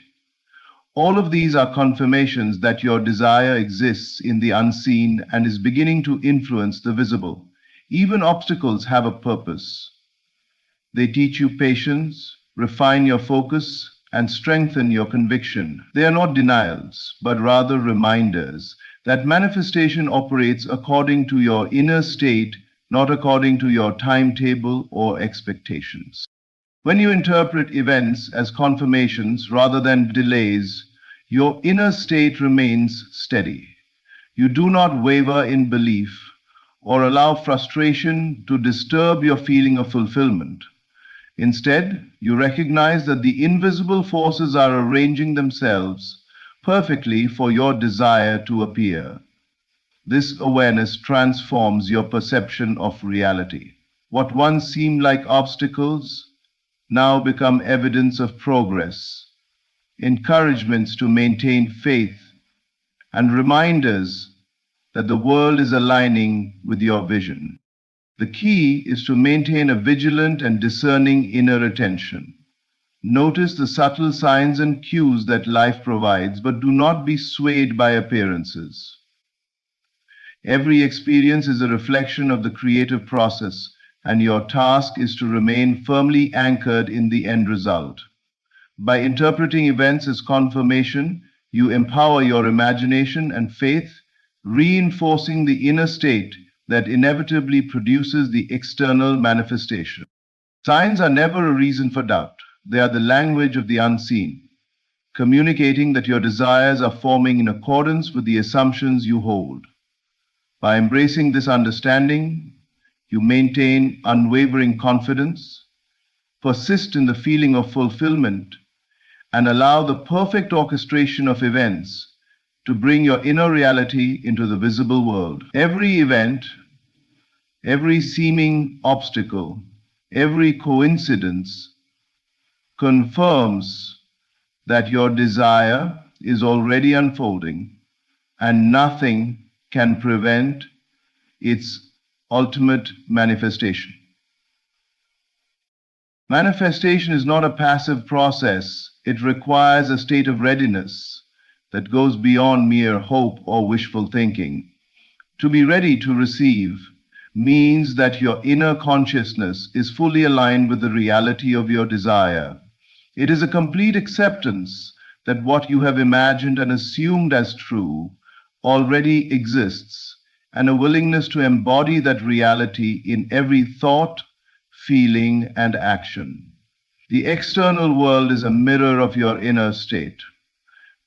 All of these are confirmations that your desire exists in the unseen and is beginning to influence the visible. Even obstacles have a purpose. They teach you patience, refine your focus, and strengthen your conviction. They are not denials, but rather reminders that manifestation operates according to your inner state, not according to your timetable or expectations. When you interpret events as confirmations rather than delays, your inner state remains steady. You do not waver in belief or allow frustration to disturb your feeling of fulfillment. Instead, you recognize that the invisible forces are arranging themselves perfectly for your desire to appear. This awareness transforms your perception of reality. What once seemed like obstacles now become evidence of progress, encouragements to maintain faith, and reminders that the world is aligning with your vision. The key is to maintain a vigilant and discerning inner attention. Notice the subtle signs and cues that life provides, but do not be swayed by appearances. Every experience is a reflection of the creative process, and your task is to remain firmly anchored in the end result. By interpreting events as confirmation, you empower your imagination and faith, reinforcing the inner state that inevitably produces the external manifestation. Signs are never a reason for doubt. They are the language of the unseen, communicating that your desires are forming in accordance with the assumptions you hold. By embracing this understanding, you maintain unwavering confidence, persist in the feeling of fulfillment, and allow the perfect orchestration of events to bring your inner reality into the visible world. Every event, every seeming obstacle, every coincidence confirms that your desire is already unfolding, and nothing can prevent its ultimate manifestation. Manifestation is not a passive process. It requires a state of readiness that goes beyond mere hope or wishful thinking. To be ready to receive means that your inner consciousness is fully aligned with the reality of your desire. It is a complete acceptance that what you have imagined and assumed as true already exists, and a willingness to embody that reality in every thought, feeling, and action. The external world is a mirror of your inner state.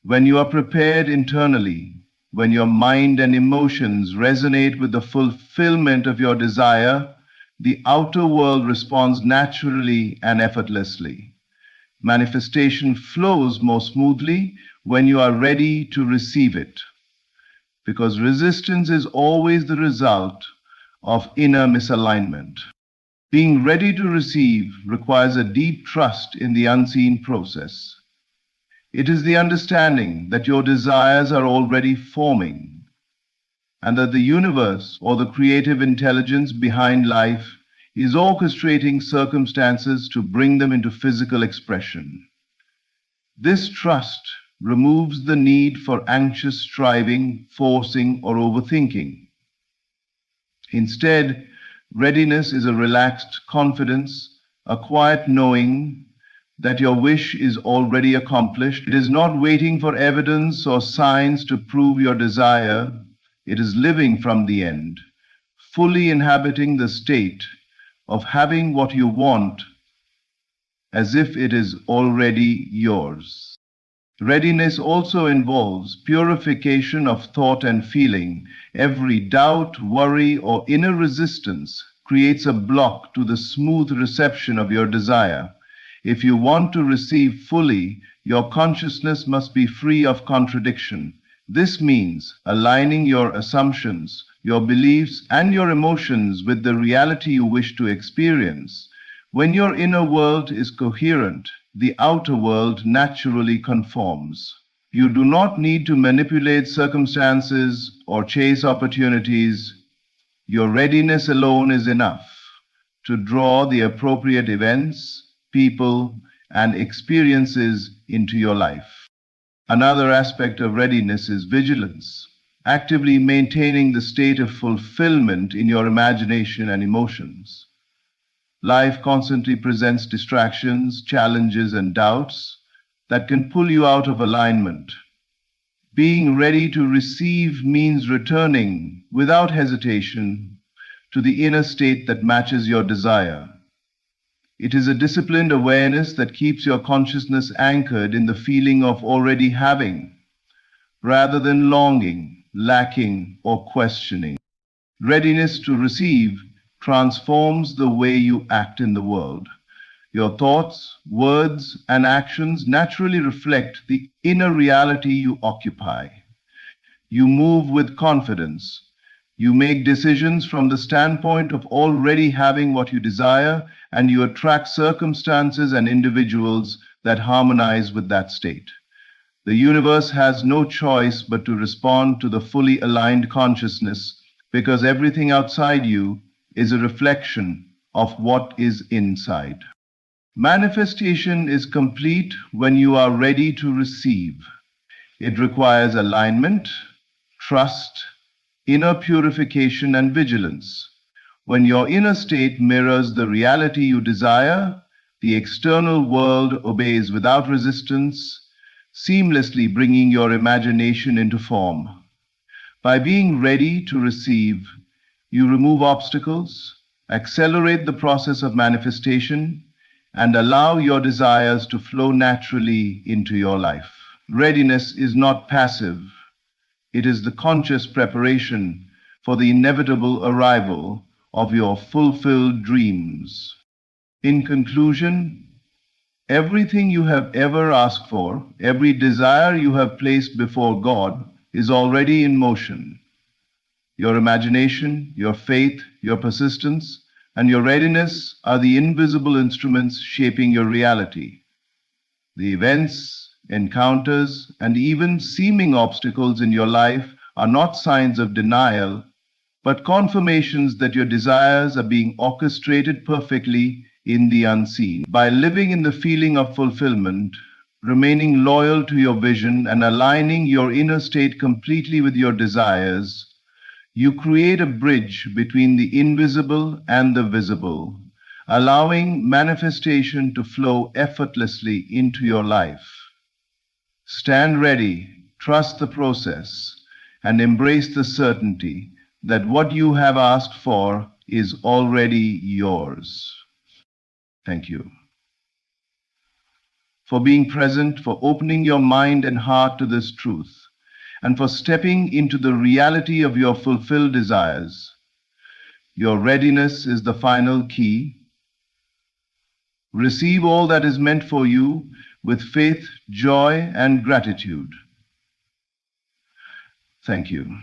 When you are prepared internally, when your mind and emotions resonate with the fulfillment of your desire, the outer world responds naturally and effortlessly. Manifestation flows more smoothly when you are ready to receive it, because resistance is always the result of inner misalignment. Being ready to receive requires a deep trust in the unseen process. It is the understanding that your desires are already forming, and that the universe, or the creative intelligence behind life, is orchestrating circumstances to bring them into physical expression. This trust removes the need for anxious striving, forcing, or overthinking. Instead, readiness is a relaxed confidence, a quiet knowing that your wish is already accomplished. It is not waiting for evidence or signs to prove your desire. It is living from the end, fully inhabiting the state of having what you want as if it is already yours. Readiness also involves purification of thought and feeling. Every doubt, worry, or inner resistance creates a block to the smooth reception of your desire. If you want to receive fully, your consciousness must be free of contradiction, This means aligning your assumptions, your beliefs, and your emotions with the reality you wish to experience. When your inner world is coherent, the outer world naturally conforms. You do not need to manipulate circumstances or chase opportunities. Your readiness alone is enough to draw the appropriate events, people, and experiences into your life. Another aspect of readiness is vigilance, actively maintaining the state of fulfillment in your imagination and emotions. Life constantly presents distractions, challenges, and doubts that can pull you out of alignment. Being ready to receive means returning without hesitation to the inner state that matches your desire. It is a disciplined awareness that keeps your consciousness anchored in the feeling of already having, rather than longing, lacking, or questioning. Readiness to receive transforms the way you act in the world. Your thoughts, words, and actions naturally reflect the inner reality you occupy. You move with confidence. You make decisions from the standpoint of already having what you desire, and you attract circumstances and individuals that harmonize with that state. The universe has no choice but to respond to the fully aligned consciousness, because everything outside you is a reflection of what is inside. Manifestation is complete when you are ready to receive. It requires alignment, trust, inner purification, and vigilance. When your inner state mirrors the reality you desire, the external world obeys without resistance, seamlessly bringing your imagination into form. By being ready to receive, you remove obstacles, accelerate the process of manifestation, and allow your desires to flow naturally into your life. Readiness is not passive. It is the conscious preparation for the inevitable arrival of your fulfilled dreams. In conclusion, everything you have ever asked for, every desire you have placed before God, is already in motion. Your imagination, your faith, your persistence, and your readiness are the invisible instruments shaping your reality. The events, encounters, and even seeming obstacles in your life are not signs of denial, but confirmations that your desires are being orchestrated perfectly in the unseen. By living in the feeling of fulfillment, remaining loyal to your vision, and aligning your inner state completely with your desires, you create a bridge between the invisible and the visible, allowing manifestation to flow effortlessly into your life. Stand ready, trust the process, and embrace the certainty that what you have asked for is already yours. Thank you for being present, for opening your mind and heart to this truth, and for stepping into the reality of your fulfilled desires. Your readiness is the final key. Receive all that is meant for you with faith, joy, and gratitude. Thank you.